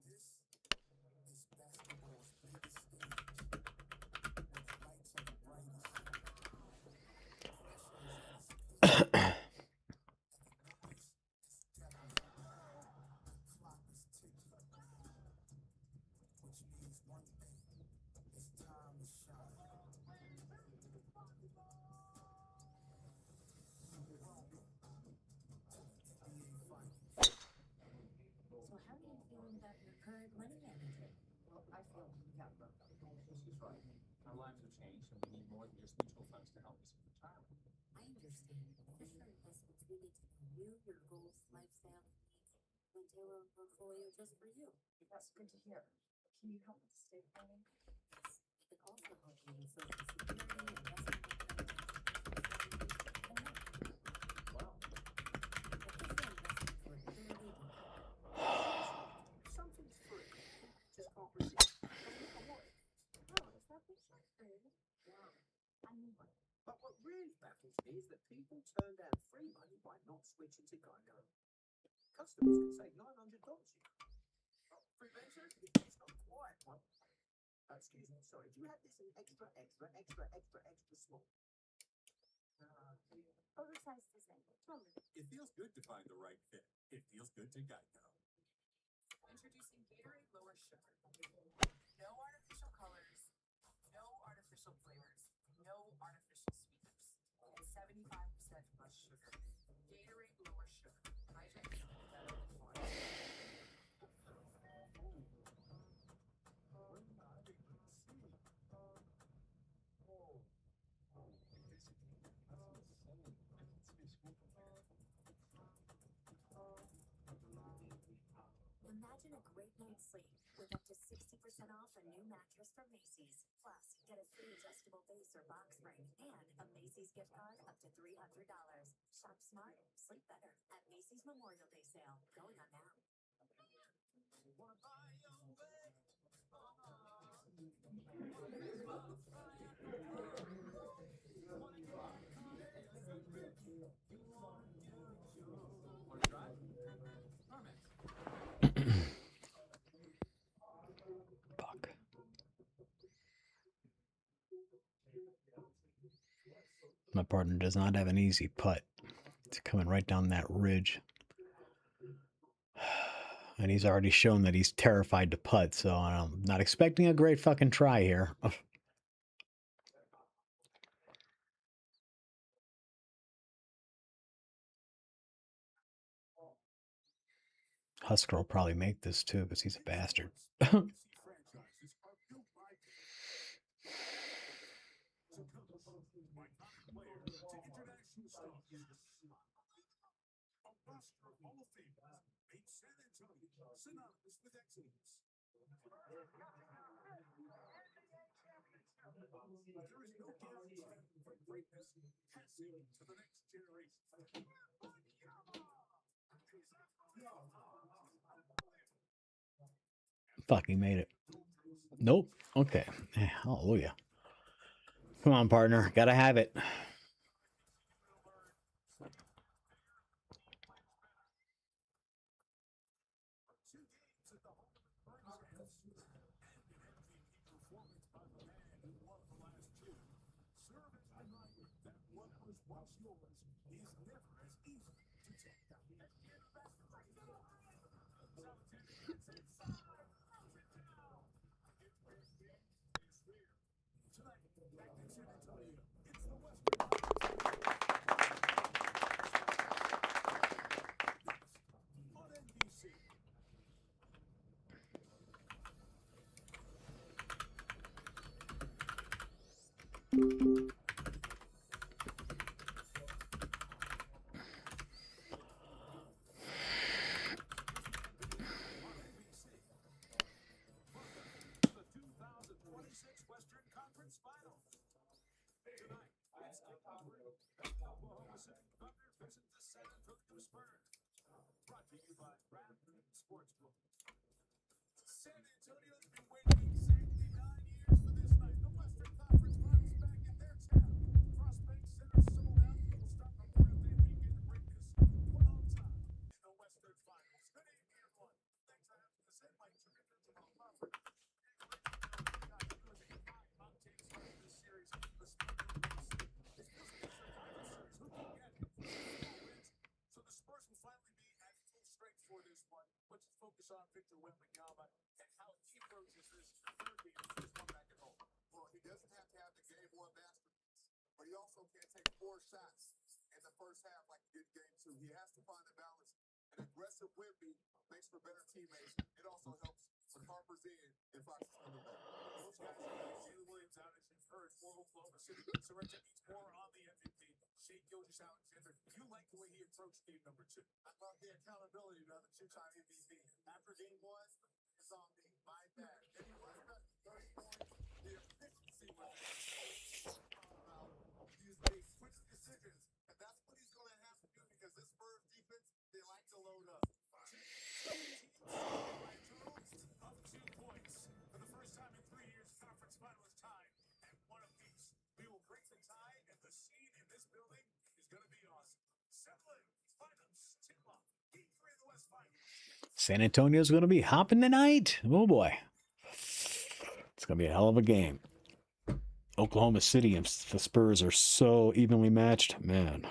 D: This is basketball's biggest stage. Where the lights are the brightest. Which means one thing, it's time to shine.
H: So how do you feel about your current money manager?
C: Well, I feel we got broke up. She's right. Our lives have changed, and we need more than just mutual funds to help us with retirement.
H: I understand. Fisher Investments, we get to know you, your goals, lifestyle, and needs, and tailor a portfolio just for you.
C: That's good to hear. Can you help with estate planning?
H: Yes, we can also help you with social security, investment,
C: Wow. Something's free. Just can't resist.
H: Oh, is that Fisher? Wow. I knew one.
C: But what really baffles me is that people turn down free money by not switching to GeiCo. Customers can save $900.
D: Free ventures?
C: It's not quite one. Excuse me, sorry. Do you have this in extra small?
H: Oversized design. Totally.
D: It feels good to find the right fit. It feels good to Geico.
C: Introducing Gatorade Lower Sugar. No artificial colors, no artificial flavors, no artificial sweeteners, and 75% less sugar. Gatorade Lower Sugar. Hydrates better than water.
H: Imagine a great night's sleep with up to 60% off a new mattress from Macy's. Plus, get a free adjustable base or box spring and a Macy's gift card up to $300. Shop smart, sleep better at Macy's Memorial Day sale, going on now.
A: Fuck. My partner does not have an easy putt. It's coming right down that ridge. And he's already shown that he's terrified to putt, so I'm not expecting a great fucking try here. Husker will probably make this too, because he's a bastard.
D: Franchises are built by iconic players to international stars. A roster of Hall of Famers made San Antonio synonymous with excellence. But there is no guarantee for greatness passing to the next generation.
A: Fucking made it. Nope. Okay. Hallelujah. Come on, partner. Gotta have it.
D: San Antonio's been waiting exactly 9 years for this night. The Western Conference Finals back in their town. Prospect Center sold out. We'll start Memorial Day weekend to bring this one on time in the Western Finals. Good evening, everyone. Thanks for having us in. Mike Tricker to my left. High-octane start to this series. The Spurs Survivor Series. Who can get it? 4 wins. So the Spurs will finally be at full strength for this one. Let's focus on Victor Wembanyama and how he approaches this third game. This one back at home.
E: Well, he doesn't have to have the game one masterpiece, but he also can't take 4 shots in the first half like he did game 2. He has to find the balance. An aggressive Wemby makes for better teammates. It also helps when Harper's in and Fox is coming back.
D: Those guys are like Jalen Williams out, as you've heard. Forward flow for City. Sorrento needs more on the MVP. Shea Gilgeous-Alexander, you like the way he approached game number 2.
E: I love the accountability of the 2-time MVP. After game 1, it's on me. My bad. Then he runs back to 30 points. The efficiency was he's made quick decisions, and that's what he's going to have to do because this Spurs defense, they like to load up.
D: 17 by totals of 2 points. For the first time in 3 years, conference finals tied at 1 apiece. We will break the tie, and the scene in this building is going to be awesome. Settle in. Finals tip-off. Game 3 of the West Finals.
A: San Antonio's going to be hopping tonight. Oh boy. It's going to be a hell of a game. Oklahoma City and the Spurs are so evenly matched. Man.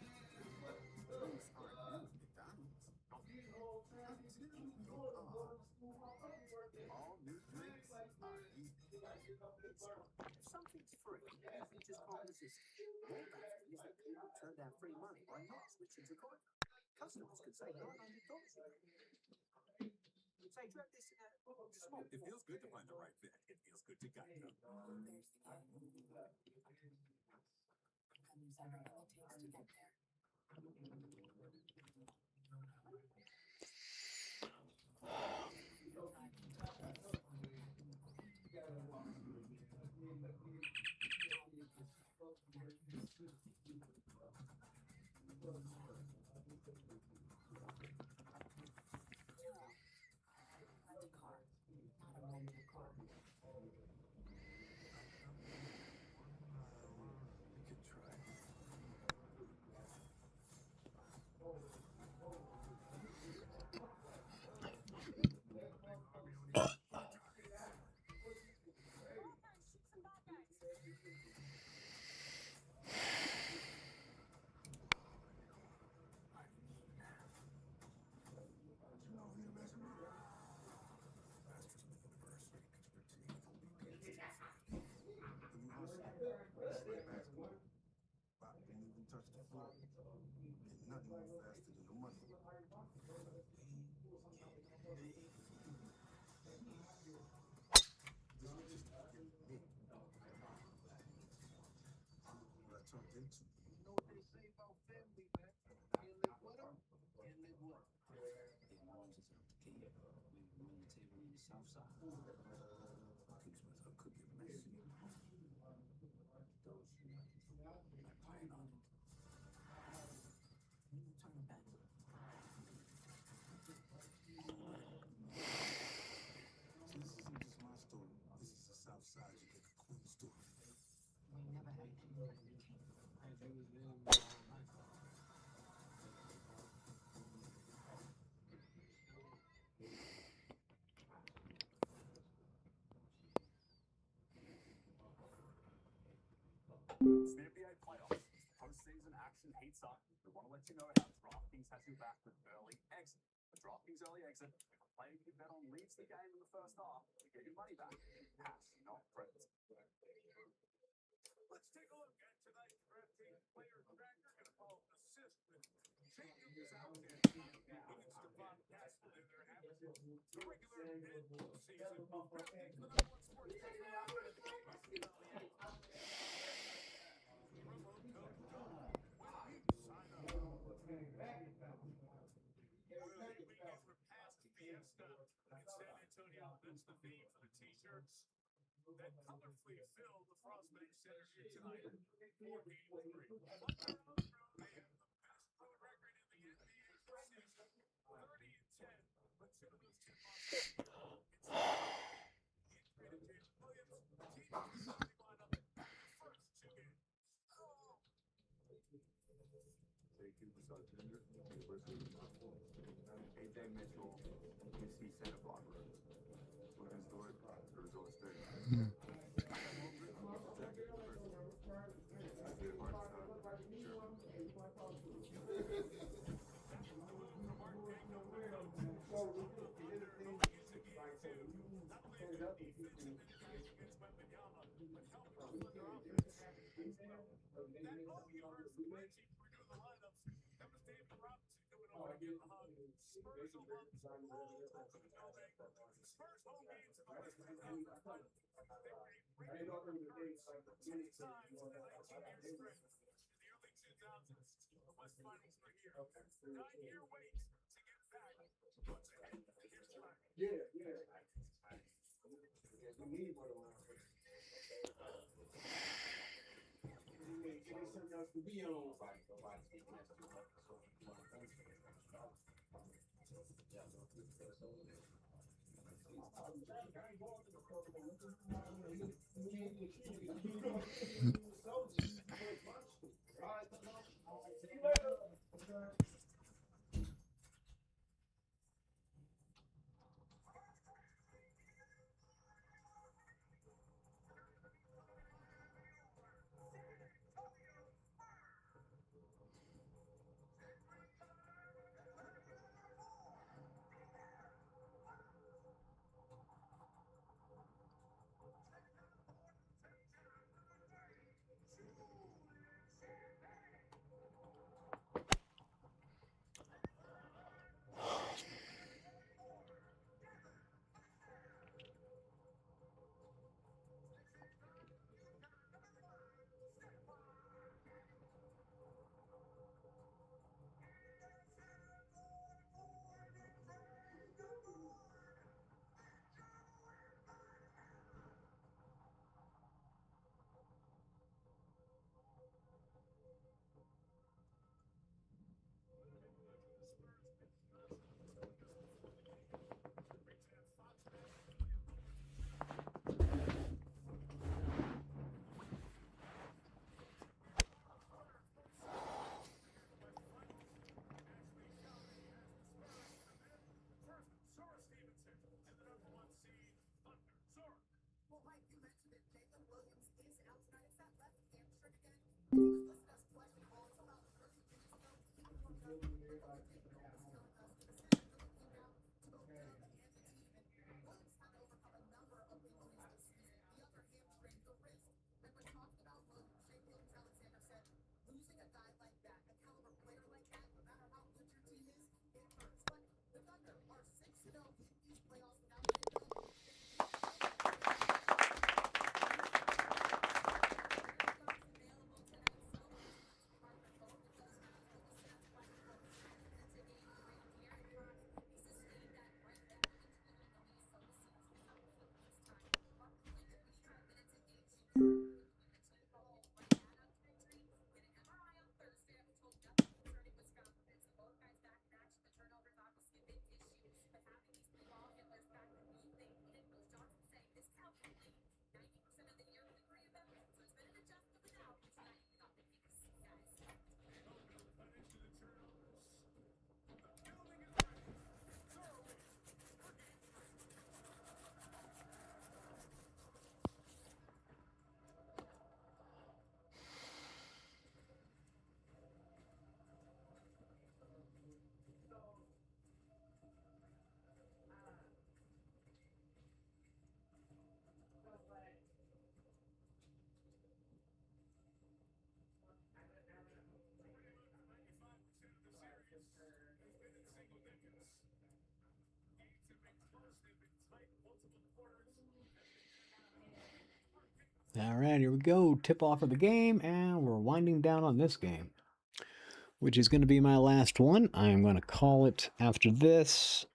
D: These aren't new McDonald's. Until you pause. All new drinks are easy. If something's free, you just can't resist it. More vouchers means that people turn down free money by not switching to coin. Customers could save $900. Say, do you have this smoke? It feels good to find the right fit. It feels good to GameJonez.
B: There's the game. And there's everything it takes to get there. Rent a car, not a regular car.
D: We could try. Touch the floor. Ain't nothing move faster than the money. This is just a beginning for me. What I turned into.
E: You know what they say about family, man? Can't live with them, can't live with them.
C: Big Moses out the gate. We run the table on the south side.
D: Things with her could get messy.
C: I plan on it.
B: Turn it back.
D: So this isn't just my story. This is the South Side you get a queen story.
B: We never had anybody be king.
F: As you was living my whole life.
I: It's the NBA playoffs. Postseason action heats up. We want to let you know how DraftKings has your back with early exit. A DraftKings early exit, if a player you bet on leaves the game in the first half, you get your money back in cash, not credits.
E: Let's take a look at tonight's DraftKings player tracker. Gonna call assist with Jacob is out there. Higgins, Stephon Cass within their habits. The regular and postseason of DraftKings, the #1 sports book. Promo code DOG when you sign up. Oily weekend for past Fiesta in San Antonio. That's the theme for the t-shirts that colorfully fill the Frostbank Center here tonight. 4 games free. One down on the road, they have the best road record in the NBA this season. 30-10. But two of those chip offs. He traded Jalen Williams. The team is the starting lineup in the first 2 games.
J: J.Q. Prasad Jr., University of Wisconsin. A.J. Mitchell, UC Santa Barbara. Logan Stewart, Arizona State. Jack University. Isaiah Hartenstein, Germany.
E: That call you heard from Reggie redoing the lineups, that was David Robinson coming over to give a hug. Spurs alums all over the building. Spurs home games in the Western Conference Finals. They were a regular occurrence 10 times in the 19-year stretch. In the early 2000s, the West Finals were here. 9-year wait to get back. Once again, here's Trevor.
F: Yeah. We need one of them. Give me something else to be on.
C: Well, Mike, you mentioned it. Jalen Williams is out tonight. It's that left hamstring again. And he was listed as questionable until about 30 minutes ago. He warmed up, but only did practice contest. And the Sanders really came down to both him and the team. And Williams had to overcome a number of injuries this season. The other hamstring, the wrist. And when talking about Williams, Shea Gilgeous-Alexander said, losing a guy like that, a caliber player like that, no matter how good your team is, it hurts. But the Thunder are 6-0 in these playoffs without Shea Gilgeous.
A: All right, here we go. Tip off of the game, and we're winding down on this game, which is going to be my last one. I'm going to call it after this.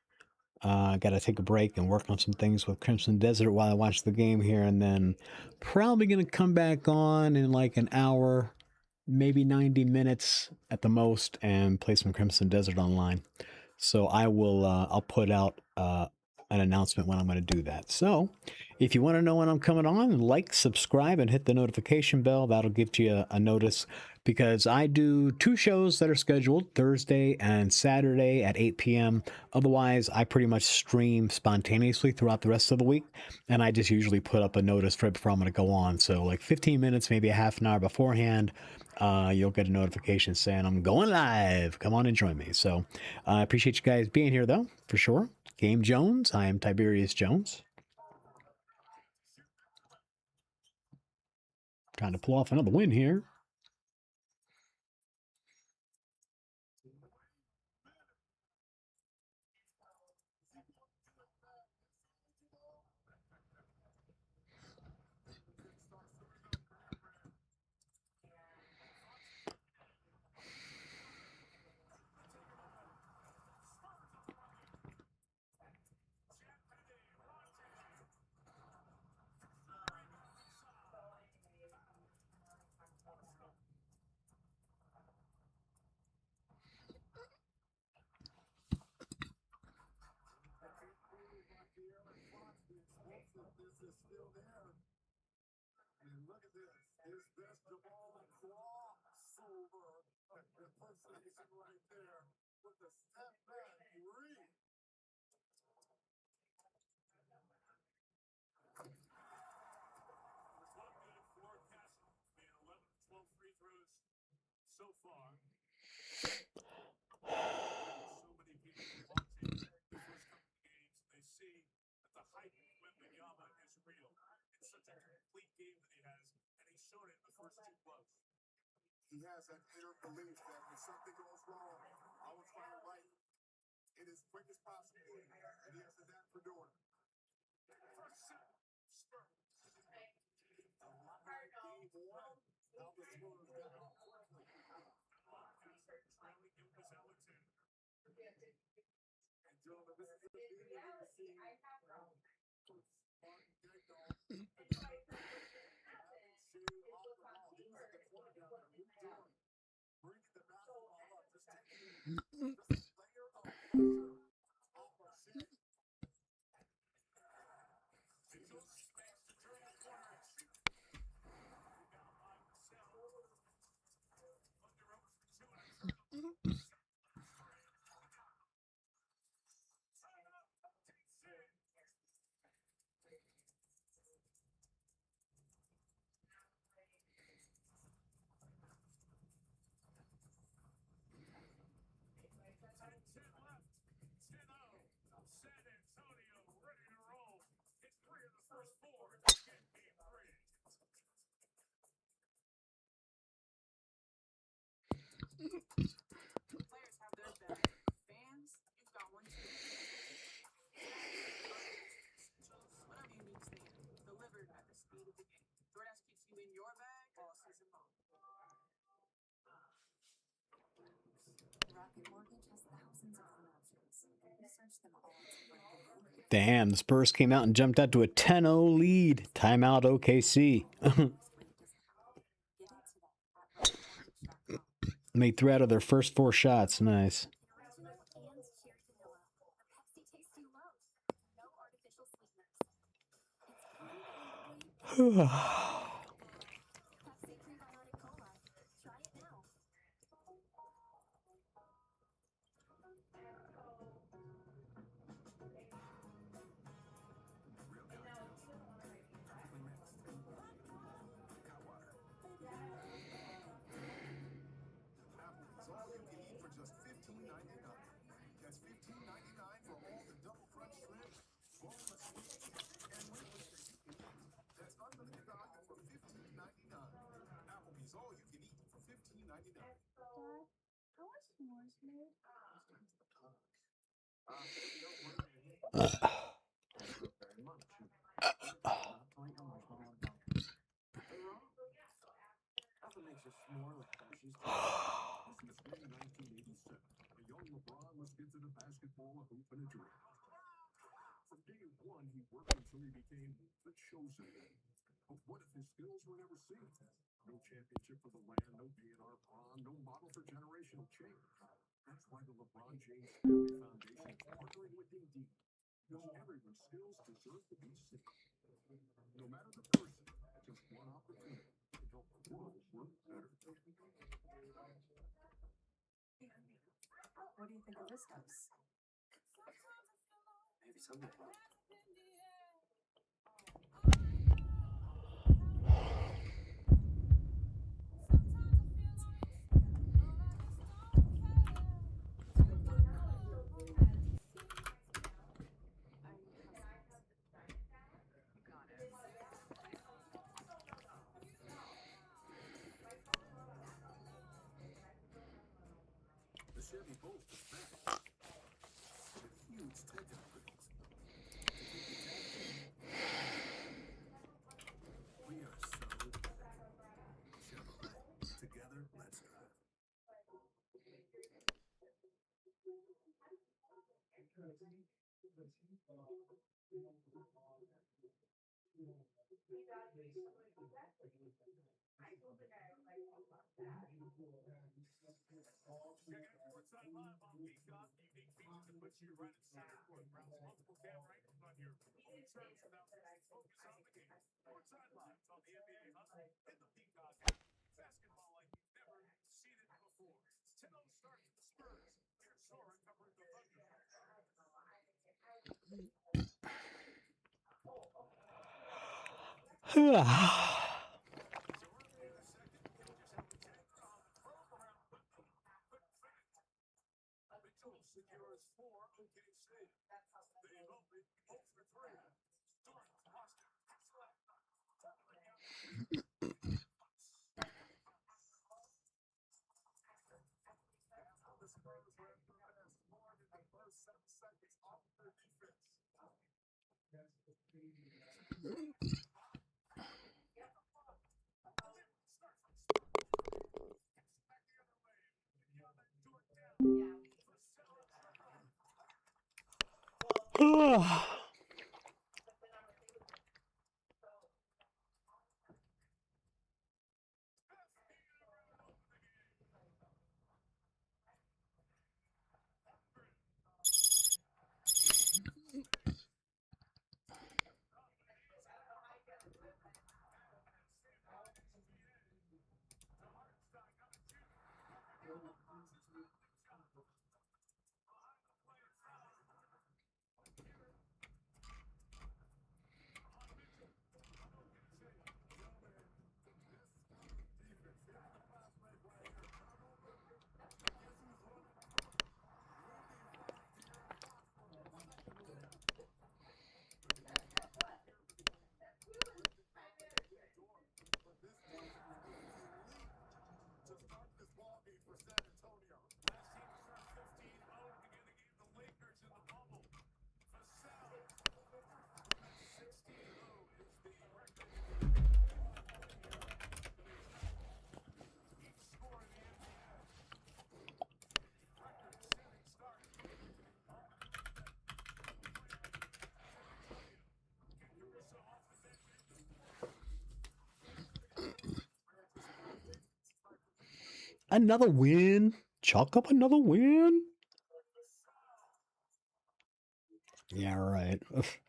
A: I got to take a break and work on some things with Crimson Desert while I watch the game here, and then probably going to come back on in like an hour, maybe 90 minutes at the most, and play some Crimson Desert online. So I will, I'll put out an announcement when I'm going to do that. So if you want to know when I'm coming on, like, subscribe, and hit the notification bell. That'll give you a notice, because I do 2 shows that are scheduled, Thursday and Saturday at 8 p.m. Otherwise, I pretty much stream spontaneously throughout the rest of the week, and I just usually put up a notice right before I'm going to go on. So like 15 minutes, maybe a half an hour beforehand, you'll get a notification saying I'm going live. Come on and join me. So I appreciate you guys being here, though, for sure. GameJonez, I am Tiberius Jonez. Trying to pull off another win here.
D: this? Is this Jamal crossover? Impersonation right there with the step back three.
E: One good for Castle, being 11 12 free throws so far. So many people watching the first couple of games, they see that the hype of Wembanyama is real. It's such a complete game that he has, and he's shown it in the first two clubs.
D: He has that inner belief that when something goes wrong, I will try to right it as quick as possible, and he has a knack for doing it.
E: First set, Spurs.
D: Game one, now the Spurs got off quickly.
E: Castle trailing him was Alexander.
D: And gentlemen, this is the video we've seen Spartan Gecko shade off the ball. He was at the corner down there, Luke Dort, bringing the basketball up, just taking just a layer of pressure off of Shea.
E: Mitchell smashed the turn the corner and shoot. Rebound by Vassell. Under ropes for two and a turnover. Timeout, DC. Left, 10-0. San Antonio ready to roll. Hit three of the first four to get game three.
C: Players have their bag. Fans, you've got one too. Whatever you need to stand, delivered at the speed of the game. DoorDash keeps you in your bag all season long.
H: Rocket Mortgage has thousands of loan options. Research them all to find the one.
A: Damn, the Spurs came out and jumped out to a 10-0 lead. Timeout OKC. Made 3 out of their first 4 shots. Nice.
H: Original and cherry vanilla. The Pepsi tasty low. No artificial sweeteners. It's fun the way Pepsi Prebiotic Cola. Try it now.
D: Applebee's, all you can eat for just $15.99. That's $15.99 for all the double crunch shrimp, boneless wings, and wingless that you can eat. That's unlimited value for $15.99. Applebee's, all you can eat for $15.99.
H: Dad, how are s'mores made?
J: Very much. Not quite a marshmallow bun. Nothing wrong. Nothing makes a s'more like Hershey's.
D: This is spring 1987. A young LeBron must get to the basketball, a hoop, and a dream. From day one, he worked until he became the chosen one. But what if his skills were never seen? No championship for the land, no B&R prom, no model for generational change. That's why the LeBron James Family Foundation is partnering with Indeed. Because everyone's skills deserve to be seen. No matter the person, just one opportunity to help the world work better.
H: What do you think of this dose?
J: Maybe someday.
D: The Chevy Bolt is back with huge tech upgrades to keep you tagged. We are so Chevrolet. Together, let's drive.
E: Check it out for time live on Peacock. Unique features that put you right at center court. Browse multiple camera angles on your own terms without losing focus on the game. More time live on the NBA Hub.
D: 10-0 start to the Spurs. Here's Zora covering the Thunder. Mitchell secures 4 OKC. They've opened 0 for 3. Dort lost it. The Spurs ran through fast forward in the first 7 seconds off their defense. To start this ball game for San Antonio. Last team to start 15-0 to begin the game, the Lakers in the bubble. Vassell, 16-0 is the record. Each score in the NBA. Record-setting start. Caruso off the bench.
A: Another win. Chalk up another win. Yeah, right.
D: Twice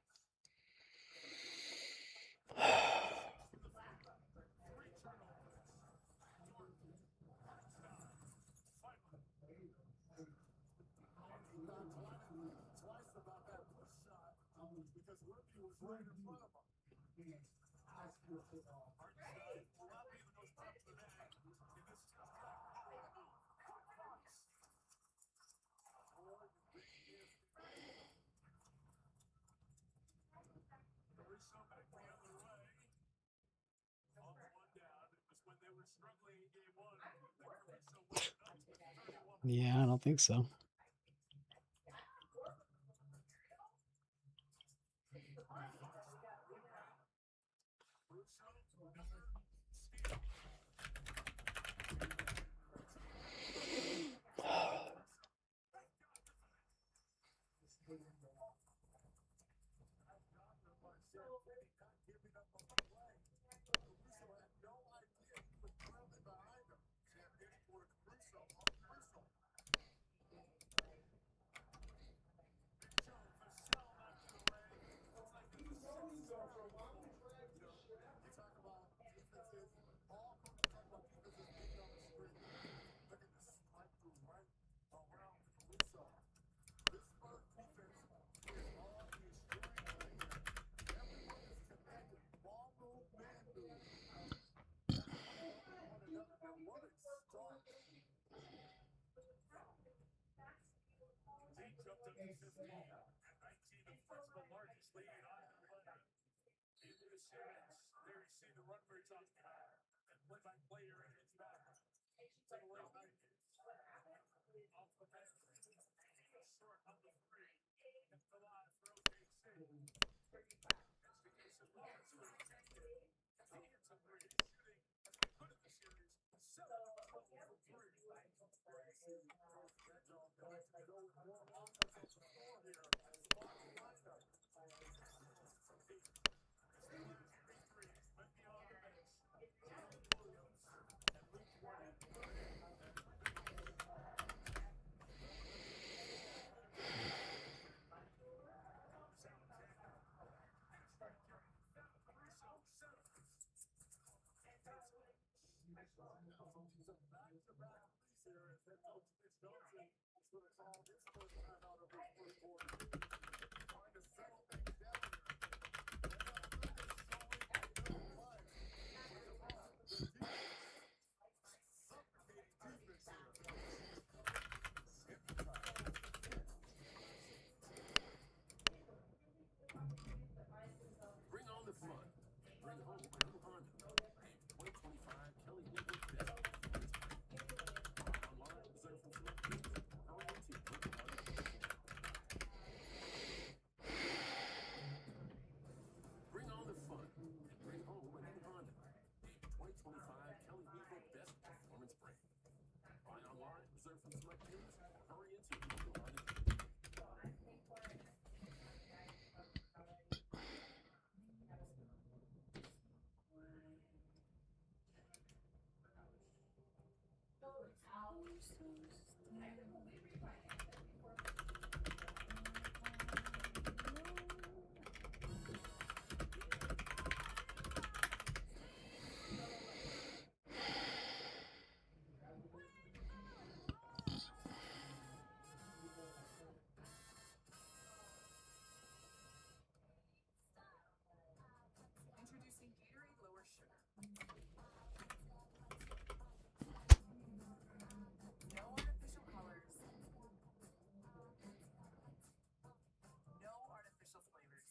D: about that push shot because Rookie was right in front of him. Hartenstein will not be the most popular name in this Caruso back the other way. Off one down. It was when they were struggling in game 1 that Caruso went up to 31.
A: Yeah, I don't think so.
D: Jumped up to 15 and 19, the first the largest lead either way in this series. There you see the run rates on and play-by-play area is back to the late 90s. Off the bench, short of the 3, and the line for OKC. That's the case of Lawrence, who rejected. He hits a 3. He's shooting as we put in the series 7 of 12 from 3. here as head coach Mitch Johnson is going to call his first time out of his first quarter. Trying to settle things down here.
I: Bring on the fun. Bring home a new Honda. 2025 Kelly Eagle Best Performance Brake. Online, reserve from select dealers. Hurry into your local Honda dealership. Bring on the fun and bring home a new Honda. 2025 Kelly Eagle Best Performance Brake. Buy online, reserve from select dealers, or hurry into your local Honda dealership.
B: Introducing Gatorade Lower Sugar. No artificial colors. No artificial flavors.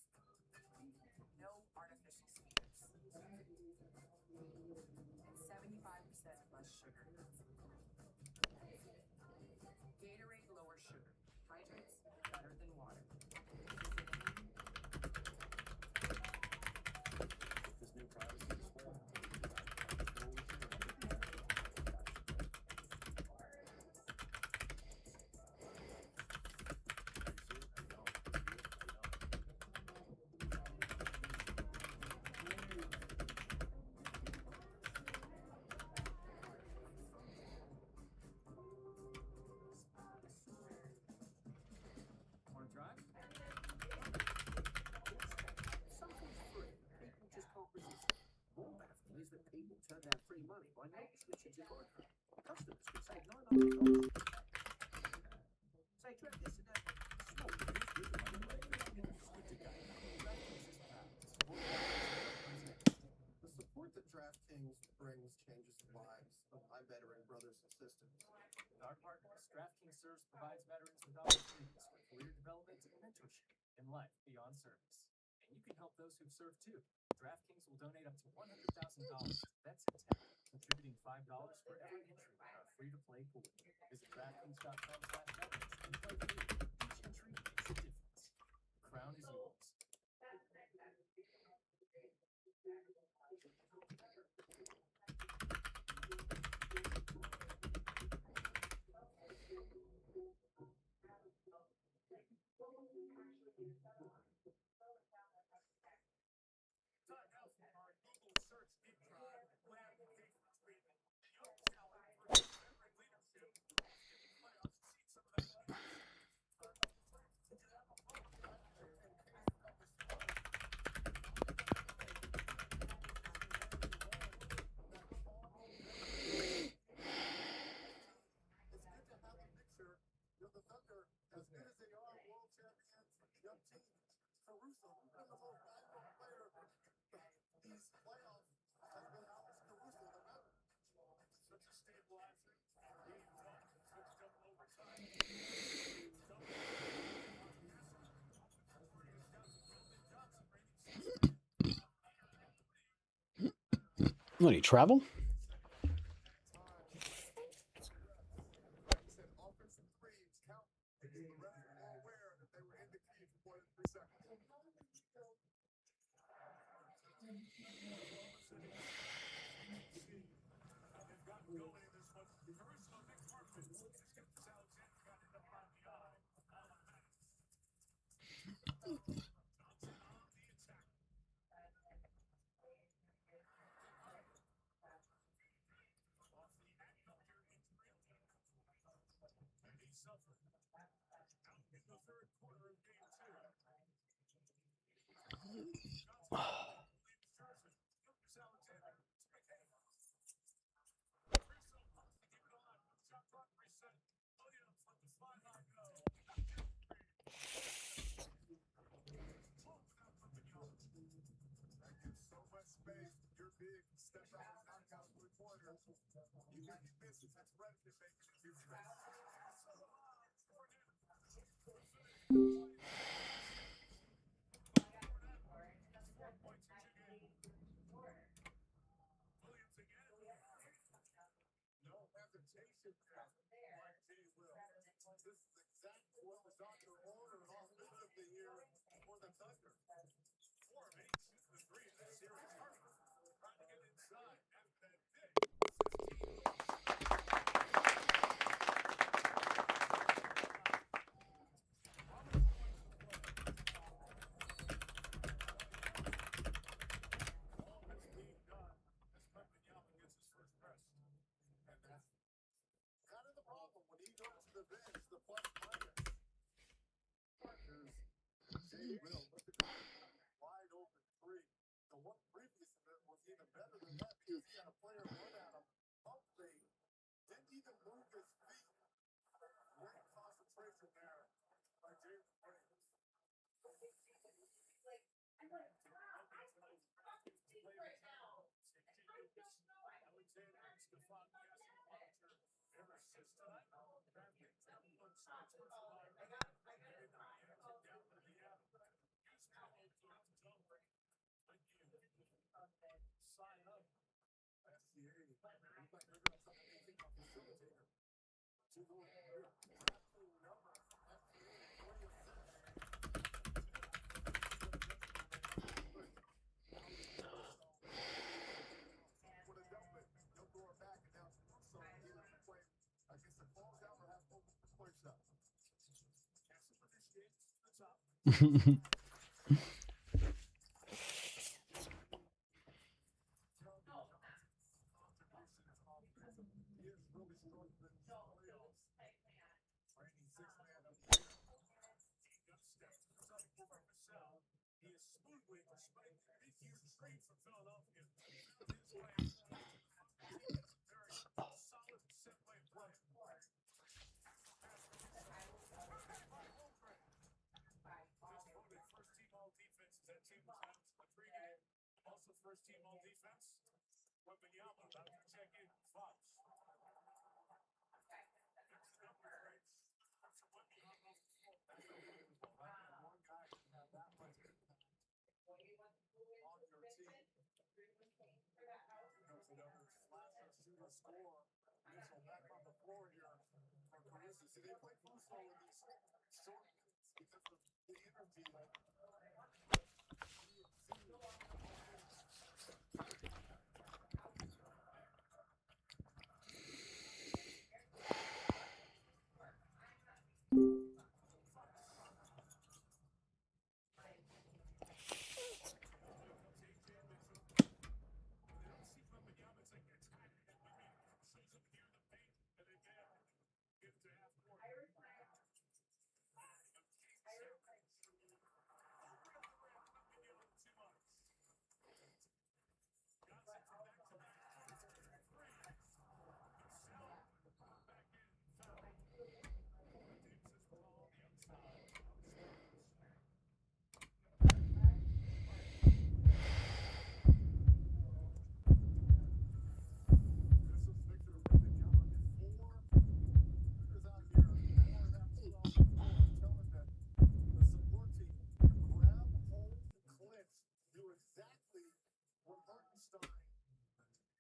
B: No artificial sweeteners. And 75% less sugar. Gatorade Lower Sugar. Hydrates better than water.
I: This new privacy display. Want to try? Something's free. People just can't resist. More baffling is that people turn down free money by not switching to Vodka. Customers could save $900. Say, try this today. Small business with money break. Good to go. DraftKings is proud to support
K: The support that DraftKings brings changes the lives of my veteran brothers and sisters.
I: With our partners, DraftKings Serves provides veterans with opportunities for career development and mentorship in life beyond service. And you can help those who've served too. DraftKings will donate up to $100,000 to vets in tech, contributing $5 for every entry in our free-to-play pool. Visit DraftKings.com/veterans and play free. Each entry makes a difference. The crown is yours.
D: Time now for our Google search deep dive. What application treatment? Young talent versus veteran leadership. Getting playoffs to see some of that.
K: It's good to have a picture. You know, the Thunder, as good as they are, world champions, young team. Caruso, one of the most valuable player these playoffs has been Alex Caruso, the Maverick.
D: Such a stabilizer. Game one. Switched up overtime.
A: What, he travel?
D: He said offensive threes count. The rest were all aware that they were in the key for more than 3 seconds. They've gotten going in this one. Caruso, big purpose. Just get this Alexander got it up on the eye. Johnson on the attack. Off the end of your Israel. And he suffered. Out in the third quarter of game 2. Johnson leaves Alexander to McKay. Caruso wants to keep it on. Shot Front reset. Williams let the slide line go.
K: That gives so much space. You're big. Step out and knock out 3-pointers. Even if he misses, it's Redmond making a difference.
D: Williams again.
K: No hesitation there, like G will. This is exactly what was on your order offensively here for the Thunder.
D: 4 of 8 shooting the three in this series. Harper trying to get inside after that pick. All that's being done as Wembanyama gets his first rest.
K: And that's kind of the problem when he goes to the bench, the plus minus. There's Jay Will with the wide open three. The one previous to that was even better than that because he had a player run at him, pump fake, didn't even move his feet. Great concentration there by Jay Williams.
D: Alexander, Stephon Cassie, Hunter, their assist tonight. Bradley, 21 starts for July. Down to the use promo code DON'T. Thank you. Sign up.
K: SCA, looks like they're going to try to make him a facilitator. To the tracking number, SCA 20 assists. With a double, he'll go back and now Caruso either play against the closeout or have open play shot.
D: Castle initiates to the top.
K: He is really strong in the playoffs. Reigning six-man of the year.
D: He got steps to the side for Vassell. He is smoothly, despite the big huge trade from Philadelphia, found his way to the front. He is a very solid set-play play. Just voted first team all defense. That team was announced in the pregame. Also first team all defense. Wembanyama about to check in. Fox. That's the number rates. That's Wembanyama.
K: One guy can have that much impact on your team. There's another slasher, shooter, score. Mitchell back on the floor here for Caruso. See, they play Caruso in these short minutes because of the energy.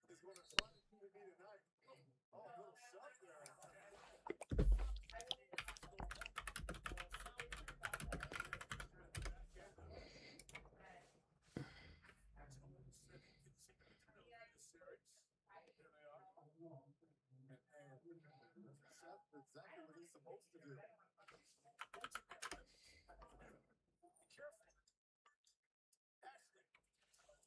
K: Is going to try to do to me tonight. Oh, little shot there. That's exactly what he's supposed to do.
D: Careful. Ashley.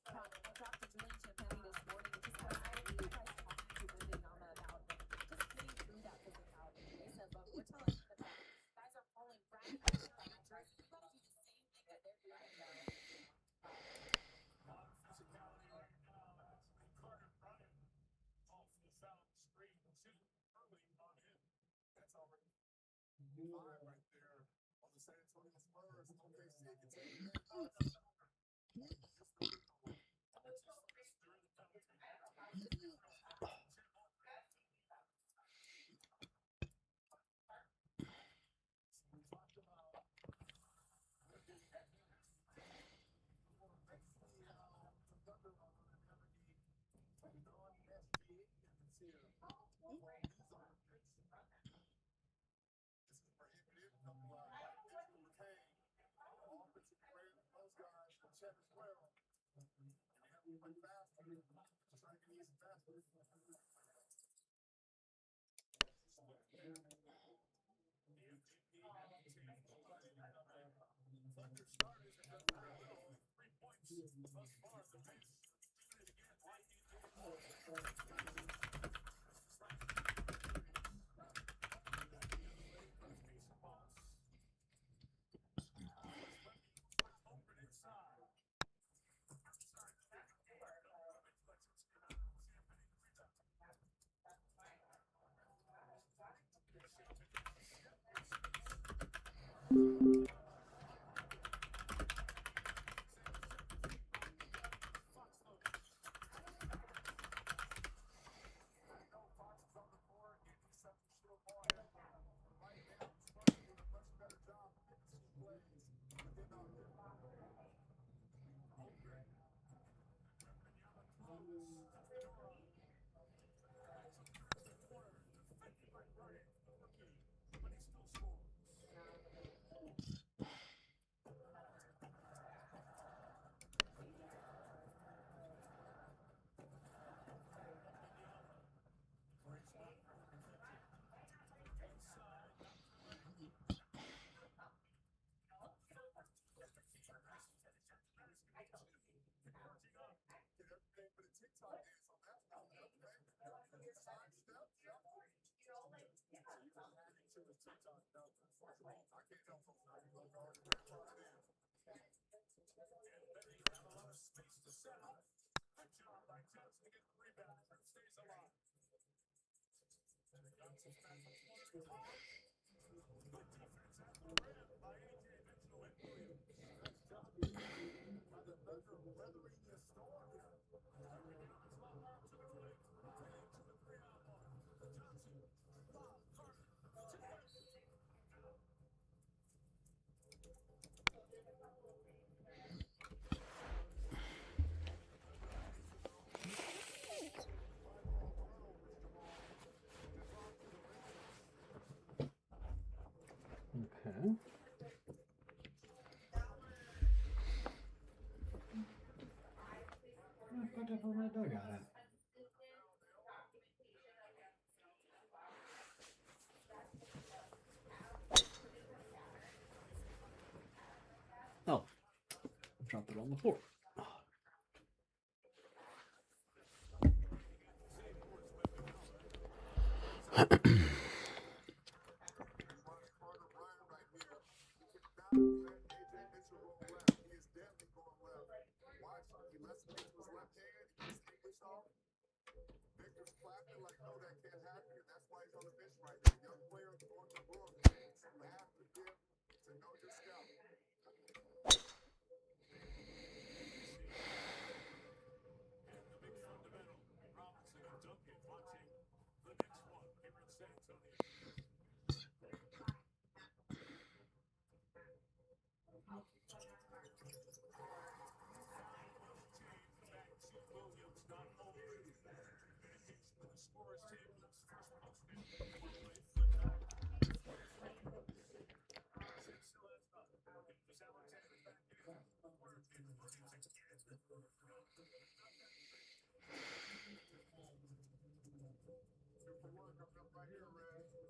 C: I dropped a drink champagne this morning just because I think you guys talked to Wembanyama about just getting through that physicality. He said, look, we're telling you that guys are pulling practice matches. We got to do the same thing that they're doing there.
D: A lot of physicality right now. Carter Bryant off the foul screen 2 early on him.
K: that's already 5 right there on the San Antonio Spurs. OKC can take it back. Thunder starters have done very well. 3 points thus far. The bench doing it again. Open inside.
A: Okay. What the hell did I got it? Oh, dropped it on the floor.
K: Victor's clapping like, no, that can't happen. And that's why he's on the bench right now. Young players going to book. You have to give to know your scout.
E: And the big fundamental, Robinson and Duncan watching the next one here in San Antonio. Williams not over. The scorer's table's first postman.
K: Super work coming up right here, Red.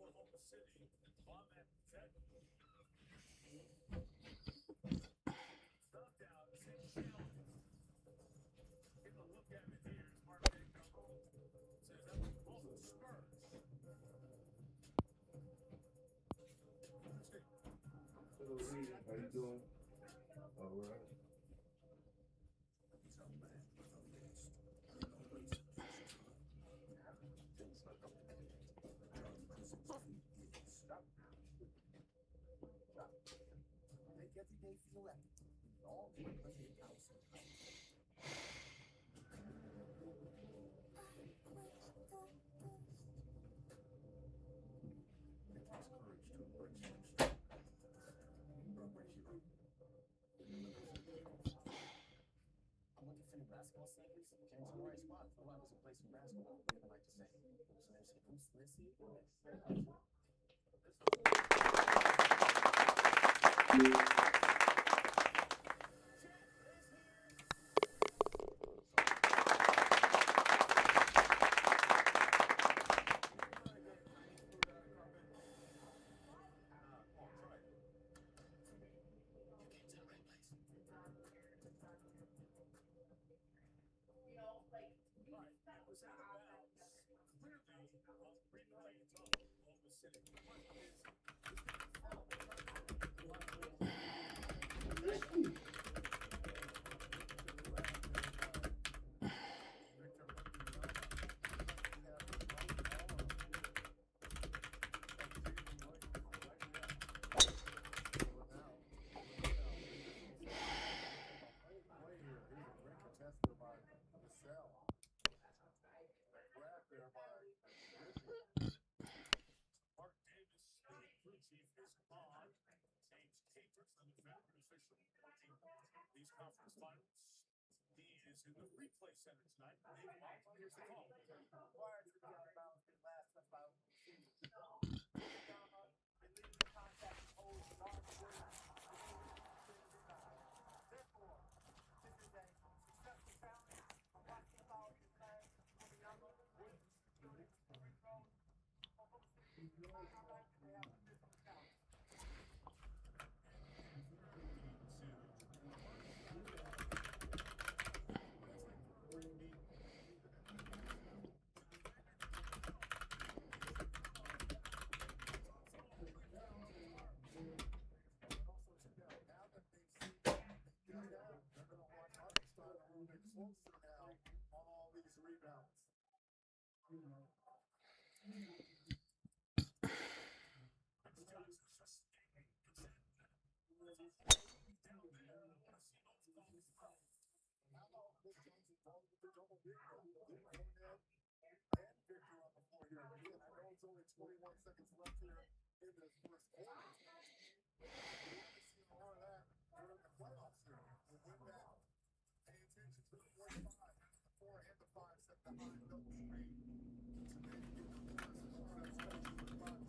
E: Oklahoma City on that jet. Knocked out, same challenge. Take a look at it here. As Mark Dankner says that was both the Spurs.
J: Hello, lady. How you doing? All right.
C: Make every day feel epic. All the unlimited house.
J: It takes courage to embrace your strength. Embrace your own.
C: I'm looking for new basketball sneakers. Came to the right spot. Feel like there's a place for basketball. What do you like to say? Who's Lissy?
E: Mark Davis, the crew chief, is on. James Capers, the defender, official working these conference finals. He is in the replay center tonight. David Walton, here's the call.
C: Prior to the out of bounds being last touched by Oklahoma City. Yama and leading the contact holds the arm Williams. Therefore, this is a successful challenge from basketball in class for the Yama Williams. Students, free throw. Oklahoma City, highlight, they have a physical challenge.
K: Closer now on all these rebounds. How about Nick Johnson falls with the double figure? Luke Cornett and Victor on the floor here. Again, I know it's only 21 seconds left here in this first quarter. We want to see more of that during the playoffs here. We'll win that. Pay attention to the 45, the 4 and the 5 set the high double screen. Today, get the first more of that space for the Bucks.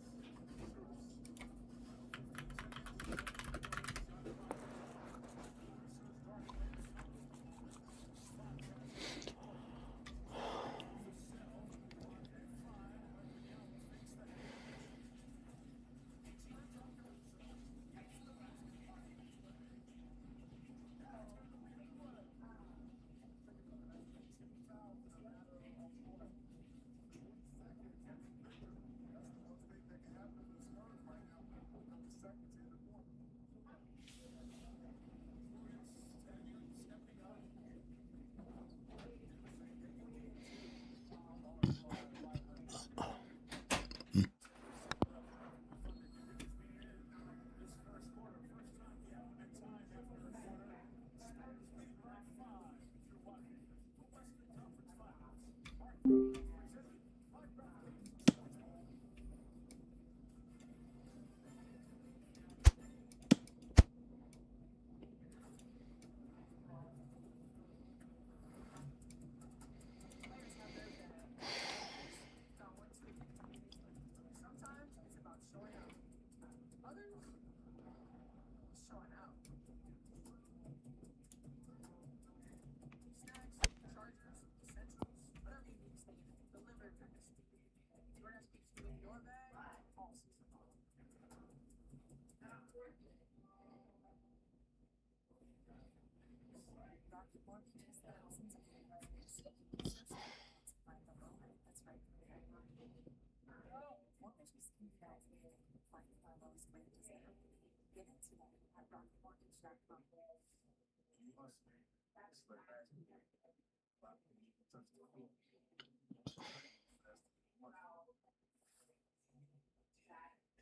H: Mortgages thousands of homeowners. Search the ads and find the loan that's right for you. Mortgages can be complicated. Finding our lowest rate is the happy. Get it today at rocketmortgage.com.
J: You must be. It's like that. Wow. Touch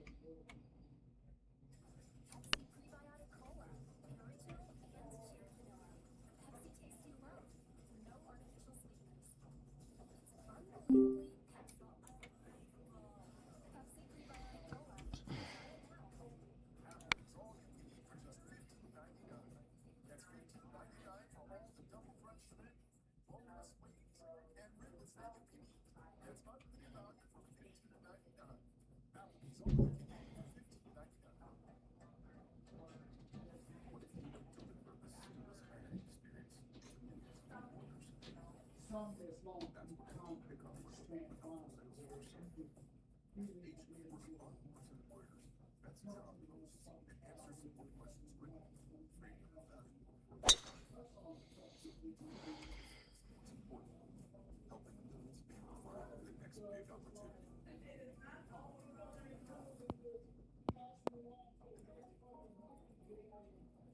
J: the cool.
H: Pepsi Prebiotic Cola. Original and sheer vanilla. The Pepsi taste you love. No artificial sweeteners. It's unbelievably Pepsi. Pepsi Prebiotic Cola. Try it now.
D: It's all you can eat for just $15.99. That's $15.99 for all the double crunch shrimp, boneless wings, and ribs that you can eat. That's unlimited value for $15.99. Applebee's all you can eat for $15.99.
J: What if you could deliver a seamless dining experience to millions of new orders?
F: Some is long,
J: That's what
F: come,
J: pickup was
F: stand
J: without
F: on,
J: sales
F: or
J: force.
F: something.
J: Each delivery onboards employers, vets job posts, and answers simple questions quickly, freeing up valuable work. So what's important? Helping millions be able to find the next big opportunity.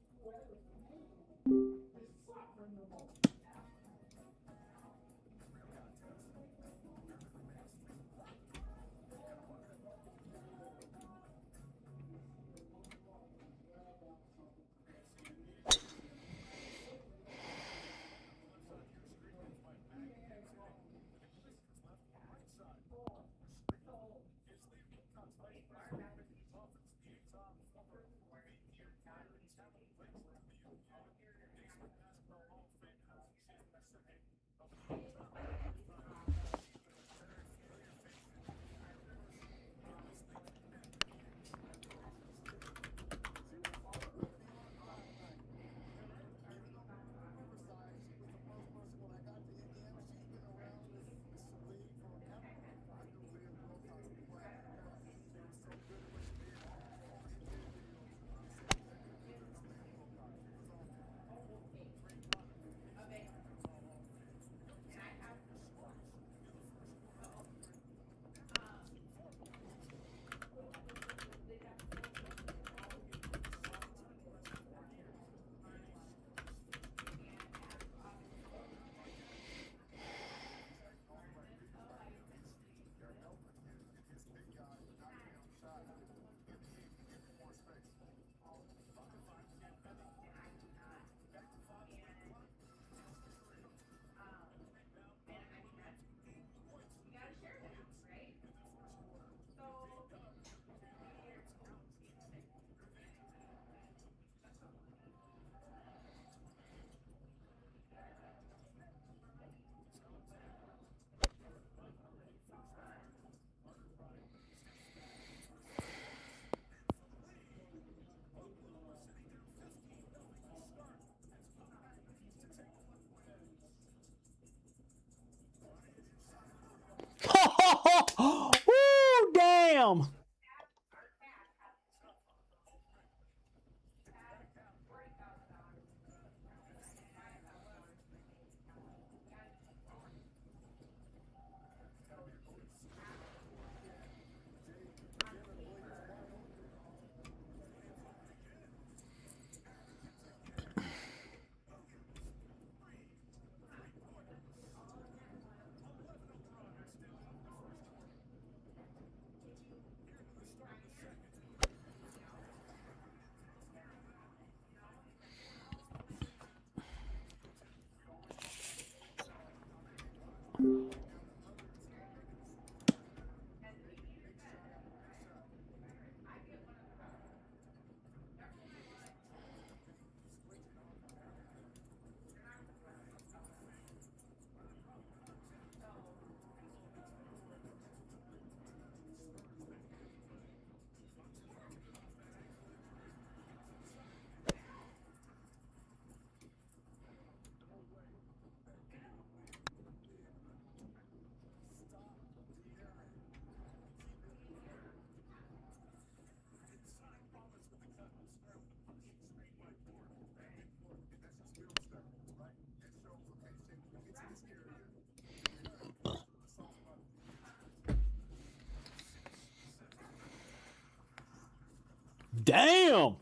A: Damn!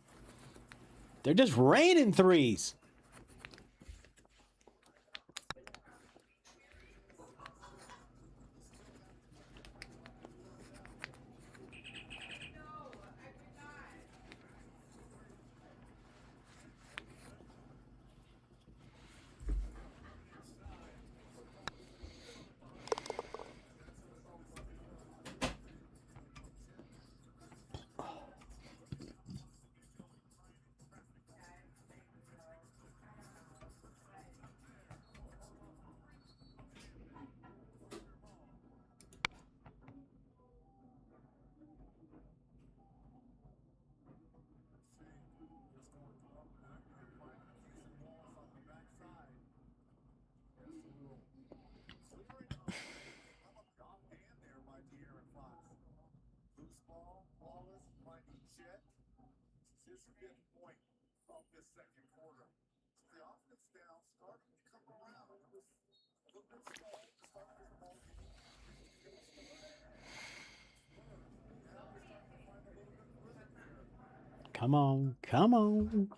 A: They're just raining threes.
K: His fifth point of this second quarter. The offense now starting to come around. It was a little bit slow to start this ball game. Good start. Now they're starting to find a little bit of rhythm here.
A: Come on, come on.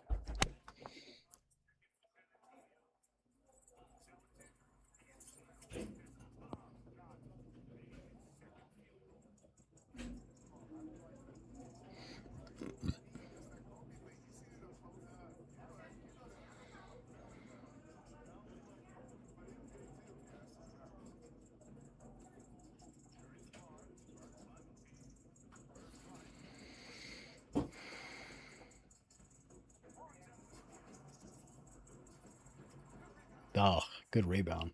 A: Oh, good rebound.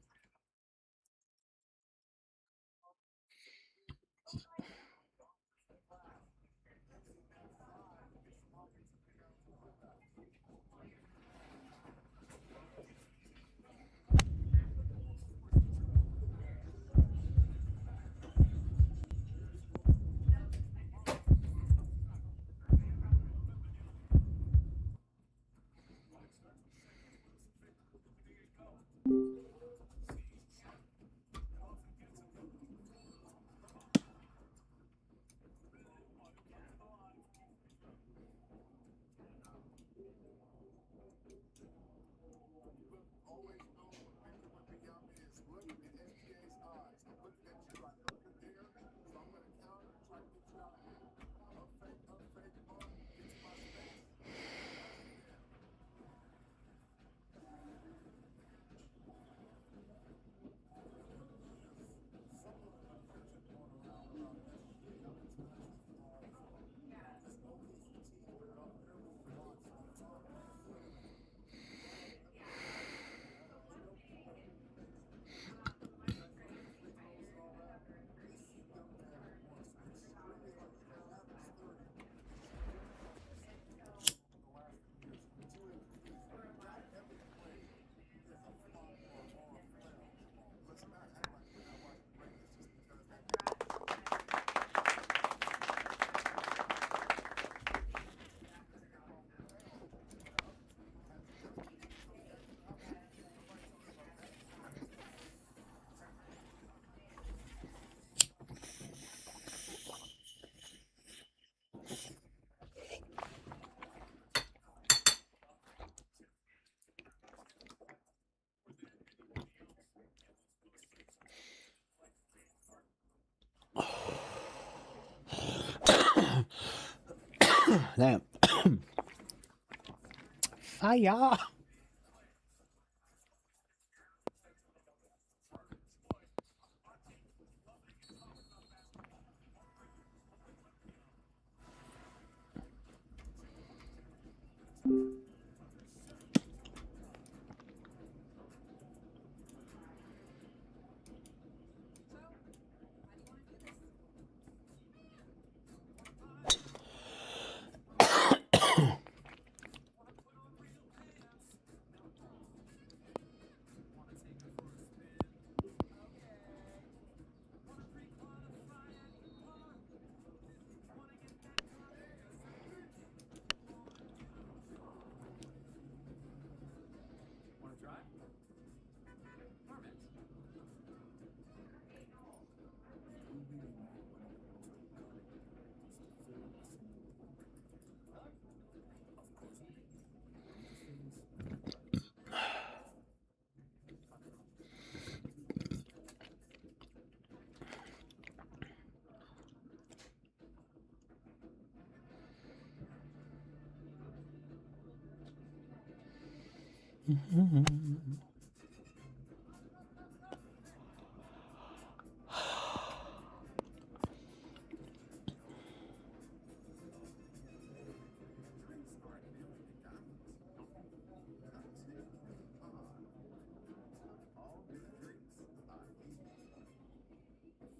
K: Always know when Victor would be up is looking at SGA's eyes. I'm looking at you. I know you're there. So I'm going to counter, try to get you out here. Up fake, bump, get to my space. Damn. Fire.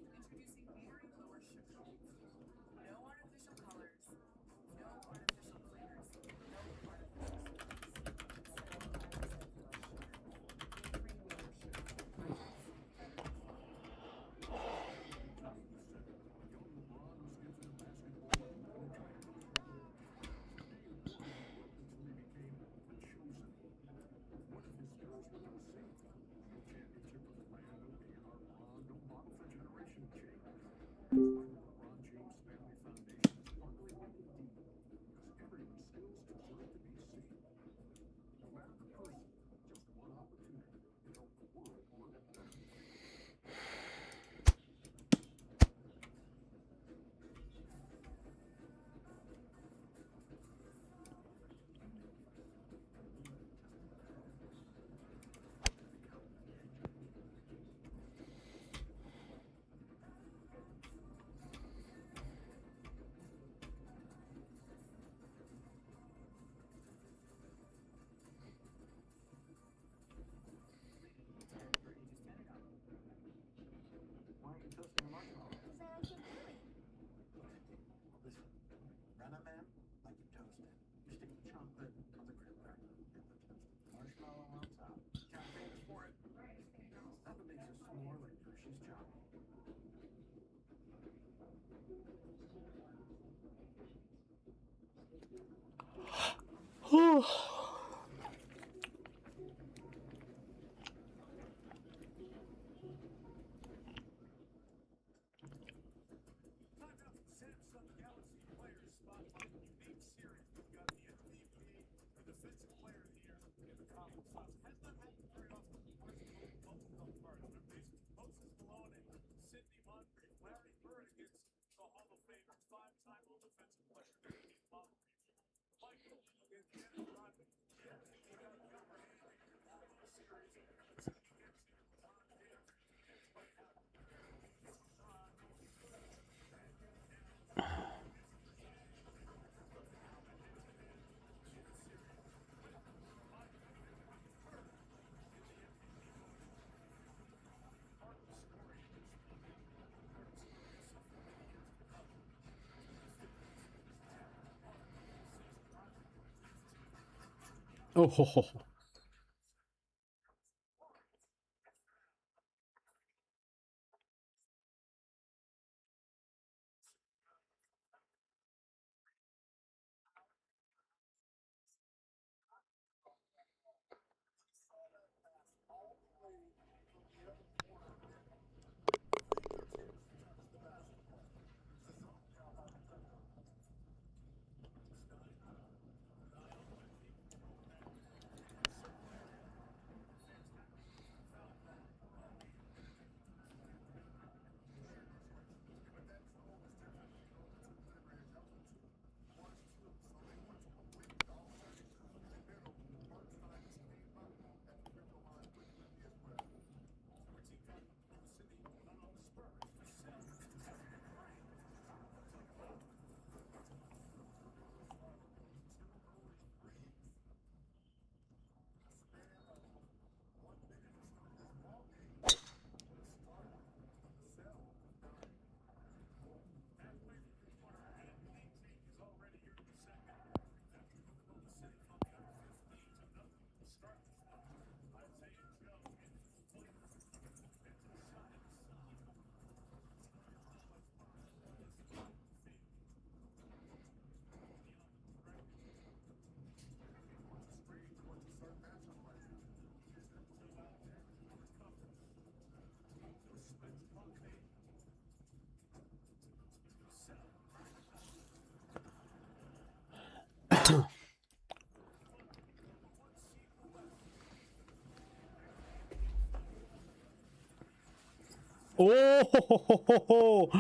C: Introducing very lower sugar. No artificial colors, no artificial flavors, no artificial sweetness. 75% less sugar. Very lower sugar.
E: Samsung Galaxy Players Spotlight unique series. We've got the MVP, the Defensive Player of the Year, and the College Tops. Has not happened very often. Arsenal both come first. They're facing Moses Malone and Sidney Moncrief. Larry Bird against the Hall of Famer, five-time All-Defensive Player, Steve Moncrief. Michael against Dennis Rodman. Yeah, he got the upper hand in all those series. Let's see if he gets here. LeBron James gets right out.
A: Oh, ho, ho, ho. Oh, ho, ho, ho, ho.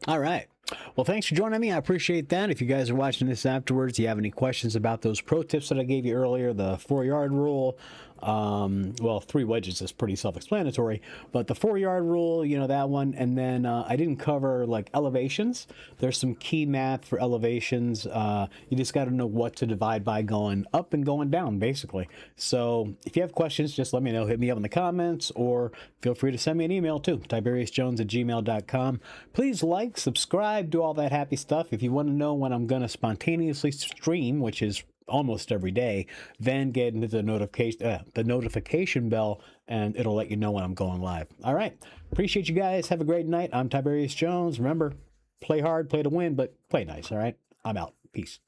A: All right. Well, thanks for joining me. I appreciate that. If you guys are watching this afterwards, you have any questions about those pro tips that I gave you earlier, the 4-yard rule, well, 3 wedges is pretty self-explanatory, but the 4-yard rule, you know, that one. And then I didn't cover like elevations. There's some key math for elevations. You just got to know what to divide by going up and going down, basically. So if you have questions, just let me know. Hit me up in the comments, or feel free to send me an email too, tiberiusjones@gmail.com. Please like, subscribe, do all that happy stuff. If you want to know when I'm going to spontaneously stream, which is almost every day, then get into the notification bell, and it'll let you know when I'm going live. All right. Appreciate you guys. Have a great night. I'm Tiberius Jonez. Remember, play hard, play to win, but play nice. All right. I'm out. Peace.